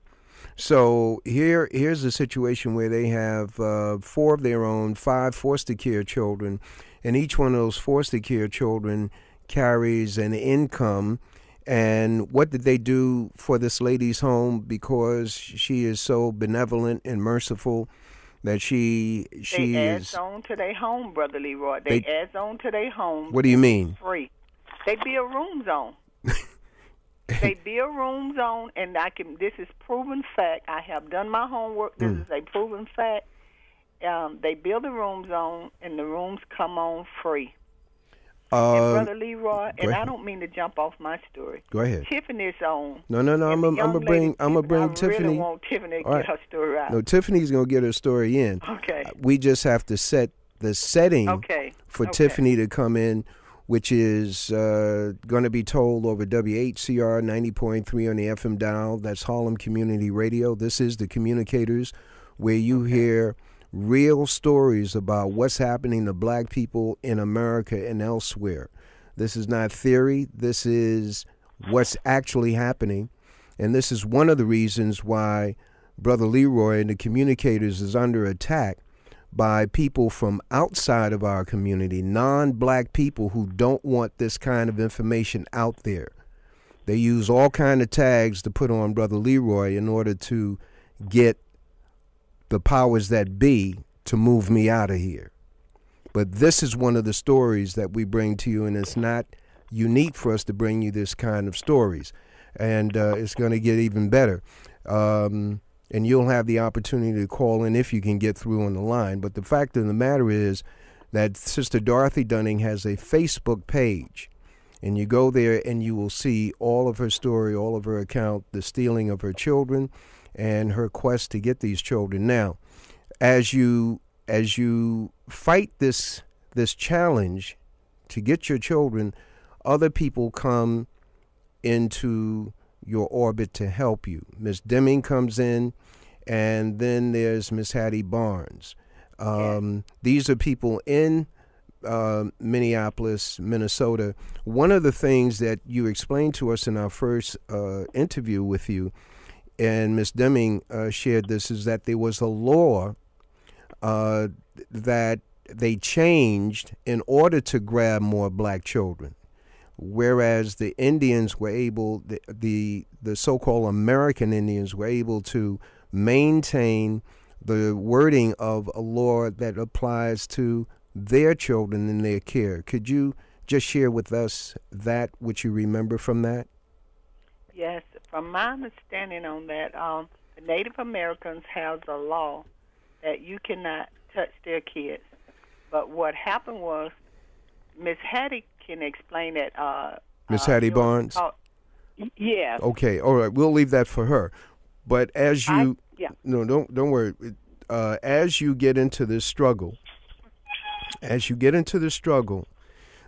So here's a situation where they have 4 of their own, 5 foster care children, and each one of those foster care children carries an income. And what did they do for this lady's home? Because she is so benevolent and merciful that they adds on to their home, Brother Leroy. They adds on to their home. What do you mean? Free. They build rooms on. They build rooms on, and this is proven fact. I have done my homework. This is a proven fact. They build the rooms on, and the rooms come on free. And Brother Leroy, and I don't mean to jump off my story. Go ahead. Tiffany's on. No. I'm gonna bring Tiffany. I really want Tiffany to get her story out. No, Tiffany's gonna get her story in. Okay. We just have to set the setting for Tiffany to come in which is going to be told over WHCR 90.3 on the FM dial. That's Harlem Community Radio. This is the Communicators, where you hear real stories about what's happening to black people in America and elsewhere. This is not theory. This is what's actually happening. And this is one of the reasons why Brother Leroy and the Communicators is under attack by people from outside of our community, non-black people who don't want this kind of information out there. They use all kind of tags to put on Brother Leroy in order to get the powers that be to move me out of here. But this is one of the stories that we bring to you, and it's not unique for us to bring you this kind of stories. And it's going to get even better. And you'll have the opportunity to call in if you can get through on the line. But the fact of the matter is that Sister Dorothy Dunning has a Facebook page. And you go there and you will see all of her story, all of her account, the stealing of her children, and her quest to get these children. Now, as you fight this challenge to get your children, other people come into your orbit to help you. Miss Deming comes in, and then there's Miss Hattie Barnes. These are people in Minneapolis, Minnesota. One of the things that you explained to us in our first interview with you, and Miss Deming shared this, is that there was a law that they changed in order to grab more black children. Whereas the Indians were able, the so-called American Indians were able to maintain the wording of a law that applies to their children in their care. Could you just share with us that, what you remember from that? Yes, from my understanding on that, the Native Americans have a law that you cannot touch their kids. But what happened was, Miss Hattie can explain it. Miss Hattie Barnes? Yeah. Okay, all right, we'll leave that for her. But as you, no, don't worry. As you get into this struggle,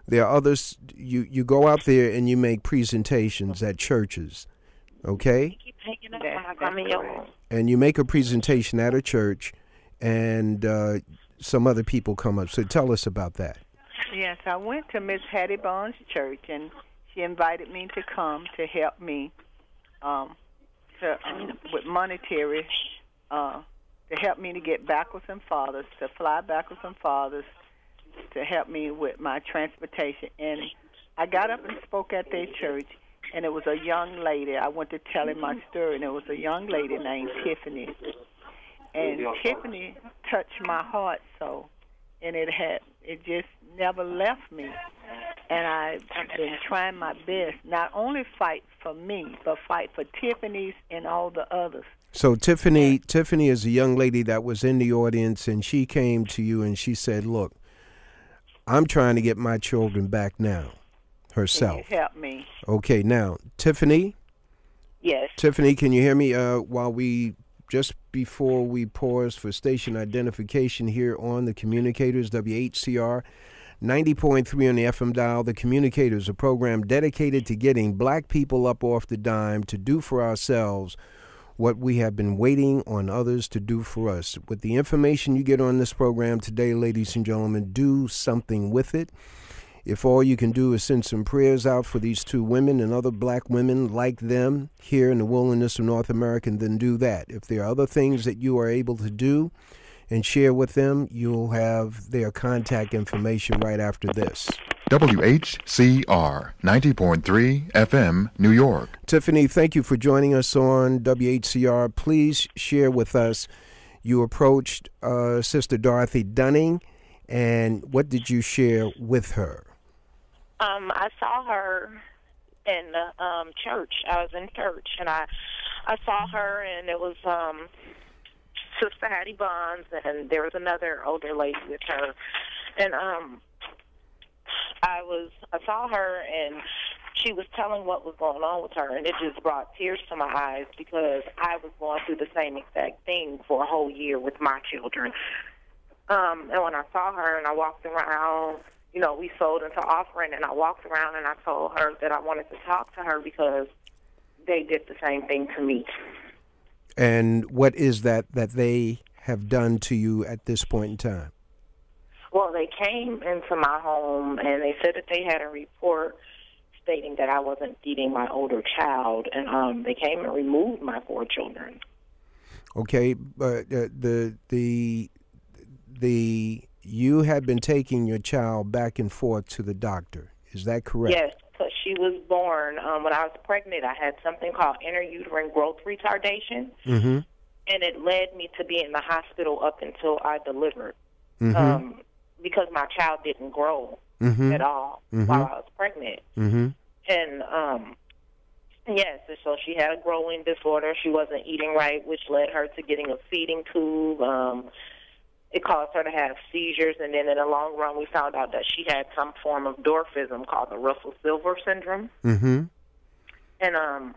there are others, you go out there and you make presentations at churches, okay? And you make a presentation at a church, and some other people come up. So tell us about that. Yes, I went to Miss Hattie Barnes' church, and she invited me to come to help me with monetary, to help me to get backwards and forwards, to fly backwards and forwards, to help me with my transportation. And I got up and spoke at their church, and it was a young lady. I went to tell him my story, and it was a young lady named Tiffany. And Tiffany touched my heart so, and it just never left me. And I've been trying my best, not only fight for me, but fight for Tiffany's and all the others. So Tiffany is a young lady that was in the audience, and she came to you and she said, look, I'm trying to get my children back now, herself. Can you help me? Okay, now, Tiffany? Yes. Tiffany, can you hear me just before we pause for station identification here on the Communicators, WHCR 90.3 on the FM dial. The Communicators, a program dedicated to getting black people up off the dime to do for ourselves what we have been waiting on others to do for us. With the information you get on this program today, ladies and gentlemen, do something with it. If all you can do is send some prayers out for these two women and other black women like them here in the wilderness of North America, then do that. If there are other things that you are able to do and share with them, you'll have their contact information right after this. WHCR 90.3 FM, New York. Tiffany, thank you for joining us on WHCR. Please share with us, you approached Sister Dorothy Dunning, and what did you share with her? I saw her in the church. I was in church, and I saw her, and it was Sister Hattie Bonds, and there was another older lady with her. And I saw her, and she was telling what was going on with her, and it just brought tears to my eyes because I was going through the same exact thing for a whole year with my children. And when I saw her and I walked around, we sold into offering, and I walked around and I told her that I wanted to talk to her because they did the same thing to me. And what is that they have done to you at this point in time? Well, they came into my home and they said that they had a report stating that I wasn't feeding my older child, and they came and removed my 4 children. Okay, but you had been taking your child back and forth to the doctor. Is that correct? Yes, because she was born when I was pregnant. I had something called intrauterine growth retardation, Mm-hmm. and it led me to be in the hospital up until I delivered. Mm-hmm. Because my child didn't grow Mm-hmm. at all Mm-hmm. while I was pregnant. Mm-hmm. And, yes, so she had a growing disorder. She wasn't eating right, which led her to getting a feeding tube. It caused her to have seizures, and then in the long run, we found out that she had some form of dwarfism called the Russell-Silver syndrome. Mm-hmm. And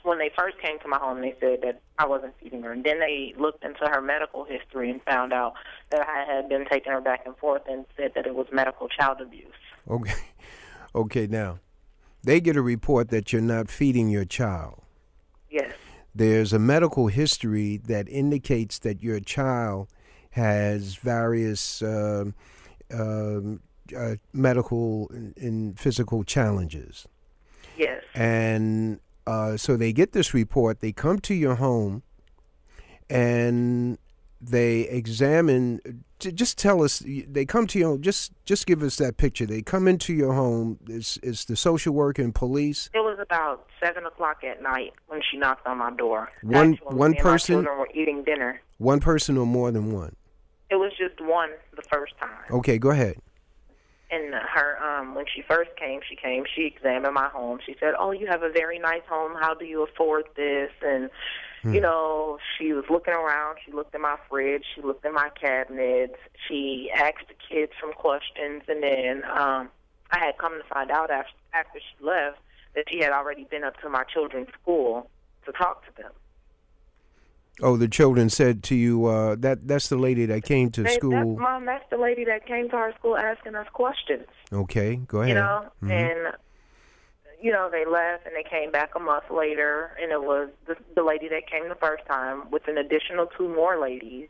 when they first came to my home, they said that I wasn't feeding her. And then they looked into her medical history and found out that I had been taking her back and forth and said that it was medical child abuse. Okay. Okay, now, they get a report that you're not feeding your child. Yes. There's a medical history that indicates that your child has various medical and physical challenges. Yes. And so they get this report, they come to your home, and they examine. Just tell us. They come to your home. Just give us that picture. They come into your home. It's the social worker and police. It was about 7:00 at night when she knocked on my door. One That's when me and person. My children were eating dinner. One person or more than one. It was just one the first time. Okay, go ahead. And when she first came, she examined my home. She said, "Oh, you have a very nice home. How do you afford this?" And she was looking around. She looked in my fridge. She looked in my cabinets. She asked the kids some questions. And then I had come to find out after she left that she had already been up to my children's school to talk to them. Oh, the children said to you, that's the lady that came to school. Mom, that's the lady that came to our school asking us questions. Okay, go ahead. Mm-hmm. And they left and they came back a month later, and it was the lady that came the first time with an additional 2 more ladies.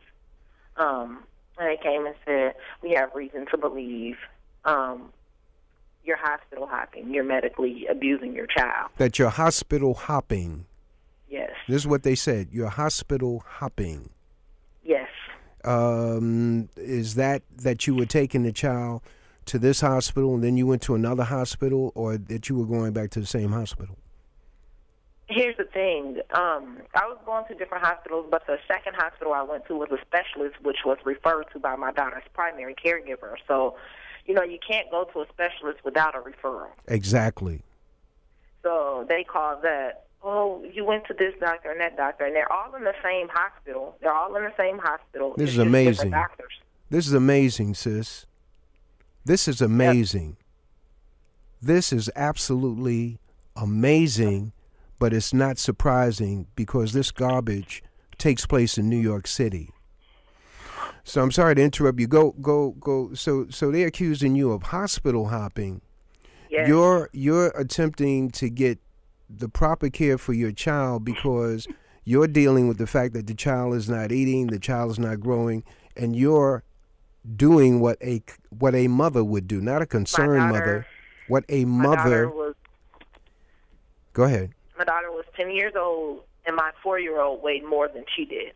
And they came and said, "We have reason to believe you're hospital hopping. You're medically abusing your child." That you're hospital hopping. Yes. This is what they said. You're hospital hopping. Yes. Is that you were taking the child to this hospital and then you went to another hospital, or that you were going back to the same hospital? Here's the thing. I was going to different hospitals, but the second hospital I went to was a specialist, which was referred to by my daughter's primary caregiver. So, you can't go to a specialist without a referral. Exactly. So they called that, "Oh, you went to this doctor and that doctor," and they're all in the same hospital. This is amazing. This is amazing, sis. This is amazing. Yep. This is absolutely amazing, but it's not surprising because this garbage takes place in New York City. So I'm sorry to interrupt you. Go. So they're accusing you of hospital hopping. Yes. You're attempting to get the proper care for your child because you're dealing with the fact that the child is not eating, the child is not growing, and you're doing what a mother would do, not a concerned mother. What a mother. Go ahead. My daughter was 10 years old, and my 4-year-old weighed more than she did.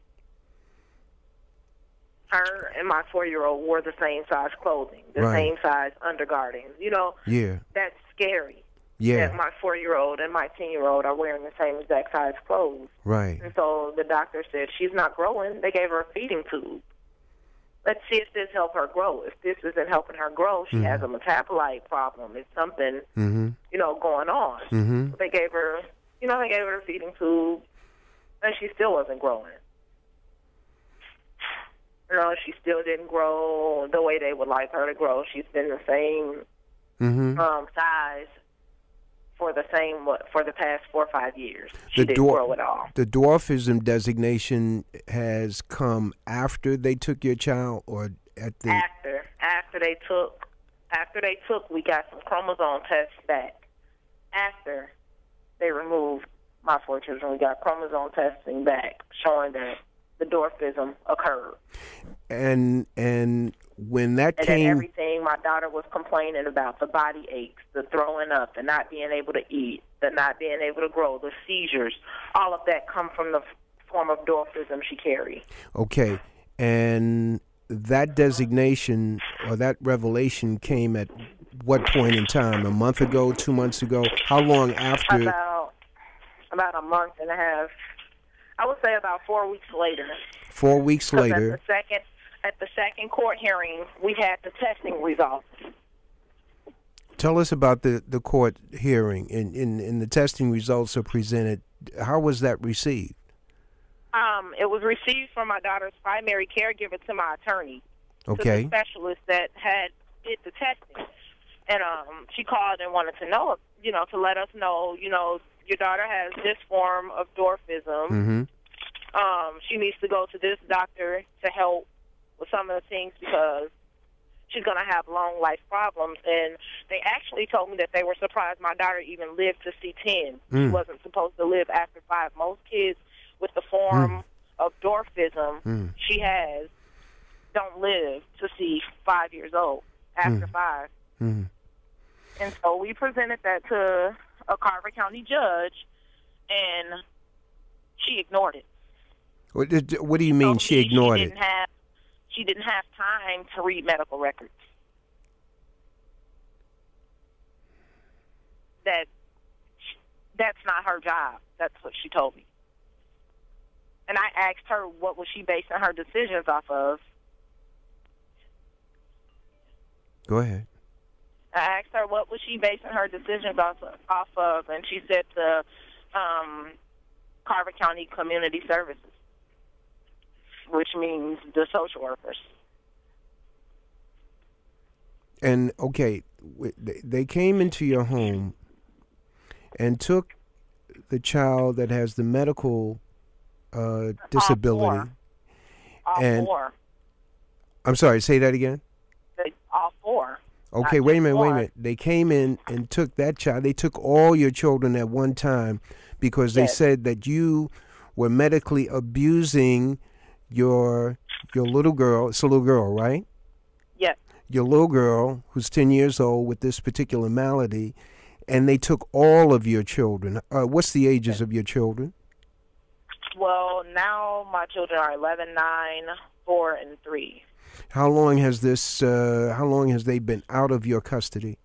Her and my 4-year-old wore the same size clothing, the same size undergarments. Yeah. That's scary. Yeah. That my 4-year-old and my 10-year-old are wearing the same exact size clothes. Right. And so the doctor said she's not growing. They gave her a feeding tube. Let's see if this helps her grow. If this isn't helping her grow, she has a metabolite problem. It's something, going on. Mm-hmm. They gave her, a feeding tube, and she still wasn't growing. She still didn't grow the way they would like her to grow. She's been the same size for the past 4 or 5 years. She didn't grow at all. The dwarfism designation has come after they took your child, or at the After they took, we got some chromosome tests back. After they removed my 4 children, we got chromosome testing back showing that the dwarfism occurred. And when that and came, then everything my daughter was complaining about, the body aches, the throwing up, the not being able to eat, the not being able to grow, the seizures, all of that come from the form of dwarfism she carried. Okay, and that designation or that revelation came at what point in time? A month ago, 2 months ago? How long after? About a month and a half. I would say about 4 weeks later. 4 weeks later. At the second court hearing, we had the testing results. Tell us about the court hearing. In the testing results are presented. How was that received? It was received from my daughter's primary caregiver to my attorney. Okay. To the specialist that did the testing. And she called and wanted to know, to let us know, your daughter has this form of dwarfism. Mm-hmm. She needs to go to this doctor to help with some of the things because she's going to have long life problems. And they actually told me that they were surprised my daughter even lived to see 10. She wasn't supposed to live after 5. Most kids with the form of dwarfism she has don't live to see 5 years old after 5. And so we presented that to a Carver County judge, and she ignored it. What do you mean she ignored it? She didn't have time to read medical records. That's not her job. That's what she told me. And I asked her what was she basing her decisions off of. Go ahead. I asked her what was she basing her decisions off of, and she said the Carver County Community Services, which means the social workers. And, okay, they came into your home and took the child that has the medical disability. All four. I'm sorry, say that again? All 4. Okay, wait a minute. They came in and took that child. They took all your children at one time because they said that you were medically abusing your little girl. It's a little girl, right? Yes. Your little girl who's 10 years old with this particular malady, and they took all of your children. What's the ages of your children? Well, now my children are 11, 9, 4, and 3. How long has they been out of your custody?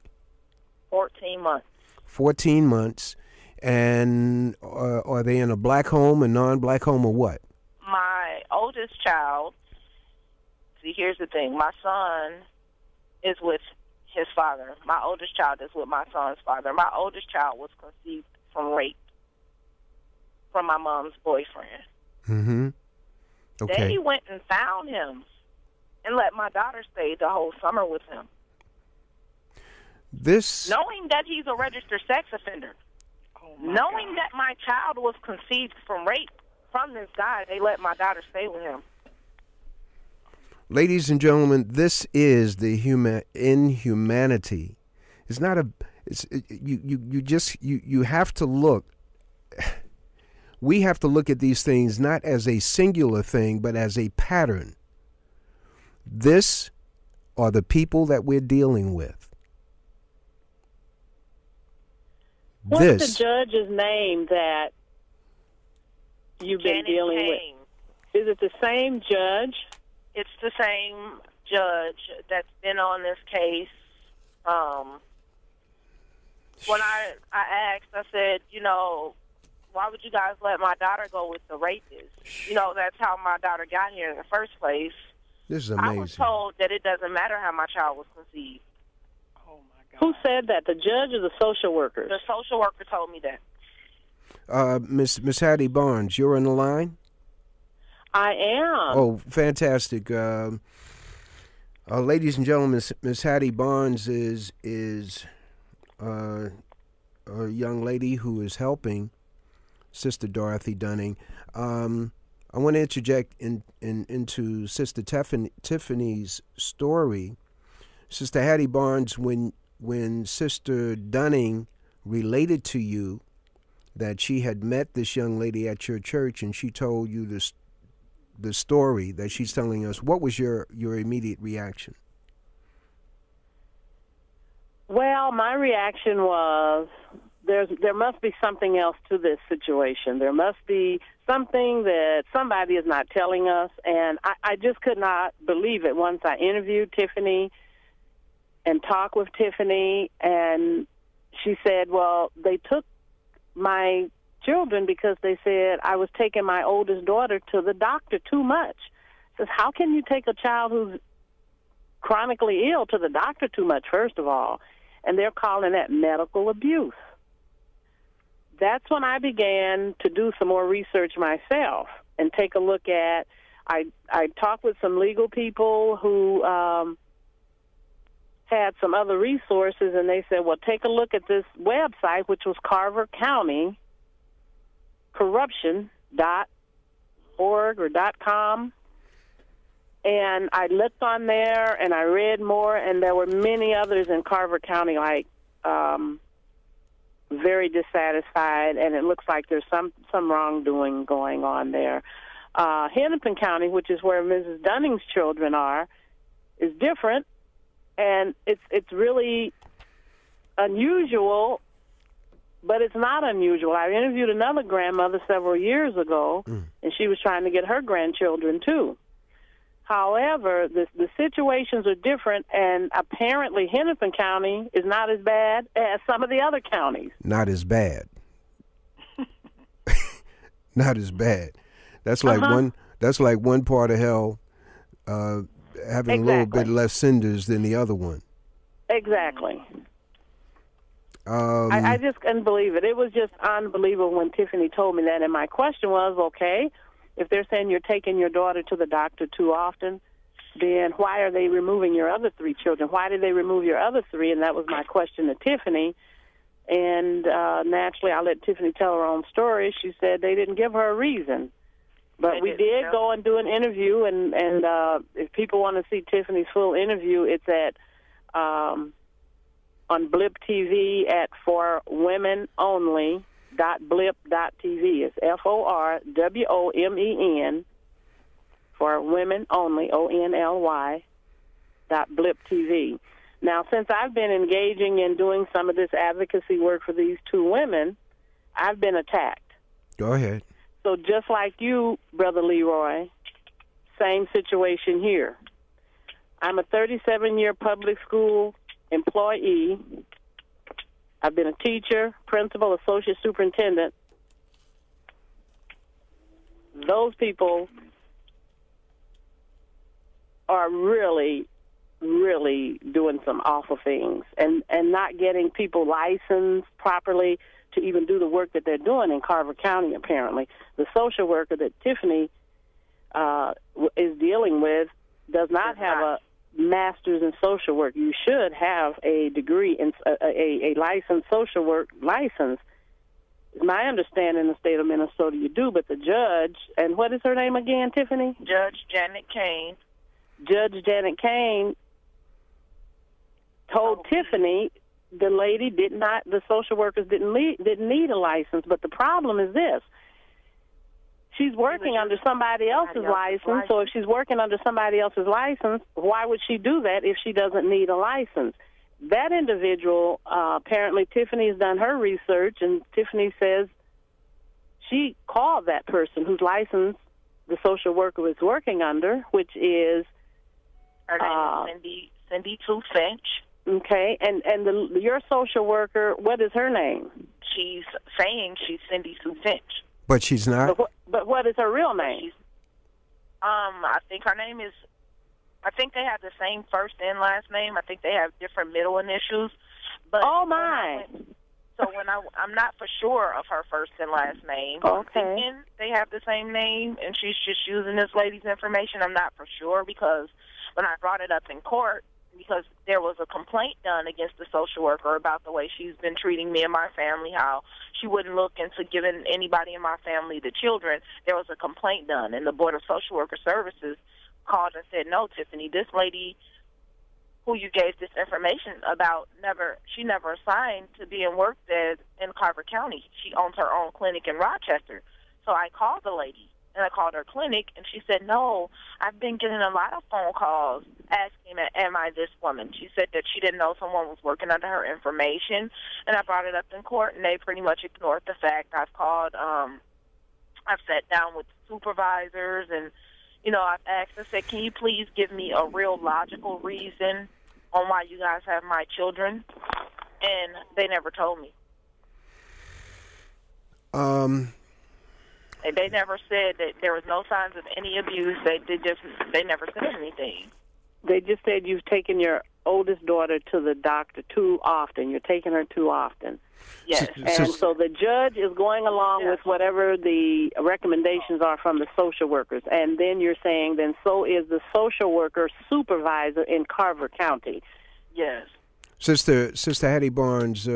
14 months. 14 months. And are they in a black home, a non-black home, or what? My oldest child, see, here's the thing. My son is with his father. My oldest child is with my son's father. My oldest child was conceived from rape from my mom's boyfriend. Mm-hmm. Okay. They went and found him and let my daughter stay the whole summer with him. Knowing that he's a registered sex offender. Knowing that my child was conceived from rape from this guy, they let my daughter stay with him. Ladies and gentlemen, this is the inhumanity. It's not you have to look. We have to look at these things not as a singular thing, but as a pattern. This are the people that we're dealing with. What's the judge's name that you've been dealing with? Is it the same judge? It's the same judge that's been on this case. When I asked, I said, why would you guys let my daughter go with the rapist? That's how my daughter got here in the first place. This is amazing. I was told that it doesn't matter how my child was conceived. Oh, my God. Who said that, the judge or the social workers? The social worker told me that. Miss Hattie Barnes, you're on the line? I am. Oh, fantastic. Ladies and gentlemen, Miss Hattie Barnes is a young lady who is helping Sister Dorothy Dunning. I want to interject into Sister Tiffany's story Sister Hattie Barnes, when Sister Dunning related to you that she had met this young lady at your church and she told you the story that she's telling us, what was your immediate reaction? Well, my reaction was there must be something else to this situation. There must be something that somebody is not telling us, and I just could not believe it once I interviewed Tiffany and talked with Tiffany, and she said, well, they took my children because they said I was taking my oldest daughter to the doctor too much. Says, how can you take a child who's chronically ill to the doctor too much, first of all? And they're calling that medical abuse. That's when I began to do some more research myself and take a look at, I talked with some legal people who had some other resources, and they said, well, take a look at this website, which was Carver County Corruption.org or .com. And I looked on there, and I read more, and there were many others in Carver County, like very dissatisfied, and it looks like there's some wrongdoing going on there. Hennepin County, which is where Mrs. Dunning's children are, is different, and it's really unusual, but it's not unusual. I interviewed another grandmother several years ago, and she was trying to get her grandchildren, too. However, the situations are different, and apparently Hennepin County is not as bad as some of the other counties. Not as bad. Not as bad. That's like one part of hell having a little bit less cinders than the other one. Exactly. I just couldn't believe it. It was just unbelievable when Tiffany told me that, and my question was, okay, if they're saying you're taking your daughter to the doctor too often, then why are they removing your other 3 children? Why did they remove your other 3? And that was my question to Tiffany. And naturally, I let Tiffany tell her own story. She said they didn't give her a reason. But we did go and do an interview, and if people want to see Tiffany's full interview, it's at on Blip TV at For Women Only. .blip.tv. It's FORWOMEN for women only, ONLY .blip.tv. Now, since I've been engaging in doing some of this advocacy work for these 2 women, I've been attacked. Go ahead. So just like you, Brother Leroy, same situation here. I'm a 37-year public school employee. I've been a teacher, principal, associate superintendent. Those people are really, really doing some awful things and not getting people licensed properly to even do the work that they're doing in Carver County, apparently. The social worker that Tiffany is dealing with does not have a master's in social work. You should have a degree in a licensed social work license. My understanding in the state of Minnesota, you do, but the judge, and what is her name again, Tiffany? Judge Janet Kane. Judge Janet Kane told Tiffany the social workers didn't need a license, but the problem is this. She's working under somebody else's license, so if she's working under somebody else's license, why would she do that if she doesn't need a license? That individual, apparently Tiffany has done her research, and Tiffany says she called that person whose license the social worker was working under, which is... Her name is Cindy Sue Finch. Okay, and your social worker, what is her name? She's saying she's Cindy Sue Finch. But she's not? But what is her real name? I think her name is... I think they have the same first and last name. I think they have different middle initials. But oh, my. I'm not for sure of her first and last name. Okay. I'm thinking they have the same name, and she's just using this lady's information. I'm not for sure because when I brought it up in court, because there was a complaint done against the social worker about the way she's been treating me and my family, how she wouldn't look into giving anybody in my family the children. There was a complaint done, and the Board of Social Worker Services called and said, no, Tiffany, this lady who you gave this information about, she never assigned to being worked as in Carver County. She owns her own clinic in Rochester. So I called the lady, and I called her clinic, and she said, no, I've been getting a lot of phone calls asking, am I this woman? She said that she didn't know someone was working under her information, and I brought it up in court, and they pretty much ignored the fact. I've called, I've sat down with supervisors, and, you know, I've asked, I said, can you please give me a real logical reason on why you guys have my children? And they never told me. They never said that there was no signs of any abuse. They never said anything. They just said you've taken your oldest daughter to the doctor too often. You're taking her too often. Yes. And so the judge is going along with whatever the recommendations are from the social workers. And then you're saying then so is the social worker supervisor in Carver County. Yes. Sister Hattie Barnes,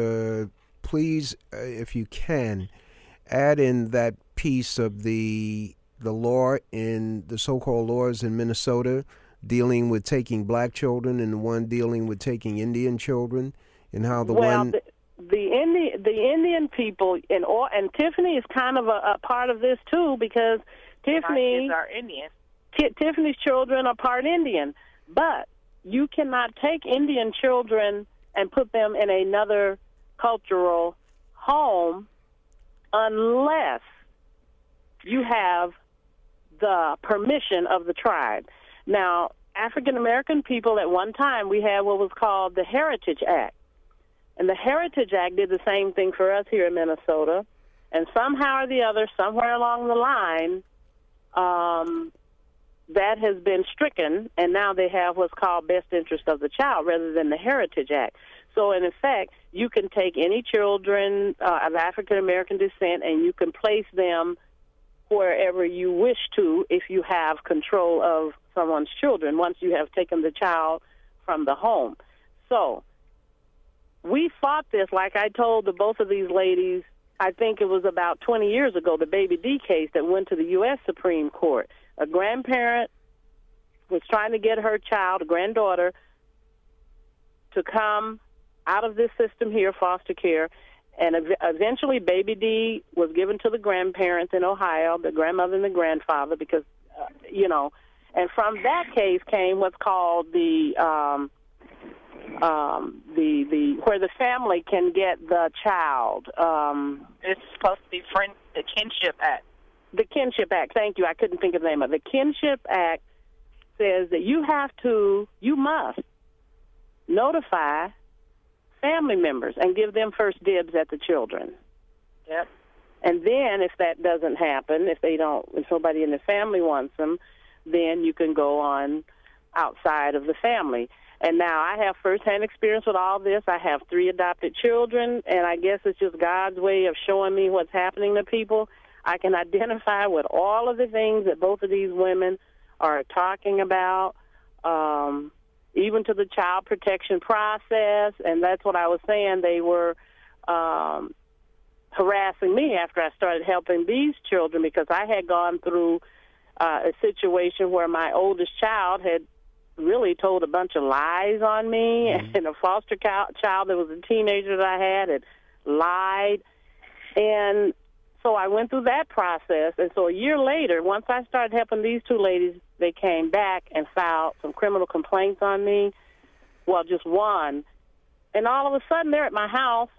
please, if you can, add in that piece of the law in the so-called laws in Minnesota dealing with taking black children and the one dealing with taking Indian children, and how the Indian people and Tiffany is kind of a part of this too, because Tiffany are Indian. Tiffany's children are part Indian, but you cannot take Indian children and put them in another cultural home unless you have the permission of the tribe. Now, African American people, at one time, we had what was called the Heritage Act. And the Heritage Act did the same thing for us here in Minnesota. And somehow or the other, somewhere along the line, that has been stricken, and now they have what's called best interest of the child rather than the Heritage Act. So, in effect, you can take any children of African American descent and you can place them wherever you wish to if you have control of someone's children once you have taken the child from the home. So we fought this, like I told both of these ladies, I think it was about 20 years ago, the Baby D case that went to the U.S. Supreme Court. A grandparent was trying to get her child, a granddaughter, to come out of this system here, foster care, and eventually Baby D was given to the grandparents in Ohio, the grandmother and the grandfather, because, and from that case came what's called the where the family can get the child. It's supposed to be the Kinship Act. The Kinship Act, thank you. I couldn't think of the name of it. The Kinship Act says that you must notify family members and give them first dibs at the children. Yep. And then if that doesn't happen, if nobody in the family wants them, then you can go on outside of the family. And now I have firsthand experience with all this. I have 3 adopted children, and I guess it's just God's way of showing me what's happening to people. I can identify with all of the things that both of these women are talking about, even to the child protection process, and that's what I was saying. They were harassing me after I started helping these children because I had gone through a situation where my oldest child had really told a bunch of lies on me, and a foster child that was a teenager that I had lied. And so I went through that process, and so a year later, once I started helping these 2 ladies, they came back and filed some criminal complaints on me. Well, just one. And all of a sudden, they're at my house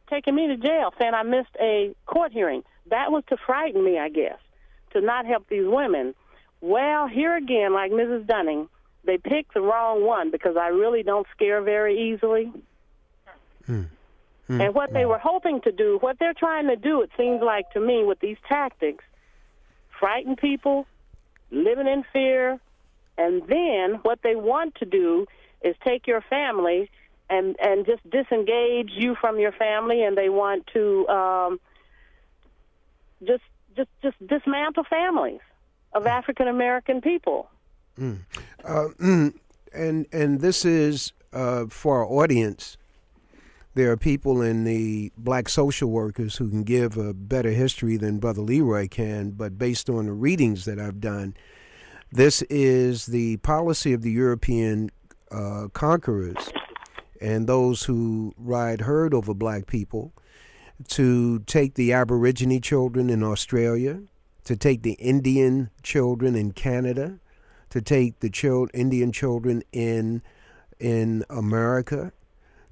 taking me to jail, saying I missed a court hearing. That was to frighten me, I guess, to not help these women. Well, here again, like Mrs. Dunning, they picked the wrong one because I really don't scare very easily. And what they were hoping to do, what they're trying to do, it seems like to me with these tactics, frighten people, living in fear, and then what they want to do is take your family and just disengage you from your family, and they want to just dismantle families of African American people. And this is for our audience. There are people in the black social workers who can give a better history than Brother Leroy can, but based on the readings that I've done, this is the policy of the European conquerors and those who ride herd over black people to take the Aborigine children in Australia, to take the Indian children in Canada, to take the Indian children in America,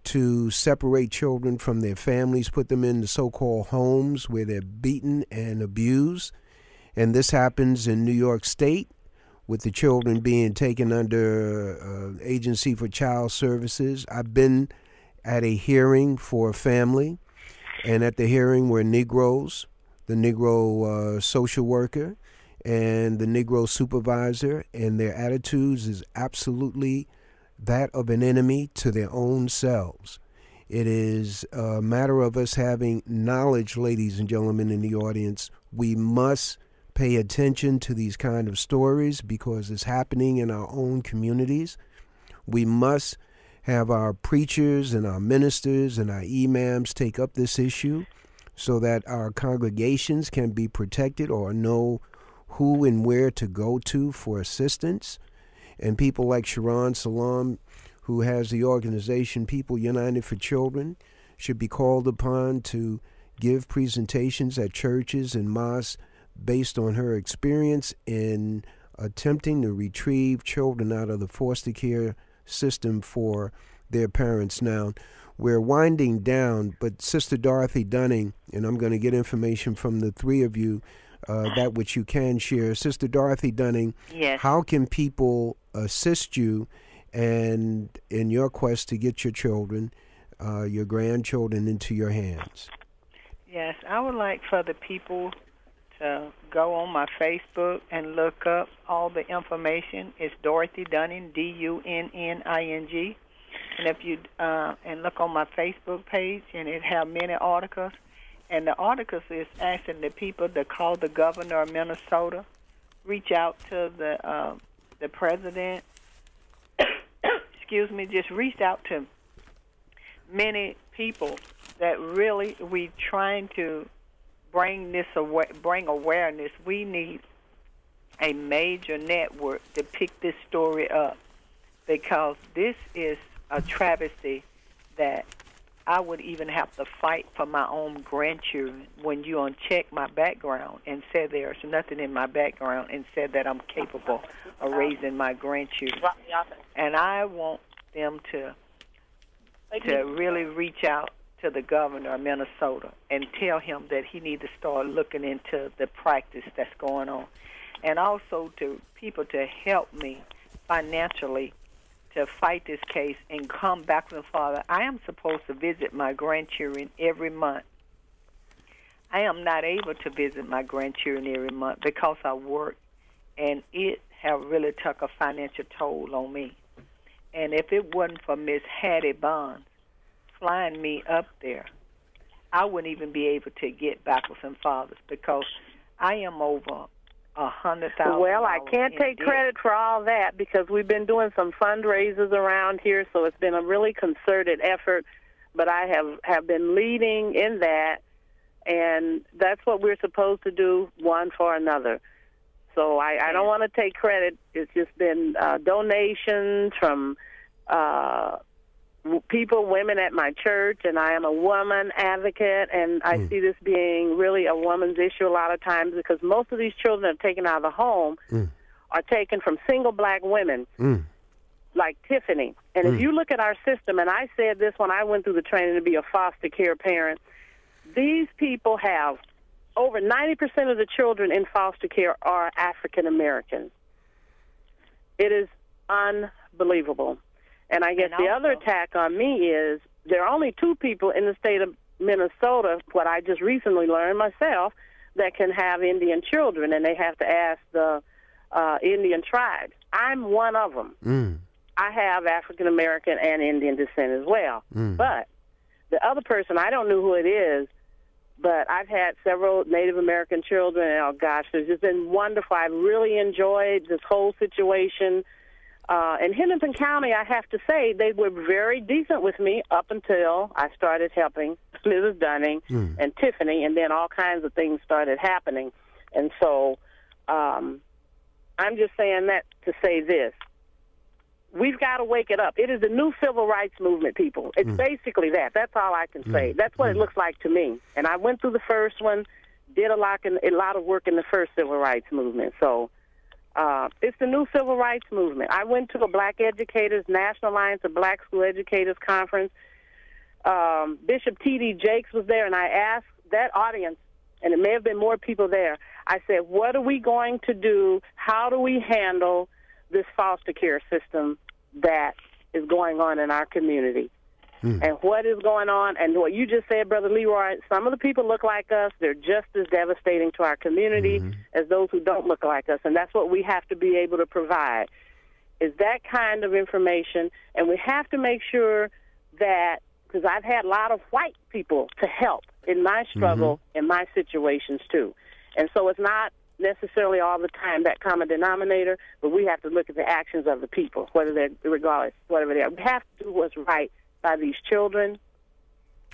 to separate children from their families, put them in the so-called homes where they're beaten and abused. And this happens in New York State, with the children being taken under Agency for Child Services. I've been at a hearing for a family, and at the hearing were Negroes, the Negro social worker, and the Negro supervisor, and their attitudes is absolutely that of an enemy to their own selves. It is a matter of us having knowledge, ladies and gentlemen in the audience. We must pay attention to these kind of stories because it's happening in our own communities. We must have our preachers and our ministers and our imams take up this issue so that our congregations can be protected or know who and where to go to for assistance. And people like Sharon Salam, who has the organization People United for Children, should be called upon to give presentations at churches and mosques based on her experience in attempting to retrieve children out of the foster care system for their parents. Now, we're winding down, but Sister Dorothy Dunning, and I'm going to get information from the three of you, that which you can share. Sister Dorothy Dunning, yes. How can people assist you and in your quest to get your children, your grandchildren, into your hands? Yes, I would like for the people to go on my Facebook and look up all the information. It's Dorothy Dunning, Dunning. And if you and look on my Facebook page, and it have many articles. And the articles is asking the people to call the governor of Minnesota, reach out to the president. Excuse me, just reach out to many people that really we trying to bring awareness. We need a major network to pick this story up because this is a travesty that I would even have to fight for my own grandchildren when you uncheck my background and said there's nothing in my background and said that I'm capable of raising my grandchildren. And I want them to really reach out to the governor of Minnesota and tell him that he needs to start looking into the practice that's going on. And also to people to help me financially to fight this case and come back to the father. I am supposed to visit my grandchildren every month. I am not able to visit my grandchildren every month because I work, and it have really took a financial toll on me. And if it wasn't for Miss Hattie Bonds flying me up there, I wouldn't even be able to get backwards and fathers because I am over $100,000. Well, I can't take credit for all that because we've been doing some fundraisers around here, so it's been a really concerted effort. But I have been leading in that, and that's what we're supposed to do, one for another. So I don't want to take credit. It's just been donations from people, women at my church, and I am a woman advocate, and I see this being really a woman's issue a lot of times because most of these children that are taken out of the home are taken from single black women like Tiffany. And if you look at our system, and I said this when I went through the training to be a foster care parent, these people have over 90% of the children in foster care are African Americans. It is unbelievable. And I guess the other attack on me is there are only two people in the state of Minnesota, what I just recently learned myself, that can have Indian children, and they have to ask the Indian tribes. I'm one of them. I have African American and Indian descent as well. But the other person, I don't know who it is, but I've had several Native American children, and oh gosh, it's just been wonderful. I really enjoyed this whole situation. In Henderson County, I have to say, they were very decent with me up until I started helping Mrs. Dunning and Tiffany, and then all kinds of things started happening. And so I'm just saying that to say this. we've got to wake it up. It is the new civil rights movement, people. It's basically that. That's all I can say. That's what it looks like to me. And I went through the first one, did a lot of work in the first civil rights movement. So it's the new civil rights movement. I went to a Black Educators, National Alliance of Black School Educators conference. Bishop T.D. Jakes was there, and I asked that audience, and it may have been more people there, I said, what are we going to do? How do we handle this foster care system that is going on in our community? And what is going on? And what you just said, Brother Leroy, some of the people look like us. They're just as devastating to our community as those who don't look like us. And that's what we have to be able to provide, is that kind of information. And we have to make sure that, because I've had a lot of white people to help in my struggle, in my situations too. And so it's not necessarily all the time that common denominator, but we have to look at the actions of the people, whether they're, regardless, whatever they are. We have to do what's right by these children.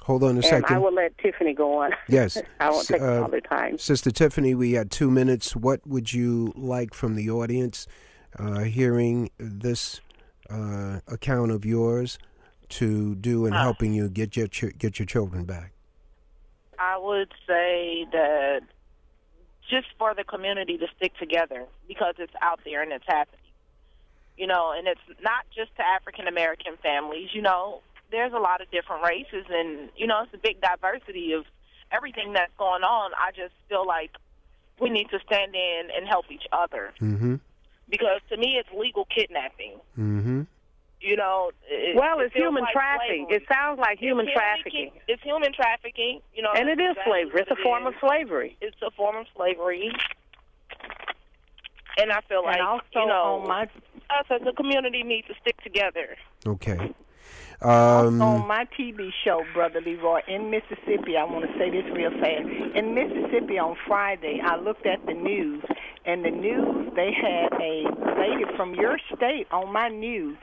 Hold on a second. And I will let Tiffany go on. Yes. I won't take all their time. Sister Tiffany, we got 2 minutes. What would you like from the audience hearing this account of yours to do in helping you get your children back? I would say that just for the community to stick together, because it's out there and it's happening. You know, and it's not just to African-American families. You know, there's a lot of different races, and, you know, it's a big diversity of everything that's going on. I just feel like we need to stand in and help each other. Because to me, it's legal kidnapping. You know, it's human trafficking. It sounds like human trafficking. It's human trafficking, you know. And it is slavery. It's a form of slavery. It's a form of slavery. And I feel like, also you know, us as a community need to stick together. Okay. On my TV show, Brother Leroy, in Mississippi, I want to say this real fast. In Mississippi on Friday, I looked at the news, and the news, they had a lady from your state on my news,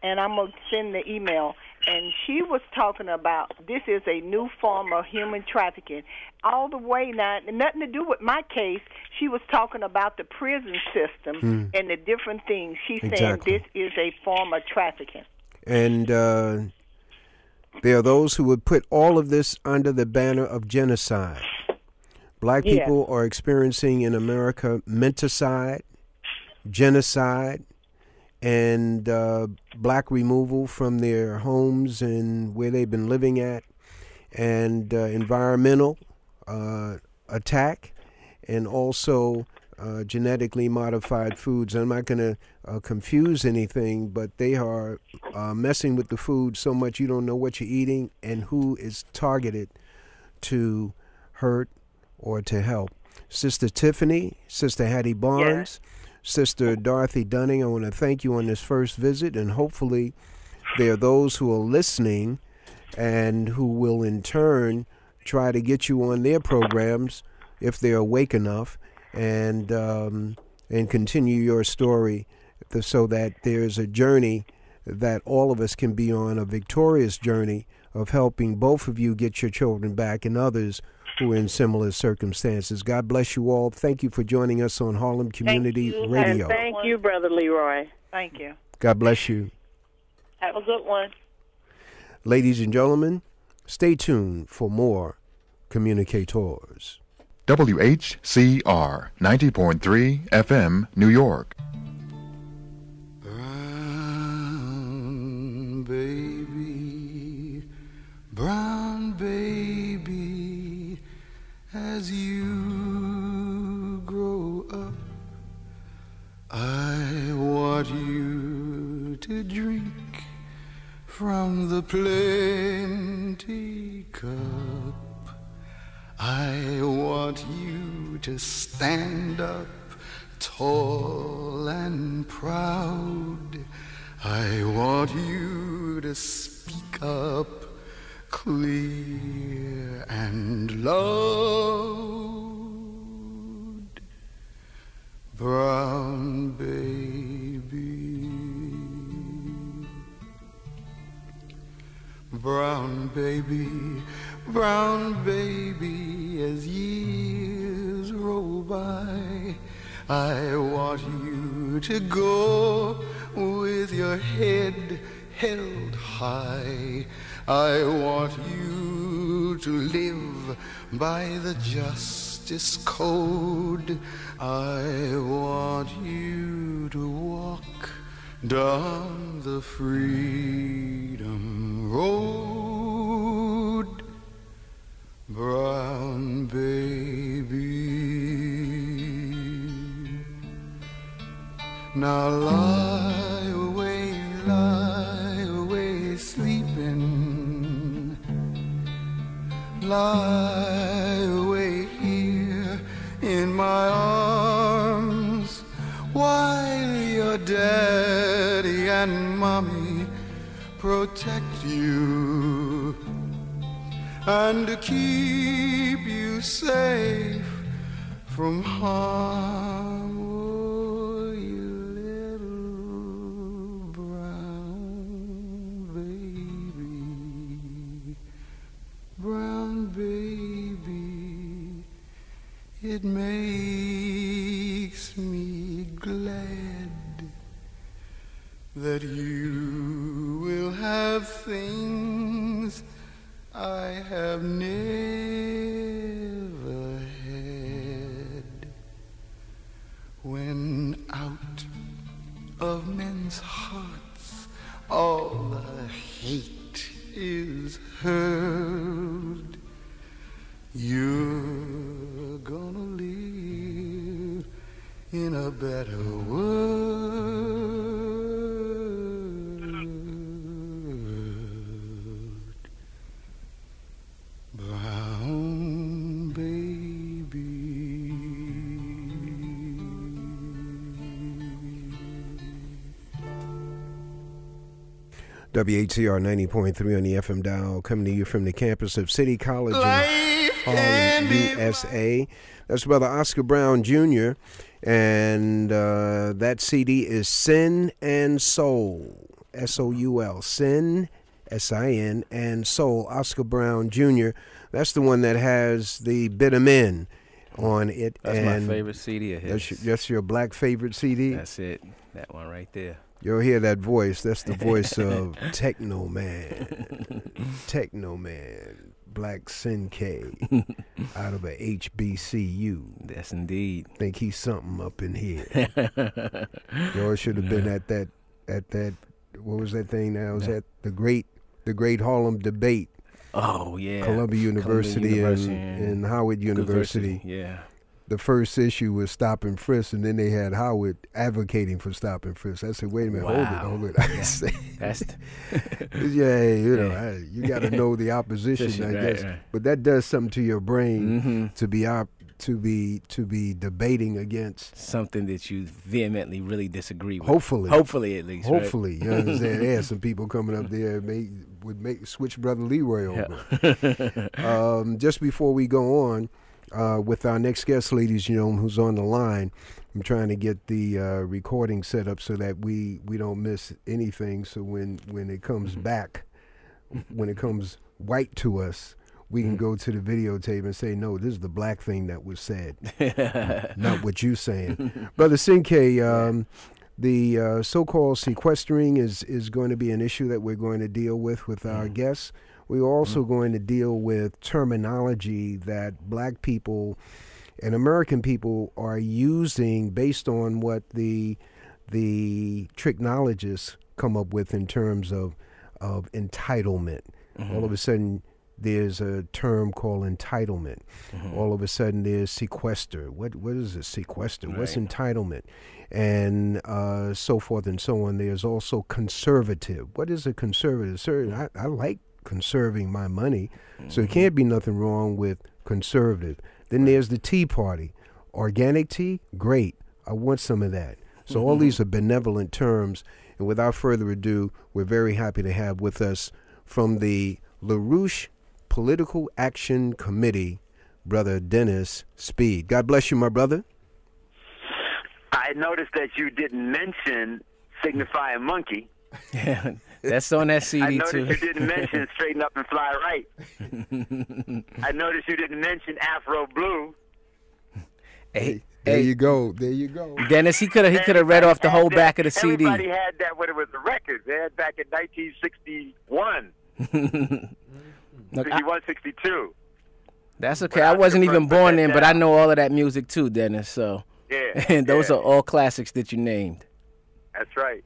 and I'm going to send the email, and she was talking about this is a new form of human trafficking. All the way now, nothing to do with my case, she was talking about the prison system and the different things. She's saying this is a form of trafficking. And there are those who would put all of this under the banner of genocide. Black people are experiencing in America menticide, genocide, and black removal from their homes and where they've been living at, and environmental attack, and also genetically modified foods. I'm not going to confuse anything, but they are messing with the food so much you don't know what you're eating and who is targeted to hurt or to help. Sister Tiffany, Sister Hattie Barnes, Sister Dorothy Dunning, I want to thank you on this first visit, and hopefully there are those who are listening and who will in turn try to get you on their programs if they're awake enough, and continue your story so that there's a journey that all of us can be on, a victorious journey of helping both of you get your children back and others who are in similar circumstances. God bless you all. Thank you for joining us on Harlem Community Radio. And thank you, Brother Leroy. Thank you. God bless you. Have a good one. Ladies and gentlemen, stay tuned for more Communicators. WHCR 90.3 FM, New York. Brown baby, as you grow up, I want you to drink from the plenty cup. I want you to stand up tall and proud. I want you to speak up clear and loud. Brown baby, brown baby, brown baby, as years roll by, I want you to go with your head held high. I want you to live by the justice code. I want you to walk down the freedom road. Brown baby, now lie away sleeping. Lie away here in my arms while your daddy and mommy protect you and to keep you safe from harm. Oh, you little brown baby, it makes me glad that you will have things I have never had. When out of men's hearts all the hate is hurled, you're gonna live in a better world. Brown baby. WHCR 90.3 on the FM dial, coming to you from the campus of City College in Harlem, USA. That's Brother Oscar Brown Jr., and that CD is Sin and Soul, S-O-U-L, Sin, S-I-N, and Soul, Oscar Brown Jr. That's the one that has the Bitter Men on it. That's and my favorite CD of his. That's your black favorite CD? That's it. That one right there. You'll hear that voice. That's the voice of Techno Man. Techno Man. Black Sin K out of a HBCU. Yes, indeed. Think he's something up in here. Yours should have been at that, what was that thing now? It was at the great Harlem debate. Oh, yeah. Columbia University and Howard University. Yeah. The first issue was Stop and Frisk, and then they had Howard advocating for Stop and Frisk. I said, wait a minute, hold it. I said, you got to know the opposition, I guess. Right. But that does something to your brain to be debating against something that you vehemently really disagree with. Hopefully, at least. Hopefully, right? You understand? Yeah, some people coming up there would switch Brother Leroy over. Yeah. Just before we go on. With our next guest, ladies and gentlemen, who's on the line, I'm trying to get the recording set up so that we don't miss anything. So when it comes back, when it comes white to us, we can go to the videotape and say, no, this is the black thing that was said, not what you're saying. Brother Sinke, the so-called sequestering is going to be an issue that we're going to deal with our guests. We're also going to deal with terminology that black people and American people are using based on what the tricknologists come up with in terms of entitlement. All of a sudden, there's a term called entitlement. All of a sudden, there's sequester. What is a sequester? Right. What's entitlement? And so forth and so on. There's also conservative. What is a conservative? I like conserving my money, so it can't be nothing wrong with conservative. Then there's the Tea Party. Organic tea, great. I want some of that. So all these are benevolent terms, and without further ado, we're very happy to have with us from the LaRouche Political Action Committee, Brother Dennis Speed. God bless you, my brother. I noticed that you didn't mention Signify a Monkey. That's on that CD, I noticed too. you didn't mention Straighten Up and Fly Right. I noticed you didn't mention Afro Blue. Hey, there you go. There you go. Dennis, he could have read off the whole back of the CD. Everybody had that when it was the record. They had back in 1961. 61, 62. That's okay. I wasn't even born then, but I know all of that music too, Dennis. So yeah, and those are all classics that you named. That's right.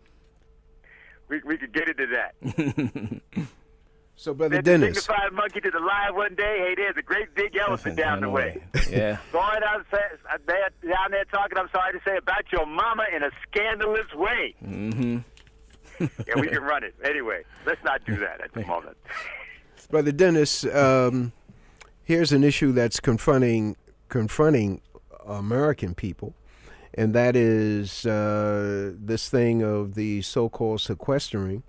We could get into that. So, Brother Then Dennis. The dignified monkey to the live one day. Hey, there's a great big elephant down the way. Yeah. Going down there talking, I'm sorry to say, about your mama in a scandalous way. Mm-hmm. Yeah, we can run it. Anyway, let's not do that at the moment. Brother Dennis, here's an issue that's confronting American people, and that is this thing of the so-called sequestering.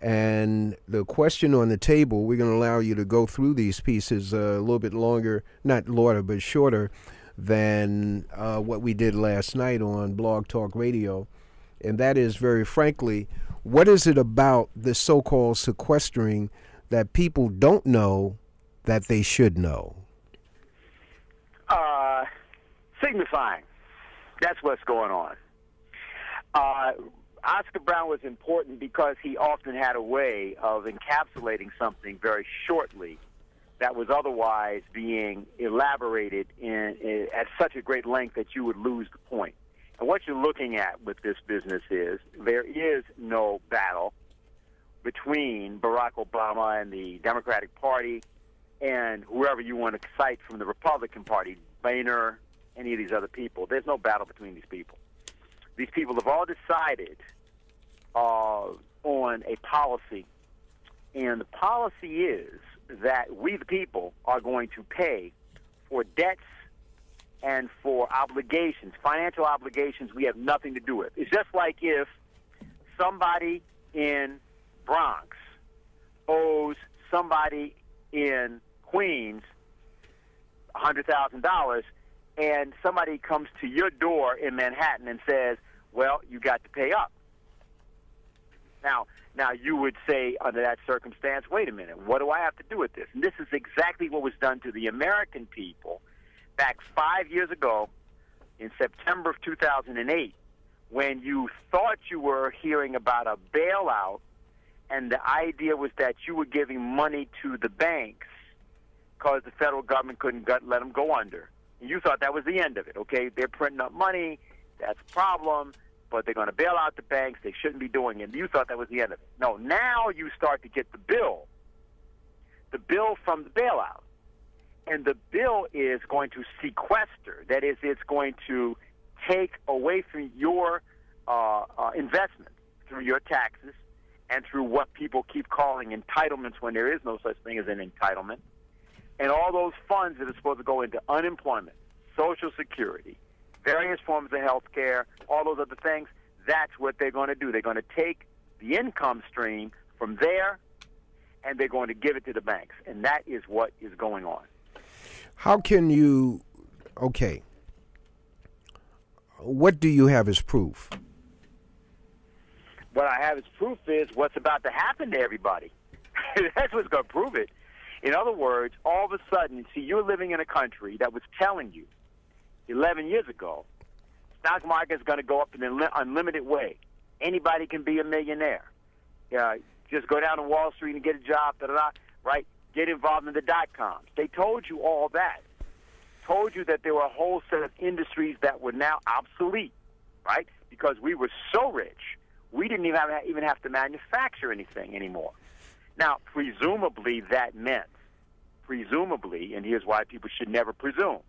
And the question on the table, we're going to allow you to go through these pieces a little bit longer, not longer, but shorter than what we did last night on Blog Talk Radio. And that is, very frankly, what is it about this so-called sequestering that people don't know that they should know? Signifying. That's what's going on. Oscar Brown was important because he often had a way of encapsulating something very shortly that was otherwise being elaborated at such a great length that you would lose the point. And what you're looking at with this business is there is no battle between Barack Obama and the Democratic Party and whoever you want to cite from the Republican Party, Boehner, any of these other people. There's no battle between these people. These people have all decided on a policy, and the policy is that we, the people, are going to pay for debts and for obligations, financial obligations we have nothing to do with. It's just like if somebody in Bronx owes somebody in Queens $100,000, and somebody comes to your door in Manhattan and says, well, you got to pay up. Now you would say under that circumstance, wait a minute, what do I have to do with this? And this is exactly what was done to the American people back 5 years ago in September of 2008 when you thought you were hearing about a bailout, and the idea was that you were giving money to the banks because the federal government couldn't let them go under. And you thought that was the end of it, okay? They're printing up money, that's a problem, but they're going to bail out the banks. They shouldn't be doing it. And you thought that was the end of it. No, now you start to get the bill from the bailout. And the bill is going to sequester. That is, it's going to take away from your investment through your taxes and through what people keep calling entitlements when there is no such thing as an entitlement. And all those funds that are supposed to go into unemployment, Social Security, various forms of health care, all those other things, that's what they're going to do. They're going to take the income stream from there, and they're going to give it to the banks. And that is what is going on. How can you, okay, what do you have as proof? What I have as proof is what's about to happen to everybody. That's what's going to prove it. In other words, all of a sudden, see, you're living in a country that was telling you 11 years ago, stock market is going to go up in an unlimited way. Anybody can be a millionaire. Just go down to Wall Street and get a job, right? Get involved in the dot-coms. They told you all that. Told you that there were a whole set of industries that were now obsolete, right? Because we were so rich, we didn't even have to manufacture anything anymore. Now, presumably that meant, and here's why people should never presume,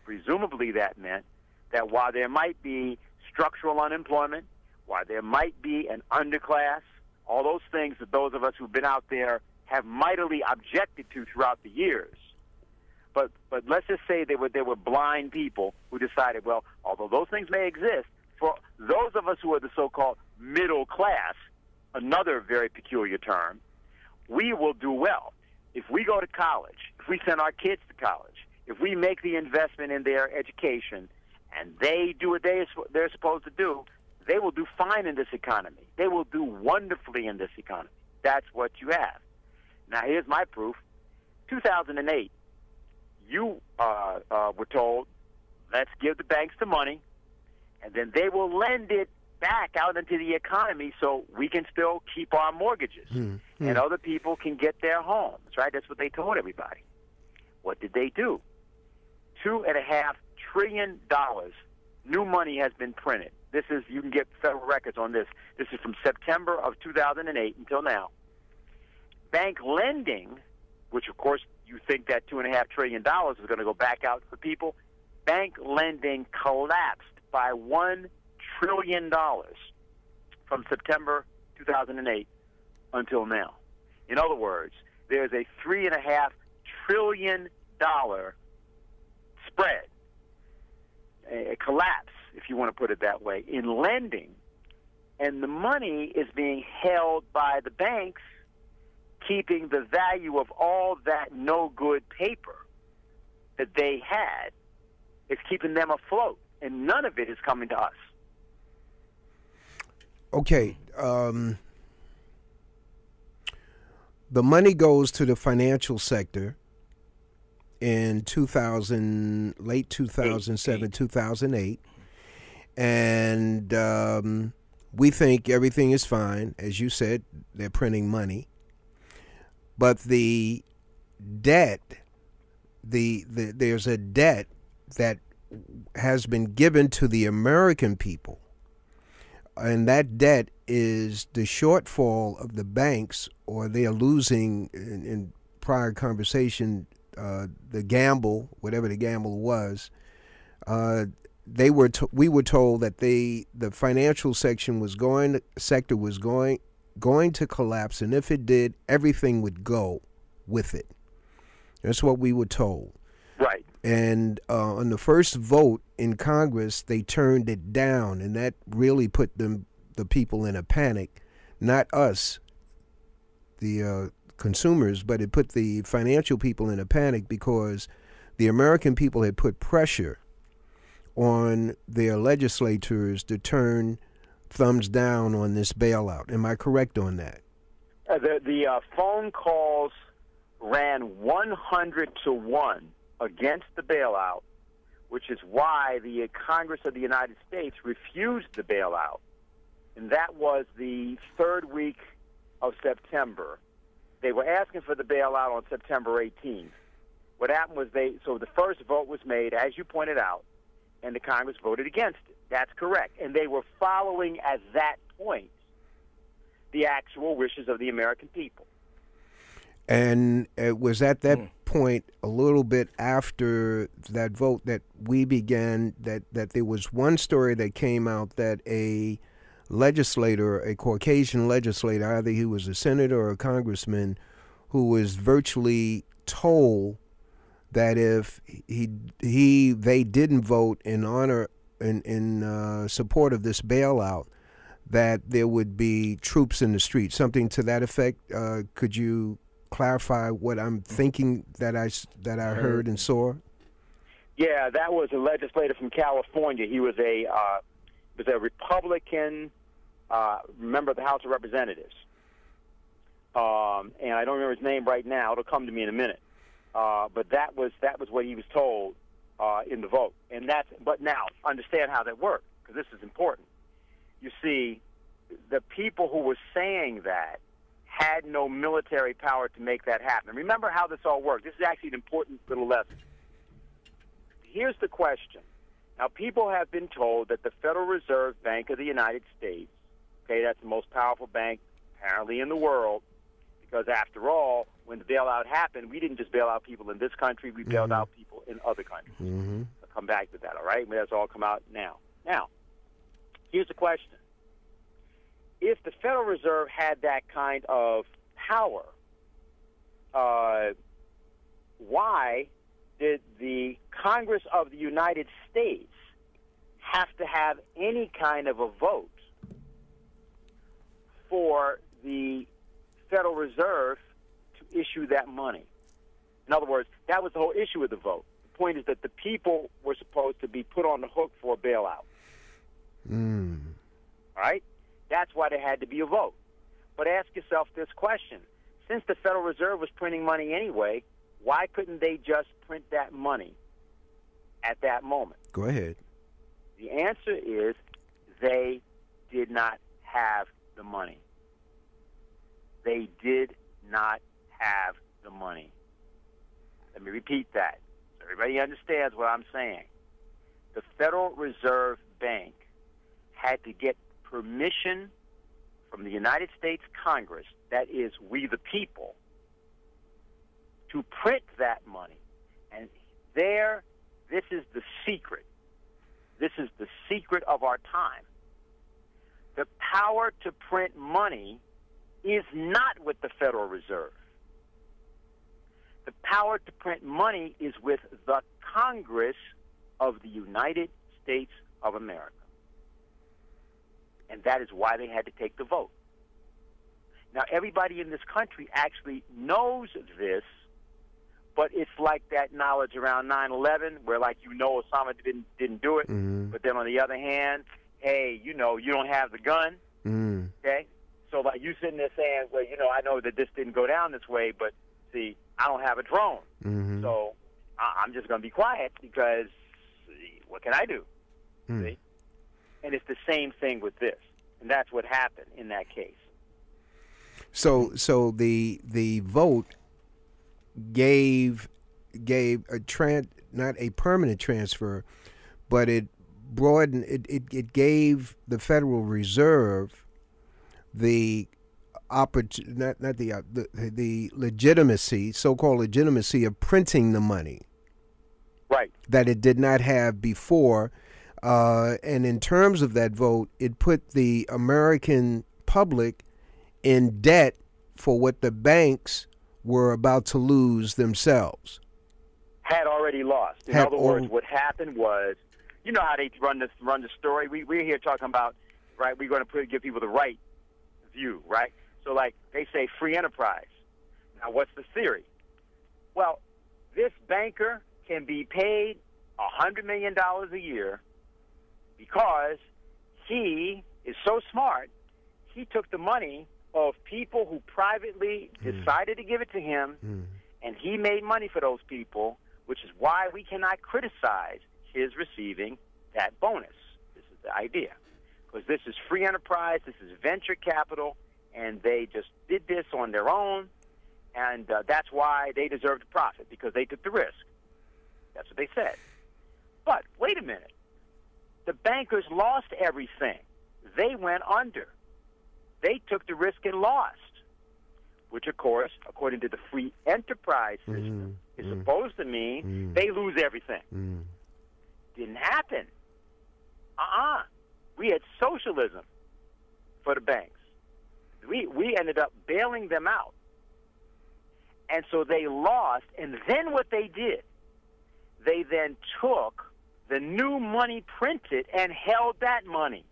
presumably that meant that while there might be structural unemployment, while there might be an underclass, all those things that those of us who've been out there have mightily objected to throughout the years. But let's just say there were blind people who decided, well, although those things may exist, for those of us who are the so-called middle class, another very peculiar term, we will do well. If we go to college, if we send our kids to college, if we make the investment in their education, and they do what they're supposed to do, they will do fine in this economy. They will do wonderfully in this economy. That's what you have. Now, here's my proof. 2008, you were told let's give the banks the money, and then they will lend it back out into the economy so we can still keep our mortgages and other people can get their homes, right? That's what they told everybody. What did they do? $2.5 trillion new money has been printed. This is, you can get federal records on this. This is from September of 2008 until now. Bank lending, which of course you think that $2.5 trillion is going to go back out to people, bank lending collapsed by $1 trillion from September 2008 until now. In other words, there's a $3.5 trillion spread, a collapse, if you want to put it that way, in lending, and the money is being held by the banks, keeping the value of all that no-good paper that they had. It's keeping them afloat, and none of it is coming to us. Okay. The money goes to the financial sector in late 2007, 2008. And we think everything is fine. As you said, they're printing money. But the debt, there's a debt that has been given to the American people. And that debt is the shortfall of the banks, or they are losing, in prior conversation, the gamble, whatever the gamble was. We were told that the financial sector was going to collapse, and if it did, everything would go with it. That's what we were told. Right. And on the first vote in Congress, they turned it down, and that really put the people in a panic. Not us, the consumers, but it put the financial people in a panic because the American people had put pressure on their legislators to turn thumbs down on this bailout. Am I correct on that? The phone calls ran 100 to 1 against the bailout, which is why the Congress of the United States refused the bailout. And that was the third week of September. They were asking for the bailout on September 18th. What happened was so the first vote was made, as you pointed out, and the Congress voted against it. That's correct. And they were following, at that point, the actual wishes of the American people. And it was at that point, a little bit after that vote, that we began, that there was one story that came out that a legislator, a Caucasian legislator, either he was a senator or a congressman, who was virtually told that if they didn't vote in honor in support of this bailout, that there would be troops in the street, something to that effect. Could you clarify what I'm thinking that I heard and saw? Yeah, that was a legislator from California. He was a Republican member of the House of Representatives, and I don't remember his name right now. It'll come to me in a minute. But that was what he was told in the vote, but now understand how that worked, because this is important. You see, the people who were saying that had no military power to make that happen. Remember how this all worked. This is actually an important little lesson. Here's the question. Now, people have been told that the Federal Reserve Bank of the United States, okay, that's the most powerful bank apparently in the world, because after all, when the bailout happened, we didn't just bail out people in this country, we bailed out people in other countries. I'll come back to that, all right? That's all come out now. Now, here's the question. If the Federal Reserve had that kind of power, why did the Congress of the United States have to have any kind of a vote for the Federal Reserve to issue that money? In other words, that was the whole issue of the vote. The point is that the people were supposed to be put on the hook for a bailout. All right? That's why there had to be a vote. But ask yourself this question. Since the Federal Reserve was printing money anyway, why couldn't they just print that money at that moment? Go ahead. The answer is they did not have the money. They did not have the money. Let me repeat that so everybody understands what I'm saying. The Federal Reserve Bank had to get permission from the United States Congress, that is, we the people, to print that money. And this is the secret. This is the secret of our time. The power to print money is not with the Federal Reserve. The power to print money is with the Congress of the United States of America. And that is why they had to take the vote. Now, everybody in this country actually knows this, but it's like that knowledge around 9/11 where, like, Osama didn't do it, but then on the other hand, hey, you don't have the gun, okay? So, like, you sitting there saying, well, I know that this didn't go down this way, but, see, I don't have a drone. So I'm just going to be quiet because what can I do? See? And it's the same thing with this. And that's what happened in that case. So the vote gave not a permanent transfer, but it broadened. It gave the Federal Reserve the the legitimacy, so-called legitimacy of printing the money, right? That it did not have before. And in terms of that vote, it put the American public in debt for what the banks were about to lose themselves. Had already lost. In other words, what happened was, you know how they run the story. We're here talking about, right? We're going to give people the right view, right? So, like, they say free enterprise. Now, what's the theory? Well, this banker can be paid $100 million a year because he is so smart, he took the money of people who privately decided to give it to him, and he made money for those people, which is why we cannot criticize his receiving that bonus. This is the idea. Because this is free enterprise, this is venture capital, and they just did this on their own, and that's why they deserve the profit, because they took the risk. That's what they said. But wait a minute. The bankers lost everything. They went under. They took the risk and lost, which, of course, according to the free enterprise system, is supposed to mean they lose everything. Didn't happen. We had socialism for the banks. We ended up bailing them out. And so they lost, and then what they did, they then took the new money printed and held that money.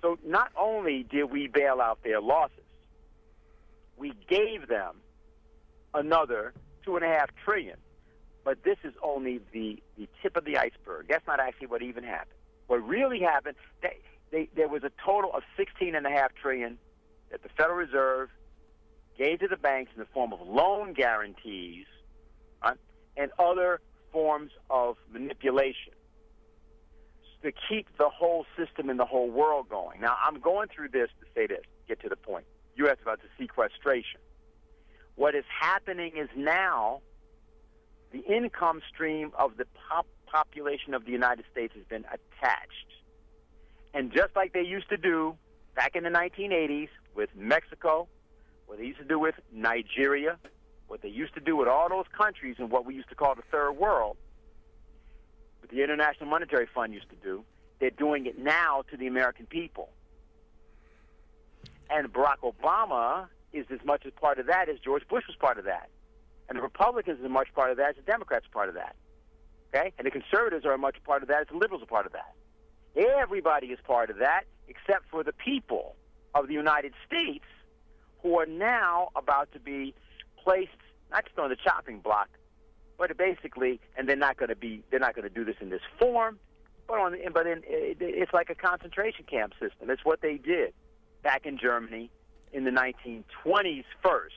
So not only did we bail out their losses, we gave them another $2.5 trillion. But this is only the tip of the iceberg. That's not actually what even happened. What really happened, there was a total of $16.5 trillion that the Federal Reserve gave to the banks in the form of loan guarantees and other forms of manipulation to keep the whole system and the whole world going. Now, I'm going through this to say this, get to the point. You asked about the sequestration. What is happening is now the income stream of the population of the United States has been attached. And just like they used to do back in the 1980s with Mexico, what they used to do with Nigeria, what they used to do with all those countries in what we used to call the third world, what the International Monetary Fund used to do, they're doing it now to the American people. And Barack Obama is as much a part of that as George Bush was part of that. And the Republicans are as much part of that as the Democrats are part of that. Okay? And the conservatives are as much part of that as the liberals are part of that. Everybody is part of that except for the people of the United States who are now about to be placed not just on the chopping block, but basically, and they're not going to do this in this form, it's like a concentration camp system. It's what they did back in Germany in the 1920s first,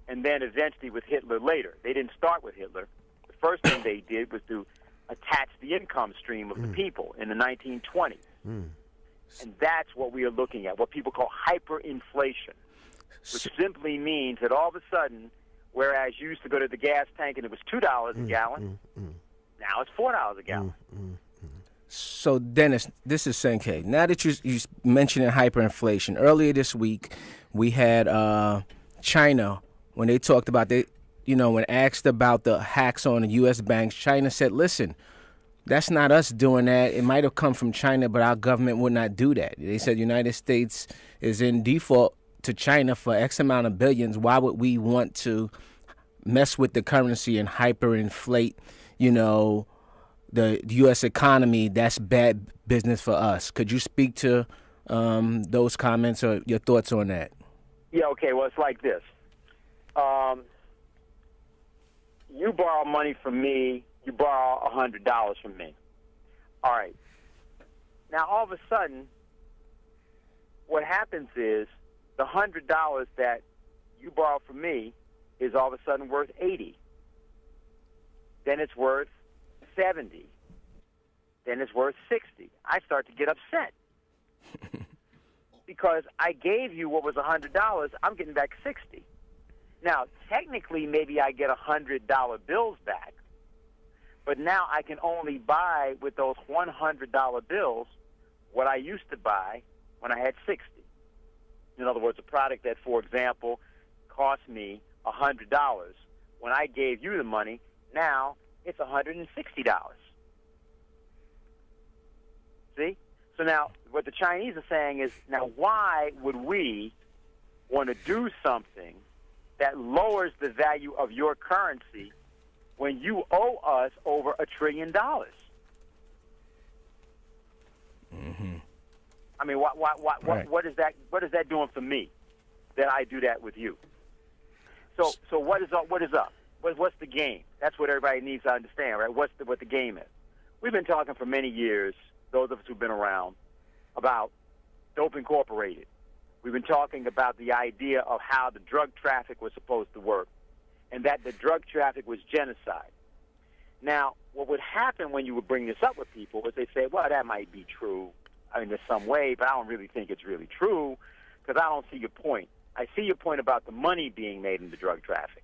and then eventually with Hitler later. They didn't start with Hitler. The first thing they did was to attach the income stream of the people in the 1920s. And that's what we are looking at, what people call hyperinflation, which simply means that all of a sudden, whereas you used to go to the gas tank and it was $2 a gallon, now it's $4 a gallon. So, Dennis, this is Senke. Now that you mentioning hyperinflation, earlier this week we had China, when they talked about when asked about the hacks on the U.S. banks, China said, listen, that's not us doing that. It might have come from China, but our government would not do that. They said the United States is in default to China for X amount of billions. Why would we want to mess with the currency and hyperinflate, the U.S. economy? That's bad business for us. Could you speak to those comments or your thoughts on that? Yeah, okay, well, it's like this. You borrow money from me, you borrow $100 from me. All right. Now, all of a sudden, what happens is the $100 that you borrow from me is all of a sudden worth $80. Then it's worth $70. Then it's worth $60. I start to get upset because I gave you what was $100. I'm getting back $60. Now, technically, maybe I get $100 bills back, but now I can only buy with those $100 bills what I used to buy when I had 60. In other words, a product that, for example, cost me $100. When I gave you the money, now it's $160. See? So now what the Chinese are saying is, now why would we want to do something that lowers the value of your currency when you owe us over $1 trillion? I mean, what is that doing for me that I do that with you? So what is up? What's the game? That's what everybody needs to understand, right? What the game is. We've been talking for many years, those of us who've been around, about Dope Incorporated. We've been talking about the idea of how the drug traffic was supposed to work and that the drug traffic was genocide. Now, what would happen when you would bring this up with people is they say, well, that might be true in some way, but I don't really think it's really true because I don't see your point. I see your point about the money being made in the drug traffic.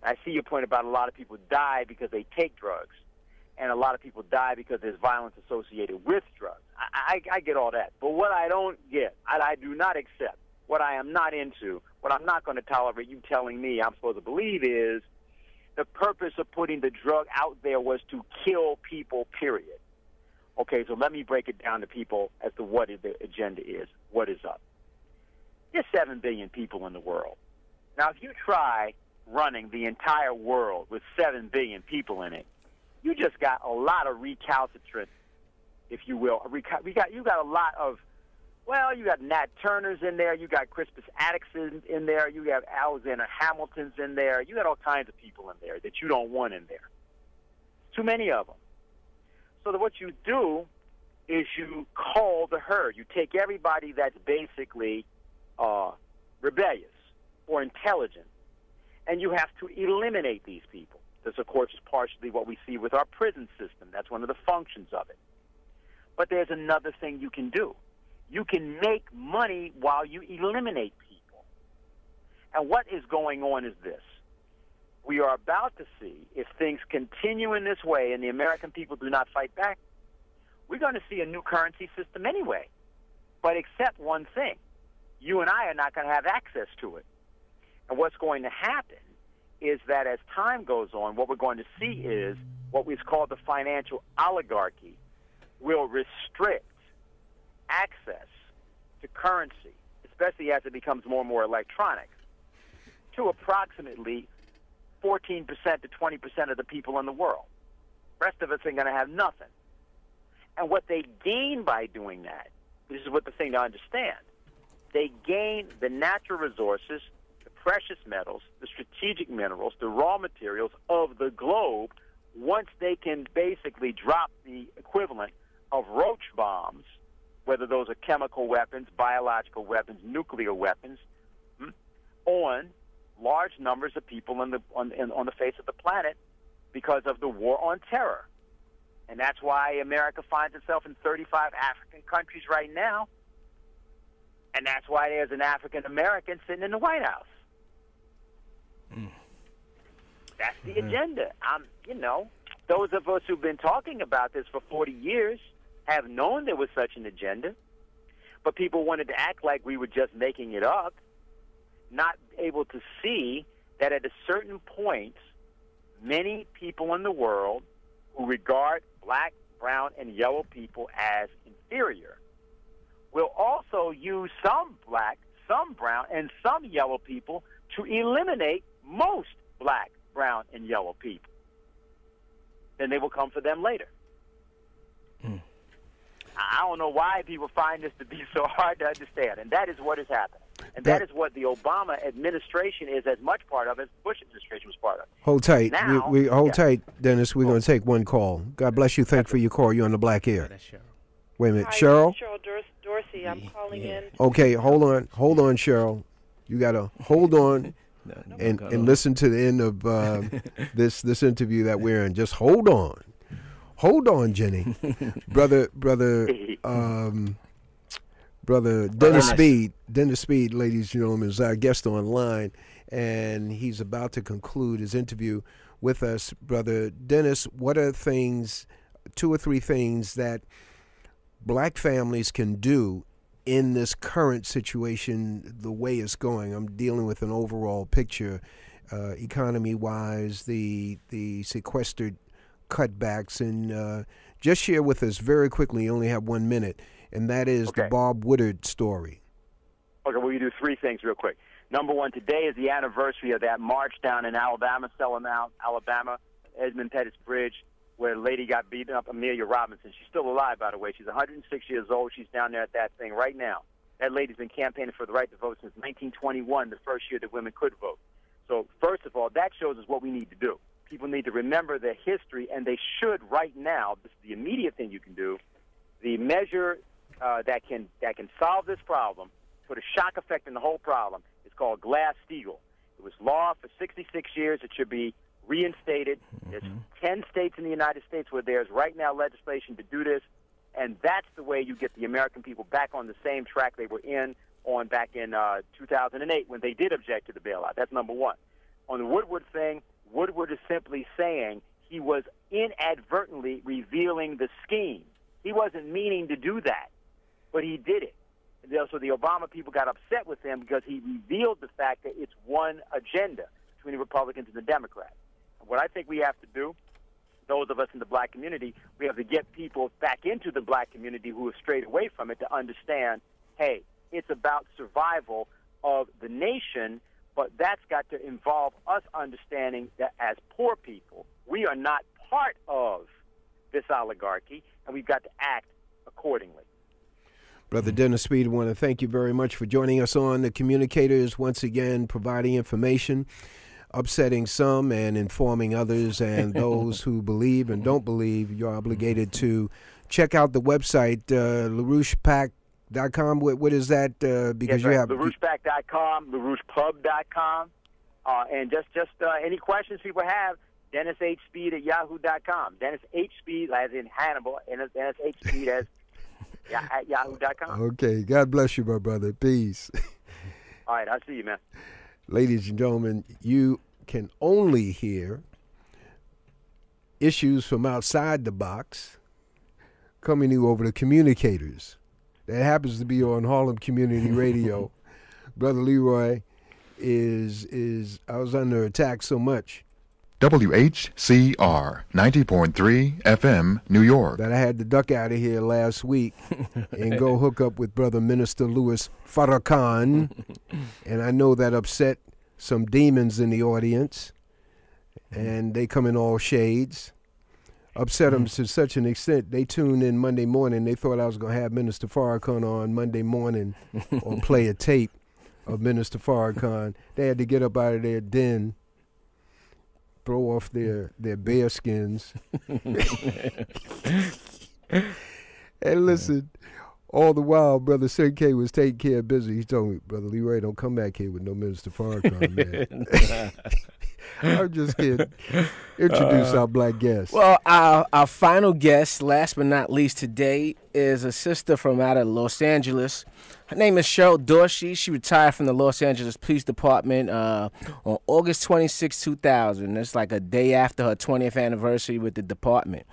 I see your point about a lot of people die because they take drugs, and a lot of people die because there's violence associated with drugs. I get all that. But what I don't get, I do not accept, what I am not into, what I'm not going to tolerate you telling me I'm supposed to believe is the purpose of putting the drug out there was to kill people, period. Okay, so let me break it down to people as to what the agenda is, what is up. There's 7 billion people in the world. Now, if you try running the entire world with 7 billion people in it, you just got a lot of recalcitrant, if you will. You got a lot of, well, you got Nat Turners in there, you got Crispus Attucks in there, you got Alexander Hamiltons in there, you got all kinds of people in there that you don't want in there. Too many of them. So that what you do is you cull the herd. You take everybody that's basically rebellious or intelligent, and you have to eliminate these people. This, of course, is partially what we see with our prison system. That's one of the functions of it. But there's another thing you can do. You can make money while you eliminate people. And what is going on is this. We are about to see, if things continue in this way and the American people do not fight back, we're going to see a new currency system anyway. But except one thing. You and I are not going to have access to it. And what's going to happen is that as time goes on, what we're going to see is what is called the financial oligarchy will restrict access to currency, especially as it becomes more and more electronic, to approximately 14% to 20% of the people in the world. The rest of us are going to have nothing. And what they gain by doing that, this is what the thing to understand, they gain the natural resources, the precious metals, the strategic minerals, the raw materials of the globe once they can basically drop the equivalent of roach bombs, whether those are chemical weapons, biological weapons, nuclear weapons, on large numbers of people on the face of the planet because of the war on terror. And that's why America finds itself in 35 African countries right now. And that's why there's an African American sitting in the White House. That's the agenda. Those of us who've been talking about this for 40 years have known there was such an agenda, but people wanted to act like we were just making it up, not able to see that at a certain point, many people in the world who regard black, brown, and yellow people as inferior will also use some black, some brown, and some yellow people to eliminate most black, brown, and yellow people. Then they will come for them later. I don't know why people find this to be so hard to understand, and that is what is happening. And that is what the Obama administration is as much part of as the Bush administration was part of. Hold tight. Now, we hold tight, Dennis. We're going to take one call. God bless you. Thank you for your call. You're on the Black Air. Wait a minute. Hi, Cheryl? Cheryl Dorsey. I'm calling in. Okay, hold on, Cheryl. You got to hold on and listen to the end of this interview that we're in. Just hold on. Hold on, Jenny. brother Dennis Speed, ladies and gentlemen, is our guest online, and he's about to conclude his interview with us. Brother Dennis, what are two or three things that black families can do in this current situation, the way it's going? I'm dealing with an overall picture, economy-wise, the sequestered cutbacks, and just share with us very quickly, you only have 1 minute, and that is the Bob Woodward story. Okay, well, you do three things real quick. Number one, today is the anniversary of that march down in Alabama, Alabama, Edmund Pettus Bridge, where a lady got beaten up, Amelia Robinson. She's still alive, by the way. She's 106 years old. She's down there at that thing right now. That lady's been campaigning for the right to vote since 1921, the first year that women could vote. So, first of all, that shows us what we need to do. People need to remember their history, and they should right now. This is the immediate thing you can do. The measure that can solve this problem, put a shock effect in the whole problem, is called Glass-Steagall. It was law for 66 years. It should be reinstated. There's 10 states in the United States where there's right now legislation to do this, and that's the way you get the American people back on the same track they were back in 2008 when they did object to the bailout. That's number one. On the Woodward thing, Woodward is simply saying he was inadvertently revealing the scheme. He wasn't meaning to do that, but he did it. So the Obama people got upset with him because he revealed the fact that it's one agenda between the Republicans and the Democrats. And what I think we have to do, those of us in the black community, we have to get people back into the black community who have strayed away from it to understand, hey, it's about survival of the nation, but that's got to involve us understanding that as poor people, we are not part of this oligarchy, and we've got to act accordingly. Brother Dennis Speed, I want to thank you very much for joining us on The Communicators, once again providing information, upsetting some and informing others, and those who believe and don't believe, you're obligated to check out the website, LaRouchePack.com. What is that? Because you have LaRouchePack.com, LaRouchePub.com, and just any questions people have, Dennis H. Speed at Yahoo.com. Dennis H. Speed, as in Hannibal, and Dennis H. Speed at Yahoo.com. Okay. God bless you, my brother. Peace. All right. I'll see you, man. Ladies and gentlemen, you can only hear issues from outside the box coming to you over the communicators. That happens to be on Harlem Community Radio. Brother Leroy is I was under attack so much. WHCR 90.3 FM, New York. That I had to duck out of here last week and go hook up with Brother Minister Louis Farrakhan. And I know that upset some demons in the audience. And they come in all shades. Upset them to such an extent, they tuned in Monday morning. They thought I was going to have Minister Farrakhan on Monday morning or play a tape of Minister Farrakhan. They had to get up out of their den, throw off their bear skins. And listen, all the while, Brother Senke was taking care of business. He told me, Brother Leroy, don't come back here with no Minister Farrakhan, man. I'm just kidding. Introduce our black guest. Well, our final guest, last but not least today, is a sister from out of Los Angeles. Her name is Cheryl Dorsey. She retired from the Los Angeles Police Department on August 26, 2000. It's like a day after her 20th anniversary with the department.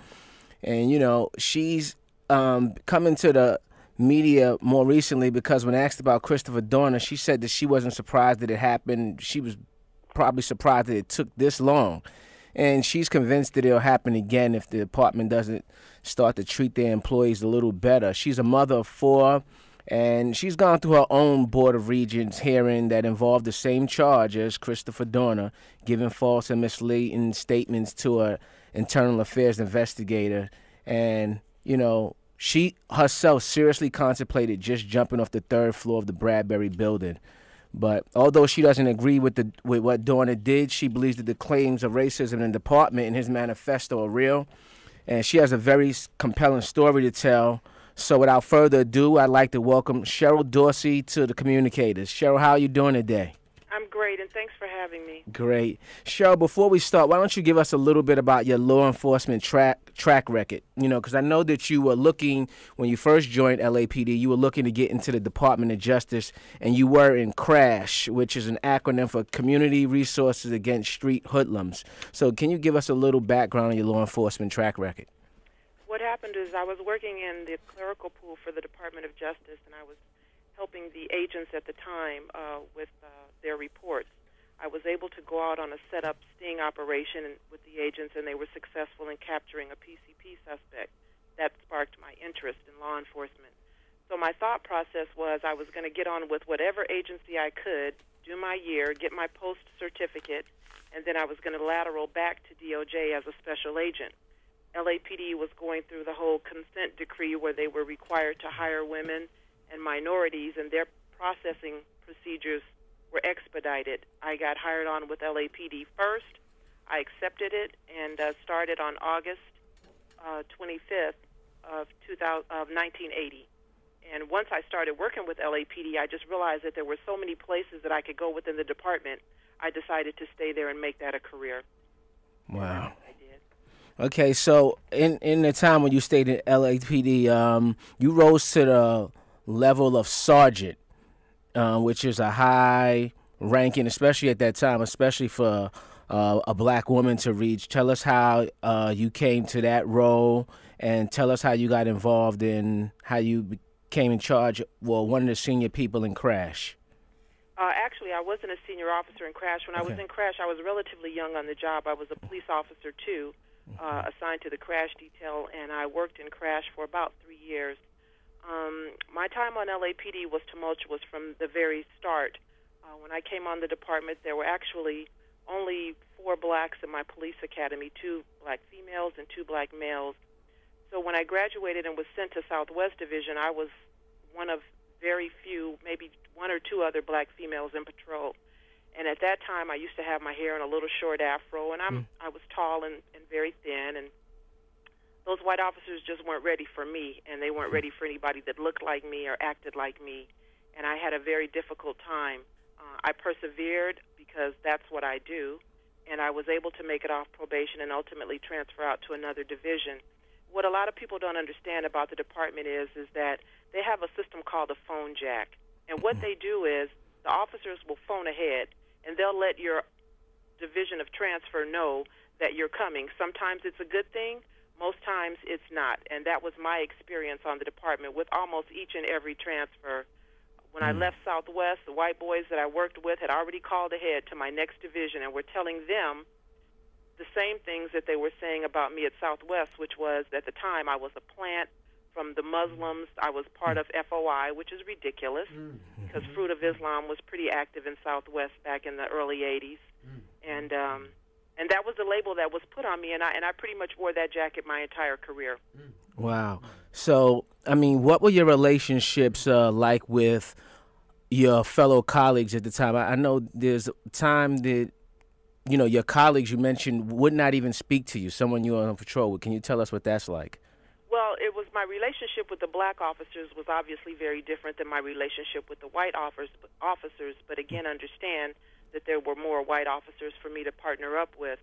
And, you know, she's coming to the media more recently because when asked about Christopher Dorner, she said that she wasn't surprised that it happened. She was probably surprised that it took this long. And she's convinced that it'll happen again if the department doesn't start to treat their employees a little better. She's a mother of 4, and she's gone through her own Board of Regents hearing that involved the same charge as Christopher Dorner, giving false and misleading statements to an internal affairs investigator. And, you know, she herself seriously contemplated just jumping off the 3rd floor of the Bradbury building. But although she doesn't agree with what Dorner did, she believes that the claims of racism in the department in his manifesto are real. And she has a very compelling story to tell. So without further ado, I'd like to welcome Cheryl Dorsey to the Communicators. Cheryl, how are you doing today? I'm great, and thanks for having me. Great. Cheryl, before we start, why don't you give us a little bit about your law enforcement track record? You know, because I know that you were looking, when you first joined LAPD, you were looking to get into the Department of Justice, and you were in CRASH, which is an acronym for Community Resources Against Street Hoodlums. So can you give us a little background on your law enforcement track record? What happened is I was working in the clerical pool for the Department of Justice, and I was helping the agents at the time with their reports. I was able to go out on a set-up sting operation with the agents, and they were successful in capturing a PCP suspect. That sparked my interest in law enforcement. So my thought process was I was going to get on with whatever agency I could, do my year, get my post certificate, and then I was going to lateral back to DOJ as a special agent. LAPD was going through the whole consent decree where they were required to hire women and minorities, and their processing procedures were expedited. I got hired on with LAPD first. I accepted it and started on August 25th of 1980. And once I started working with LAPD, I just realized that there were so many places that I could go within the department. I decided to stay there and make that a career. Wow. Okay, so in the time when you stayed at LAPD, you rose to the level of sergeant, which is a high ranking, especially at that time, especially for a black woman to reach. Tell us how you came to that role, and tell us how you got involved in how you became in charge, well, one of the senior people in CRASH. Actually, I wasn't a senior officer in CRASH. When I was in CRASH, I was relatively young on the job. I was a police officer, too, assigned to the CRASH detail, and I worked in CRASH for about 3 years. My time on LAPD was tumultuous from the very start. When I came on the department, there were actually only 4 blacks in my police academy, 2 black females and 2 black males. So when I graduated and was sent to Southwest Division, I was one of very few, maybe 1 or 2 other black females in patrol. And at that time, I used to have my hair in a little short afro, and I was tall and very thin, and those white officers just weren't ready for me, and they weren't ready for anybody that looked like me or acted like me, and I had a very difficult time. I persevered because that's what I do, and I was able to make it off probation and ultimately transfer out to another division. What a lot of people don't understand about the department is that they have a system called a phone jack, and what they do is the officers will phone ahead, and they'll let your division of transfer know that you're coming. Sometimes it's a good thing. Most times it's not, and that was my experience on the department with almost each and every transfer. When I left Southwest, the white boys that I worked with had already called ahead to my next division and were telling them the same things that they were saying about me at Southwest, which was, at the time, I was a plant from the Muslims. I was part of FOI, which is ridiculous, because Fruit of Islam was pretty active in Southwest back in the early 80s. And that was the label that was put on me, and I pretty much wore that jacket my entire career. Wow. So, I mean, what were your relationships like with your fellow colleagues at the time? I know there's a time that, you know, your colleagues you mentioned would not even speak to you, someone you were on patrol with. Can you tell us what that's like? Well, it was my relationship with the black officers was obviously very different than my relationship with the white officers. But again, understand that there were more white officers for me to partner up with.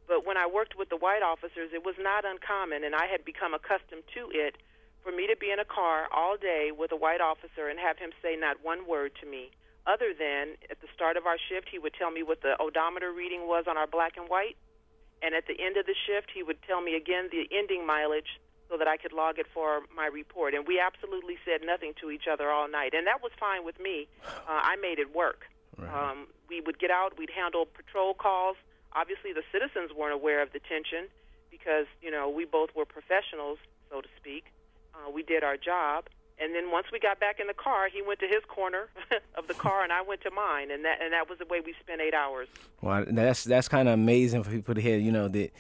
But when I worked with the white officers, it was not uncommon, and I had become accustomed to it, for me to be in a car all day with a white officer and have him say not one word to me, other than at the start of our shift, he would tell me what the odometer reading was on our black and white, and at the end of the shift, he would tell me again the ending mileage so that I could log it for my report. And we absolutely said nothing to each other all night, and that was fine with me. I made it work. Right. We would get out, we'd handle patrol calls. Obviously, the citizens weren't aware of the tension because, we both were professionals, so to speak. We did our job, and then once we got back in the car, he went to his corner of the car, and I went to mine, and that was the way we spent 8 hours. Well, that's kind of amazing for people to hear. That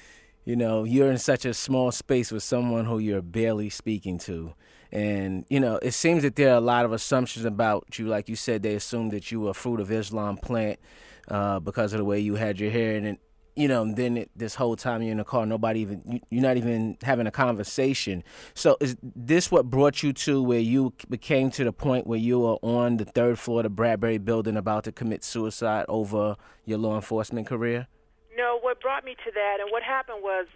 you're in such a small space with someone who you're barely speaking to, and it seems that there are a lot of assumptions about you. Like you said, they assume that you were a Fruit of Islam plant because of the way you had your hair, and then this whole time you're in the car, you're not even having a conversation. So is this what brought you to where you became to the point where you were on the 3rd floor of the Bradbury building about to commit suicide over your law enforcement career? No, what brought me to that and what happened was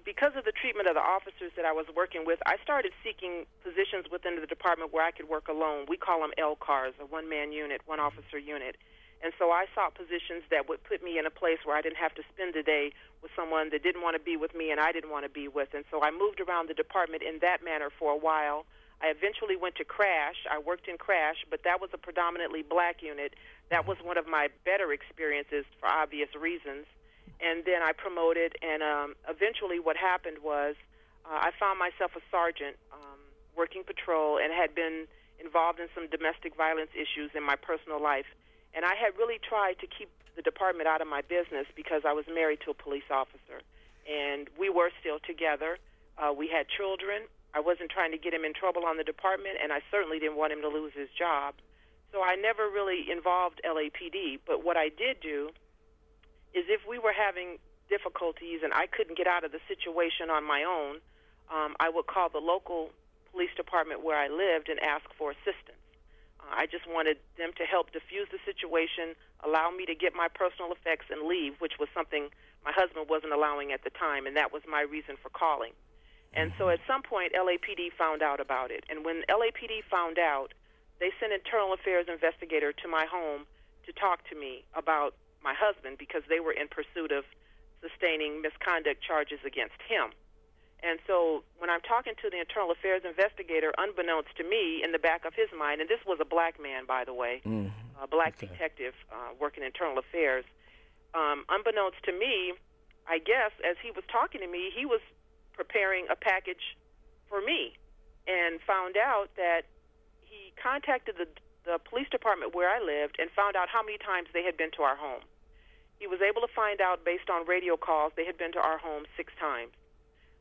because of the treatment of the officers that I was working with, I started seeking positions within the department where I could work alone. We call them LCARs, a one-man unit, one-officer unit. And so I sought positions that would put me in a place where I didn't have to spend the day with someone that didn't want to be with me and I didn't want to be with. And so I moved around the department in that manner for a while. I eventually went to Crash. I worked in Crash, but that was a predominantly black unit. That was one of my better experiences for obvious reasons. And then I promoted, and eventually what happened was I found myself a sergeant working patrol and had been involved in some domestic violence issues in my personal life. And I had really tried to keep the department out of my business because I was married to a police officer. And we were still together. We had children. I wasn't trying to get him in trouble on the department, and I certainly didn't want him to lose his job. So I never really involved LAPD. But what I did do is if we were having difficulties and I couldn't get out of the situation on my own, I would call the local police department where I lived and ask for assistance. I just wanted them to help diffuse the situation, allow me to get my personal effects and leave, which was something my husband wasn't allowing at the time, and that was my reason for calling. And so at some point, LAPD found out about it. And when LAPD found out, they sent an internal affairs investigator to my home to talk to me about my husband because they were in pursuit of sustaining misconduct charges against him. And so when I'm talking to the internal affairs investigator, unbeknownst to me, in the back of his mind, and this was a black man, by the way, a black detective working internal affairs, unbeknownst to me, I guess, as he was talking to me, he was preparing a package for me and found out that he contacted the police department where I lived and found out how many times they had been to our home. He was able to find out based on radio calls they had been to our home 6 times.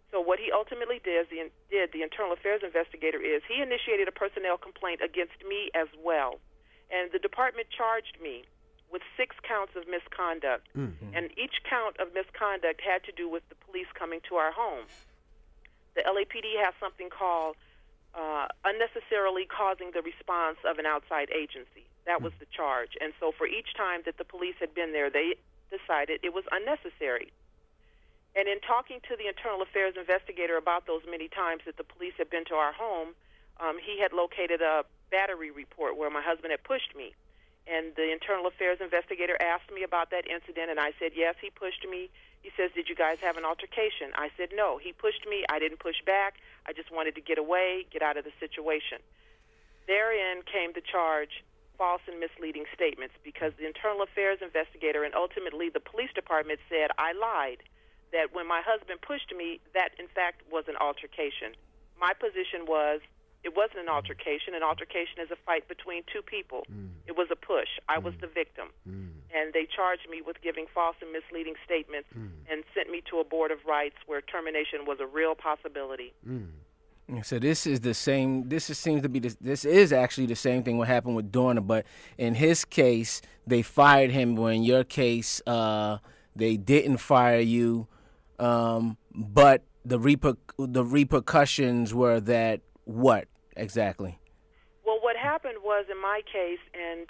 So what he ultimately did, the internal affairs investigator, is he initiated a personnel complaint against me as well. And the department charged me with 6 counts of misconduct. Mm-hmm. And each count of misconduct had to do with the police coming to our home. The LAPD has something called unnecessarily causing the response of an outside agency. That was the charge. And so for each time that the police had been there, they decided it was unnecessary. And in talking to the internal affairs investigator about those many times that the police had been to our home, he had located a battery report where my husband had pushed me. And the internal affairs investigator asked me about that incident, and I said, yes, he pushed me. He says, did you guys have an altercation? I said, no, he pushed me. I didn't push back. I just wanted to get away, get out of the situation. Therein came the charge, false and misleading statements, because the internal affairs investigator and ultimately the police department said I lied, that when my husband pushed me, that in fact was an altercation. My position was it wasn't an altercation. An altercation is a fight between 2 people. It was a push. I was the victim. And they charged me with giving false and misleading statements and sent me to a board of rights where termination was a real possibility. So this is the same. This is actually the same thing what happened with Dorner, but in his case they fired him. Where in your case they didn't fire you, but the repercussions were that what exactly? Well, what happened was in my case, and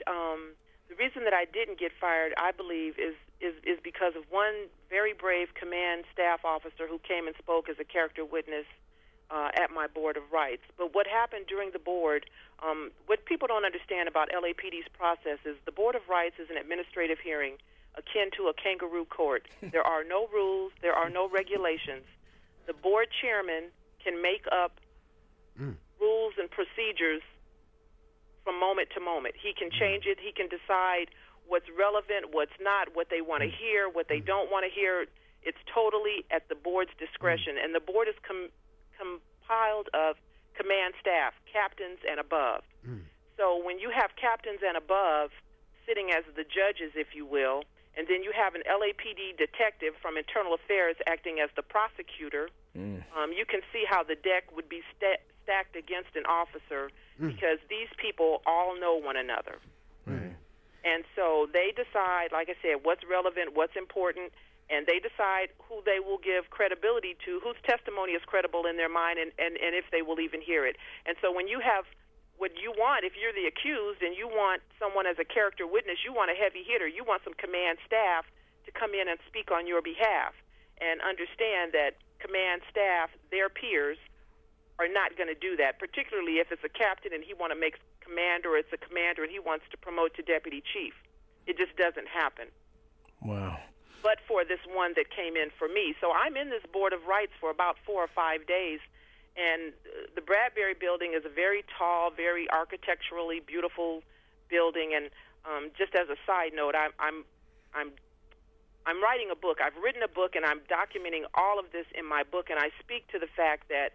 the The reason that I didn't get fired, I believe, is because of one very brave command staff officer who came and spoke as a character witness at my Board of Rights. But what happened during the board, what people don't understand about LAPD's process is the Board of Rights is an administrative hearing akin to a kangaroo court. There are no rules. There are no regulations. The board chairman can make up rules and procedures from moment to moment. He can change it. He can decide what's relevant, what's not, what they want to hear, what they don't want to hear. It's totally at the board's discretion. And the board is compiled of command staff, captains and above. So when you have captains and above sitting as the judges, if you will, and then you have an LAPD detective from Internal Affairs acting as the prosecutor, you can see how the deck would be stacked against an officer because these people all know one another. And so they decide, like I said, what's relevant, what's important, and they decide who they will give credibility to, whose testimony is credible in their mind, and if they will even hear it. And so when you have what you want, if you're the accused and you want someone as a character witness, you want a heavy hitter. You want some command staff to come in and speak on your behalf and understand that command staff, their peers, are not going to do that, particularly if it's a captain and he want to make commander, or it's a commander and he wants to promote to deputy chief. It just doesn't happen. Wow. But for this one that came in for me. So I'm in this Board of Rights for about 4 or 5 days, and the Bradbury building is a very tall, very architecturally beautiful building. And just as a side note, I'm writing a book. I've written a book, and I'm documenting all of this in my book, and I speak to the fact that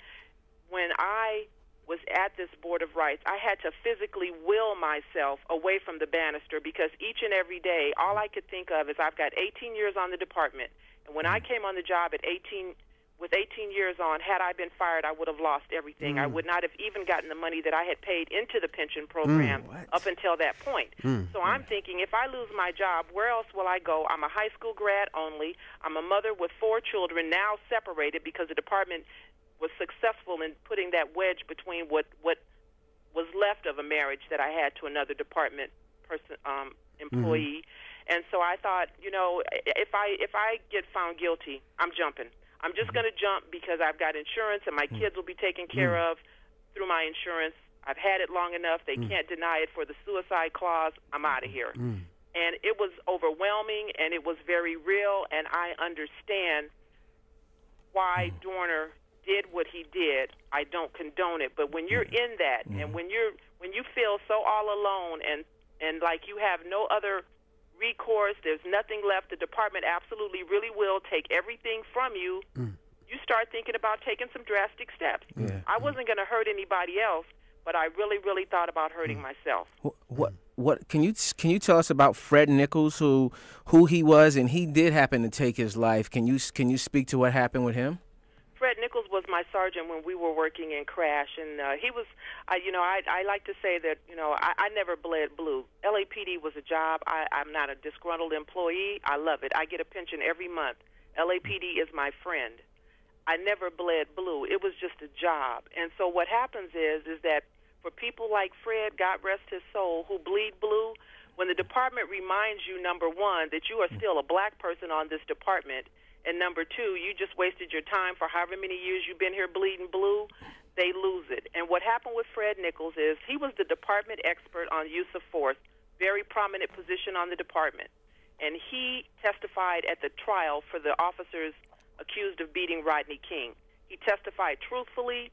when I was at this Board of Rights, I had to physically will myself away from the banister because each and every day, all I could think of is I've got 18 years on the department. And when I came on the job at 18 years on, had I been fired, I would have lost everything. I would not have even gotten the money that I had paid into the pension program up until that point. So I'm thinking, if I lose my job, where else will I go? I'm a high school grad only. I'm a mother with 4 children, now separated because the department was successful in putting that wedge between what was left of a marriage that I had to another department employee. And so I thought, you know, if I get found guilty, I'm jumping. I'm just going to jump because I've got insurance and my kids will be taken care of through my insurance. I've had it long enough. They can't deny it for the suicide clause. I'm out of here. And it was overwhelming, and it was very real, and I understand why Dorner did what he did. I don't condone it, but when you're in that, and when you feel so all alone, and like you have no other recourse, there's nothing left, the department absolutely really will take everything from you, you start thinking about taking some drastic steps. I wasn't going to hurt anybody else, but I really, really thought about hurting myself. What can you tell us about Fred Nichols, who he was, and he did happen to take his life? Can you speak to what happened with him? Fred Nichols was my sergeant when we were working in Crash, and he was, I like to say that, I never bled blue. LAPD was a job. I'm not a disgruntled employee. I love it. I get a pension every month. LAPD is my friend. I never bled blue. It was just a job. And so what happens is that for people like Fred, God rest his soul, who bleed blue, when the department reminds you, number one, that you are still a black person on this department, and number two, you just wasted your time for however many years you've been here bleeding blue, they lose it. And what happened with Fred Nichols is he was the department expert on use of force, very prominent position on the department. And he testified at the trial for the officers accused of beating Rodney King. He testified truthfully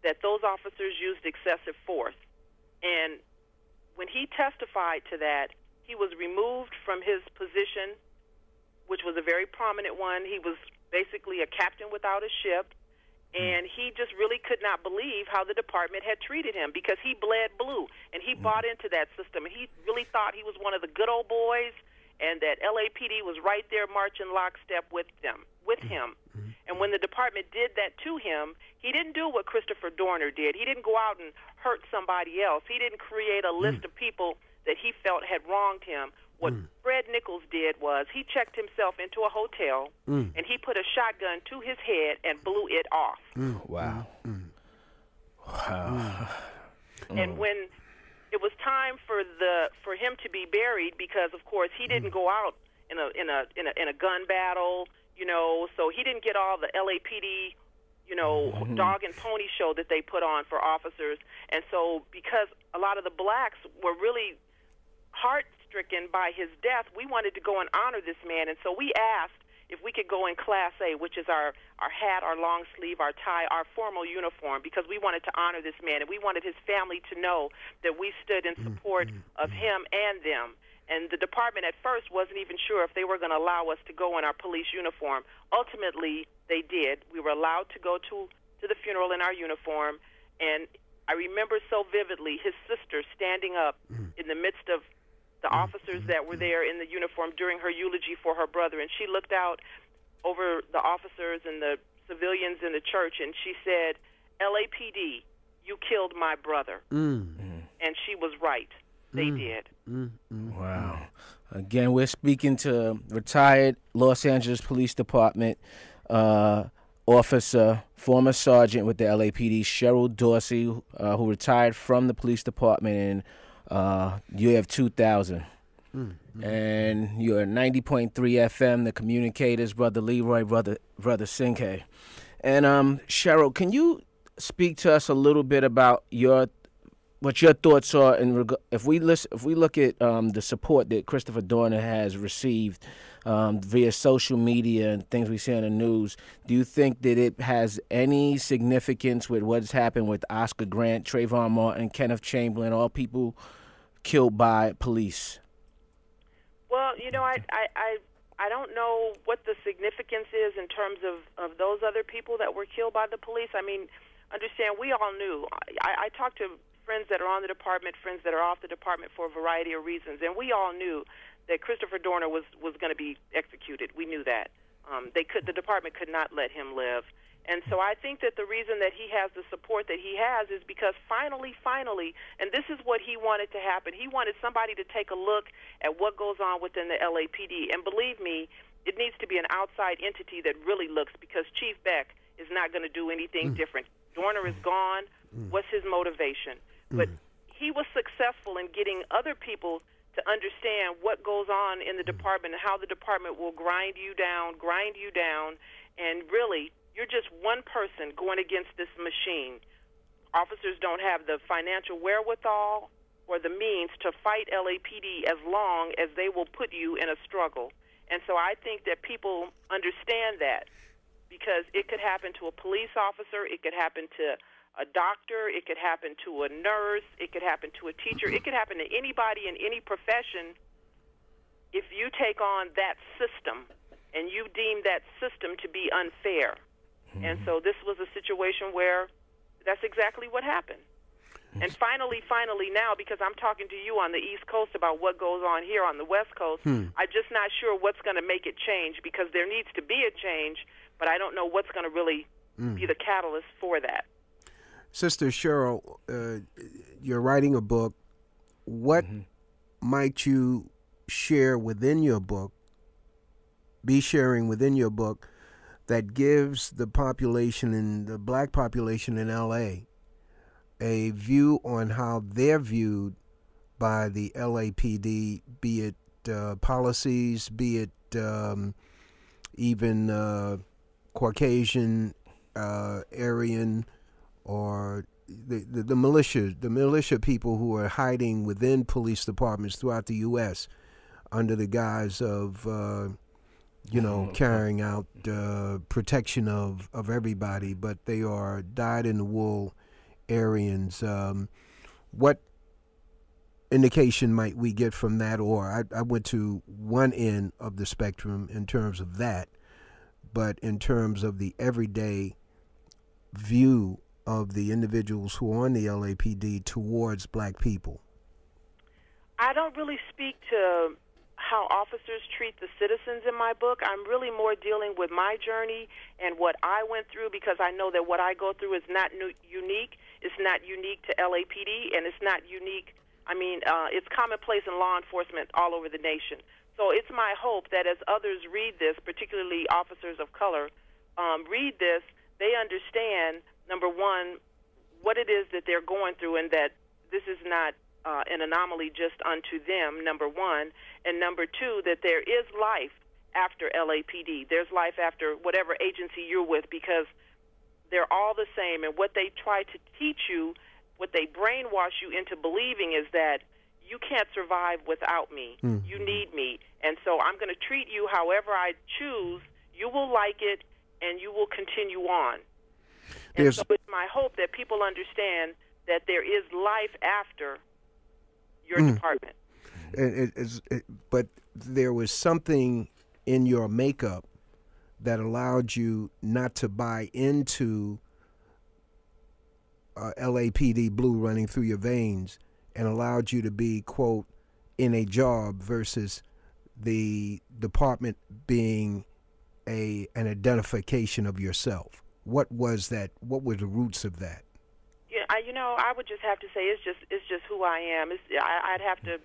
that those officers used excessive force. And when he testified to that, he was removed from his position, which was a very prominent one. He was basically a captain without a ship, and he just really could not believe how the department had treated him because he bled blue, and he bought into that system. He really thought he was one of the good old boys, and that LAPD was right there marching lockstep with him. And when the department did that to him, he didn't do what Christopher Dorner did. He didn't go out and hurt somebody else. He didn't create a list of people that he felt had wronged him. What Fred Nichols did was he checked himself into a hotel, and he put a shotgun to his head and blew it off. Wow. And when it was time for him to be buried because, of course, he didn't go out in a gun battle, so he didn't get all the LAPD, dog and pony show that they put on for officers. And so because a lot of the blacks were really heart-stricken by his death, we wanted to go and honor this man. And so we asked if we could go in Class A, which is our hat, our long sleeve, our tie, our formal uniform, because we wanted to honor this man, and we wanted his family to know that we stood in support of him and them. And the department at first wasn't even sure if they were going to allow us to go in our police uniform. Ultimately, they did. We were allowed to go to the funeral in our uniform, and I remember so vividly his sister standing up in the midst of the officers that were there in the uniform during her eulogy for her brother, and she looked out over the officers and the civilians in the church, and she said, "LAPD, you killed my brother." And she was right. They did. Wow. Again, we're speaking to retired Los Angeles Police Department officer, former sergeant with the LAPD, Cheryl Dorsey, who retired from the police department in year of 2000. And you're 90.3 FM, the communicators, Brother Leroy, Brother Sinke. And Cheryl, can you speak to us a little bit about what your thoughts are if we look at the support that Christopher Dorner has received via social media and things we see on the news? Do you think that it has any significance with what's happened with Oscar Grant, Trayvon Martin, Kenneth Chamberlain, all people killed by police? Well, I don't know what the significance is in terms of those other people that were killed by the police. I mean, understand, we all knew. I talked to friends that are on the department, friends that are off the department for a variety of reasons, and we all knew that Christopher Dorner was going to be executed. We knew that. The department could not let him live. And so I think that the reason that he has the support that he has is because finally, and this is what he wanted to happen, he wanted somebody to take a look at what goes on within the LAPD. And believe me, it needs to be an outside entity that really looks, because Chief Beck is not going to do anything different. Dorner is gone. What's his motivation? But he was successful in getting other people to understand what goes on in the department and how the department will grind you down, and really, you're just one person going against this machine. Officers don't have the financial wherewithal or the means to fight LAPD as long as they will put you in a struggle. And so I think that people understand that, because it could happen to a police officer, it could happen to a doctor, it could happen to a nurse, it could happen to a teacher, it could happen to anybody in any profession if you take on that system and you deem that system to be unfair. And so this was a situation where that's exactly what happened. And finally now, because I'm talking to you on the East Coast about what goes on here on the West Coast, I'm just not sure what's going to make it change, because there needs to be a change, but I don't know what's going to really be the catalyst for that. Sister Cheryl, you're writing a book. What might you share within your book, that gives the population and the black population in L.A. a view on how they're viewed by the LAPD, be it policies, be it even Caucasian, Aryan, or the militia people who are hiding within police departments throughout the U.S. under the guise of carrying out protection of everybody, but they are dyed-in-the-wool Aryans. What indication might we get from that? Or I went to one end of the spectrum in terms of that, but in terms of the everyday view of the individuals who are on the LAPD towards black people. I don't really speak to how officers treat the citizens in my book. I'm really more dealing with my journey and what I went through, because I know that what I go through is not unique. It's not unique to LAPD, and it's not unique. It's commonplace in law enforcement all over the nation. So it's my hope that as others read this, particularly officers of color, read this, they understand, number one, what it is that they're going through, and that this is not an anomaly just unto them, number one, and number two, that there is life after LAPD. There's life after whatever agency you're with, because they're all the same. And what they try to teach you, what they brainwash you into believing, is that you can't survive without me. You need me. And so I'm going to treat you however I choose. You will like it, and you will continue on. And so it's my hope that people understand that there is life after your department. But there was something in your makeup that allowed you not to buy into LAPD blue running through your veins, and allowed you to be, quote, in a job versus the department being an identification of yourself. What was that? What were the roots of that? Yeah, I would just have to say it's just who I am. I'd have to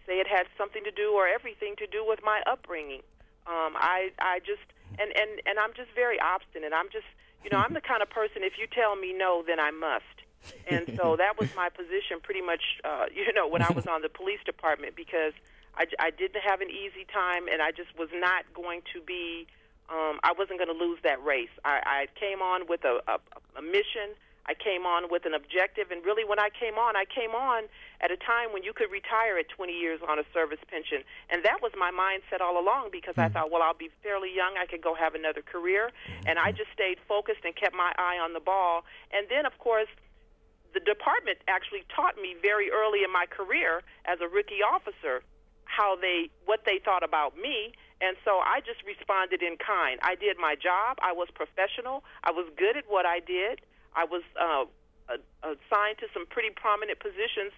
say it had something to do or everything to do with my upbringing. I just and I'm just very obstinate. I'm just I'm the kind of person, if you tell me no, then I must. And so that was my position pretty much, when I was on the police department, because I didn't have an easy time, and I just was not going to be, I wasn't going to lose that race. I came on with a mission. I came on with an objective, and really when I came on at a time when you could retire at 20 years on a service pension. And that was my mindset all along, because I thought, well, I'll be fairly young. I could go have another career. And I just stayed focused and kept my eye on the ball. And then, of course, the department actually taught me very early in my career as a rookie officer what they thought about me, and so I just responded in kind. I did my job. I was professional. I was good at what I did. I was assigned to some pretty prominent positions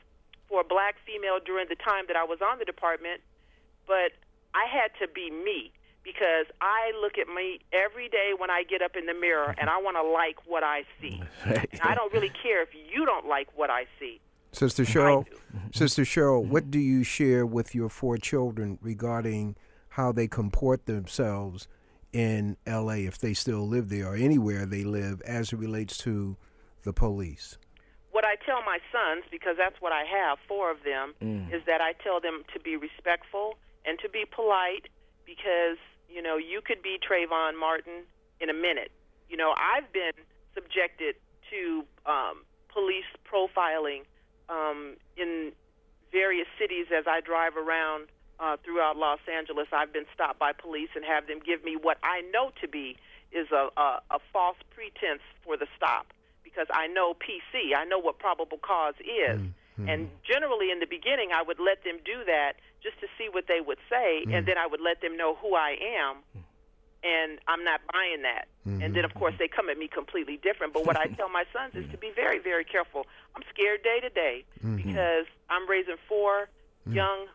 for a black female during the time that I was on the department, but I had to be me, because I look at me every day when I get up in the mirror, and I want to like what I see. And I don't really care if you don't like what I see. Sister Cheryl, what do you share with your 4 children regarding how they comport themselves in L.A., if they still live there, or anywhere they live, as it relates to the police? What I tell my sons, because that's what I have, 4 of them, is that I tell them to be respectful and to be polite, because you could be Trayvon Martin in a minute. I've been subjected to police profiling in various cities as I drive around throughout Los Angeles. I've been stopped by police and have them give me what I know to be is a false pretense for the stop, because I know PC. I know what probable cause is. And generally in the beginning I would let them do that just to see what they would say, and then I would let them know who I am, and I'm not buying that. And then, of course, they come at me completely different. But what I tell my sons is to be very, very careful. I'm scared day to day, because I'm raising 4 young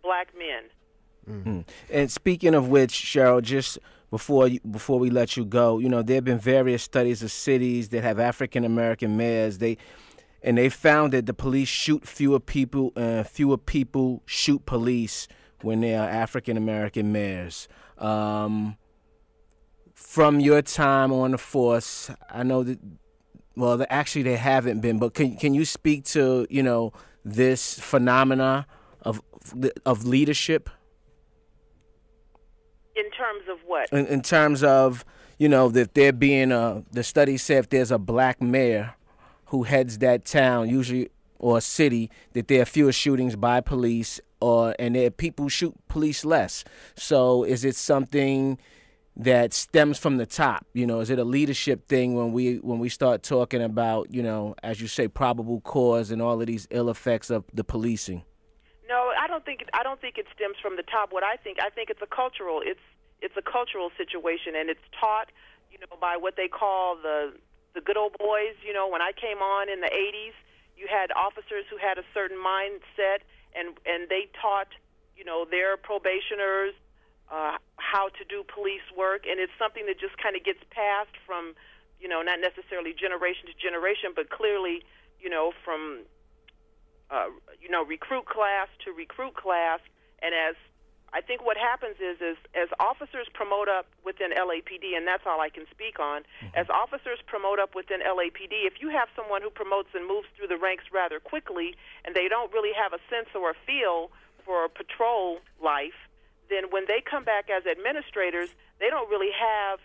black men. And speaking of which, Cheryl, just before we let you go, there have been various studies of cities that have African-American mayors. They found that the police shoot fewer people, and fewer people shoot police when they are African-American mayors. From your time on the force, I know that, well, actually they haven't been, but can you speak to, this phenomena of leadership? In terms of what? In terms of, that there being the studies say if there's a black mayor who heads that town, usually, or city, that there are fewer shootings by police, and there people shoot police less. So is it something that stems from the top? Is it a leadership thing when we start talking about, as you say, probable cause and all of these ill effects of the policing? No, I don't think it stems from the top. I think it's a cultural situation, and it's taught, by what they call the good old boys. When I came on in the 80s, you had officers who had a certain mindset, and they taught, their probationers how to do police work, and it's something that just kind of gets passed from, not necessarily generation to generation, but clearly, from, recruit class to recruit class. And as I think what happens is as officers promote up within LAPD, and that's all I can speak on, as officers promote up within LAPD, if you have someone who promotes and moves through the ranks rather quickly and they don't really have a sense or a feel for patrol life, then when they come back as administrators, they don't really have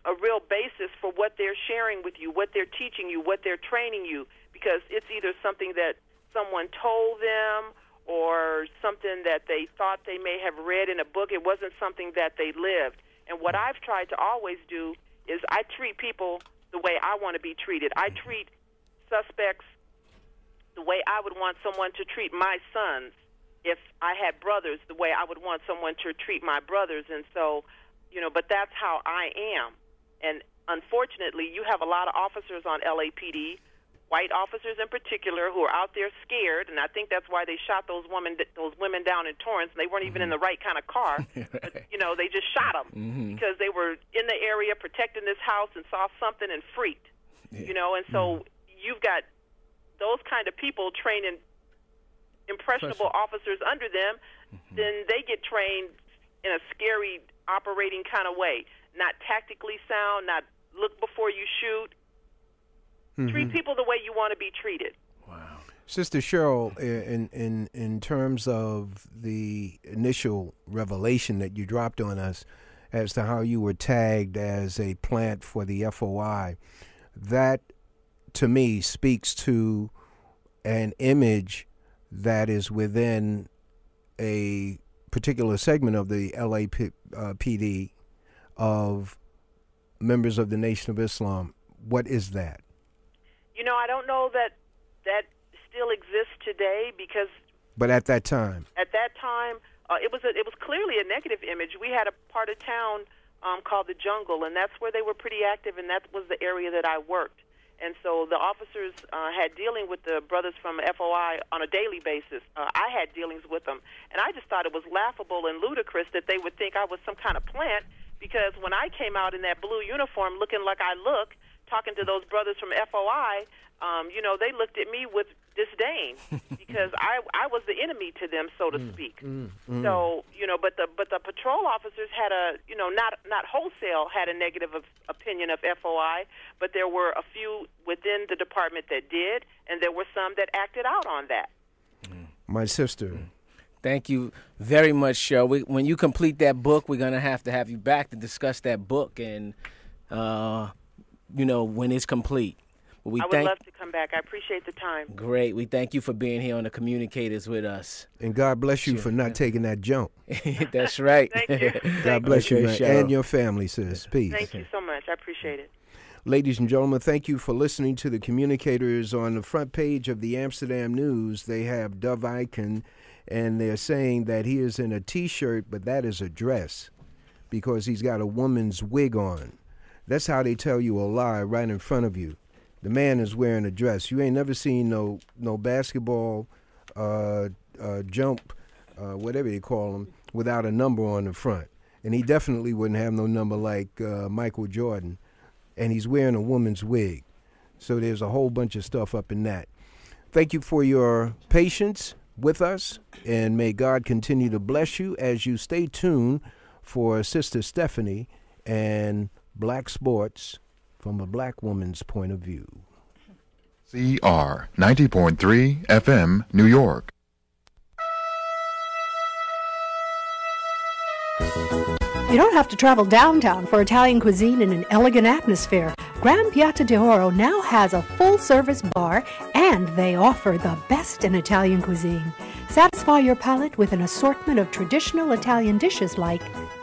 a real basis for what they're sharing with you, what they're teaching you, what they're training you, because it's either something that someone told them or something that they thought they may have read in a book. It wasn't something that they lived. And what I've tried to always do is I treat people the way I want to be treated. I treat suspects the way I would want someone to treat my sons. If I had brothers, the way I would want someone to treat my brothers. And so, but that's how I am. And unfortunately, you have a lot of officers on LAPD, white officers in particular, who are out there scared, and I think that's why they shot those women down in Torrance, and they weren't even in the right kind of car. But, they just shot them because they were in the area protecting this house and saw something and freaked. And so you've got those kind of people training impressionable officers under them, then they get trained in a scary operating kind of way, not tactically sound, not look before you shoot. Treat people the way you want to be treated. Wow. Sister Cheryl, in terms of the initial revelation that you dropped on us as to how you were tagged as a plant for the FOI, that to me speaks to an image that is within a particular segment of the LAPD of members of the Nation of Islam. What is that? I don't know that still exists today because. But at that time. At that time, it was clearly a negative image. We had a part of town called the Jungle, and that's where they were pretty active, and that was the area that I worked. And so the officers had dealing with the brothers from FOI on a daily basis. I had dealings with them, and I just thought it was laughable and ludicrous that they would think I was some kind of plant, because when I came out in that blue uniform looking like I look, talking to those brothers from FOI, they looked at me with disdain because I was the enemy to them, so to speak. So, but the patrol officers had not wholesale had a negative opinion of FOI, but there were a few within the department that did, and there were some that acted out on that. My sister. Thank you very much, Cheryl. When you complete that book, we're going to have you back to discuss that book and, when it's complete. I would love to come back. I appreciate the time. Great. We thank you for being here on the Communicators with us. And God bless you for not taking that jump. That's right. Thank you. God bless you, man. And your family, sis. Peace. Thank you so much. I appreciate it. Ladies and gentlemen, thank you for listening to the Communicators. On the front page of the Amsterdam News, they have Dove Icon, and they're saying that he is in a T-shirt, but that is a dress because he's got a woman's wig on. That's how they tell you a lie right in front of you. The man is wearing a dress. You ain't never seen no basketball jump, whatever they call them, without a number on the front. And he definitely wouldn't have no number like Michael Jordan. And he's wearing a woman's wig. So there's a whole bunch of stuff up in that. Thank you for your patience with us, and may God continue to bless you as you stay tuned for Sister Stephanie and Black Sports from a black woman's point of view. CR 90.3 FM, New York. You don't have to travel downtown for Italian cuisine in an elegant atmosphere. Gran Piazza d'Oro now has a full-service bar, and they offer the best in Italian cuisine. Satisfy your palate with an assortment of traditional Italian dishes like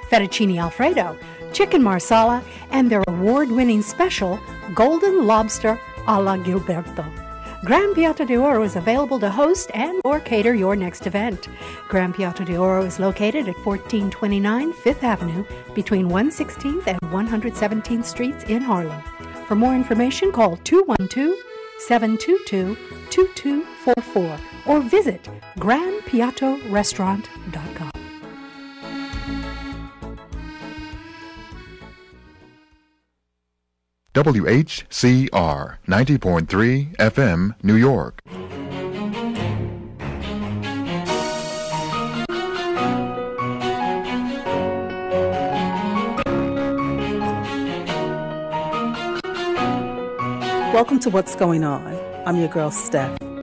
fettuccine alfredo, chicken marsala, and their award-winning special, golden lobster alla Gilberto. Gran Piazza d'Oro is available to host and or cater your next event. Gran Piazza d'Oro is located at 1429 Fifth Avenue between 116th and 117th Streets in Harlem. For more information, call 212-722-2244 or visit grandpiattorestaurant.com. WHCR 90.3 FM, New York. Welcome to What's Going On. I'm your girl, Steph.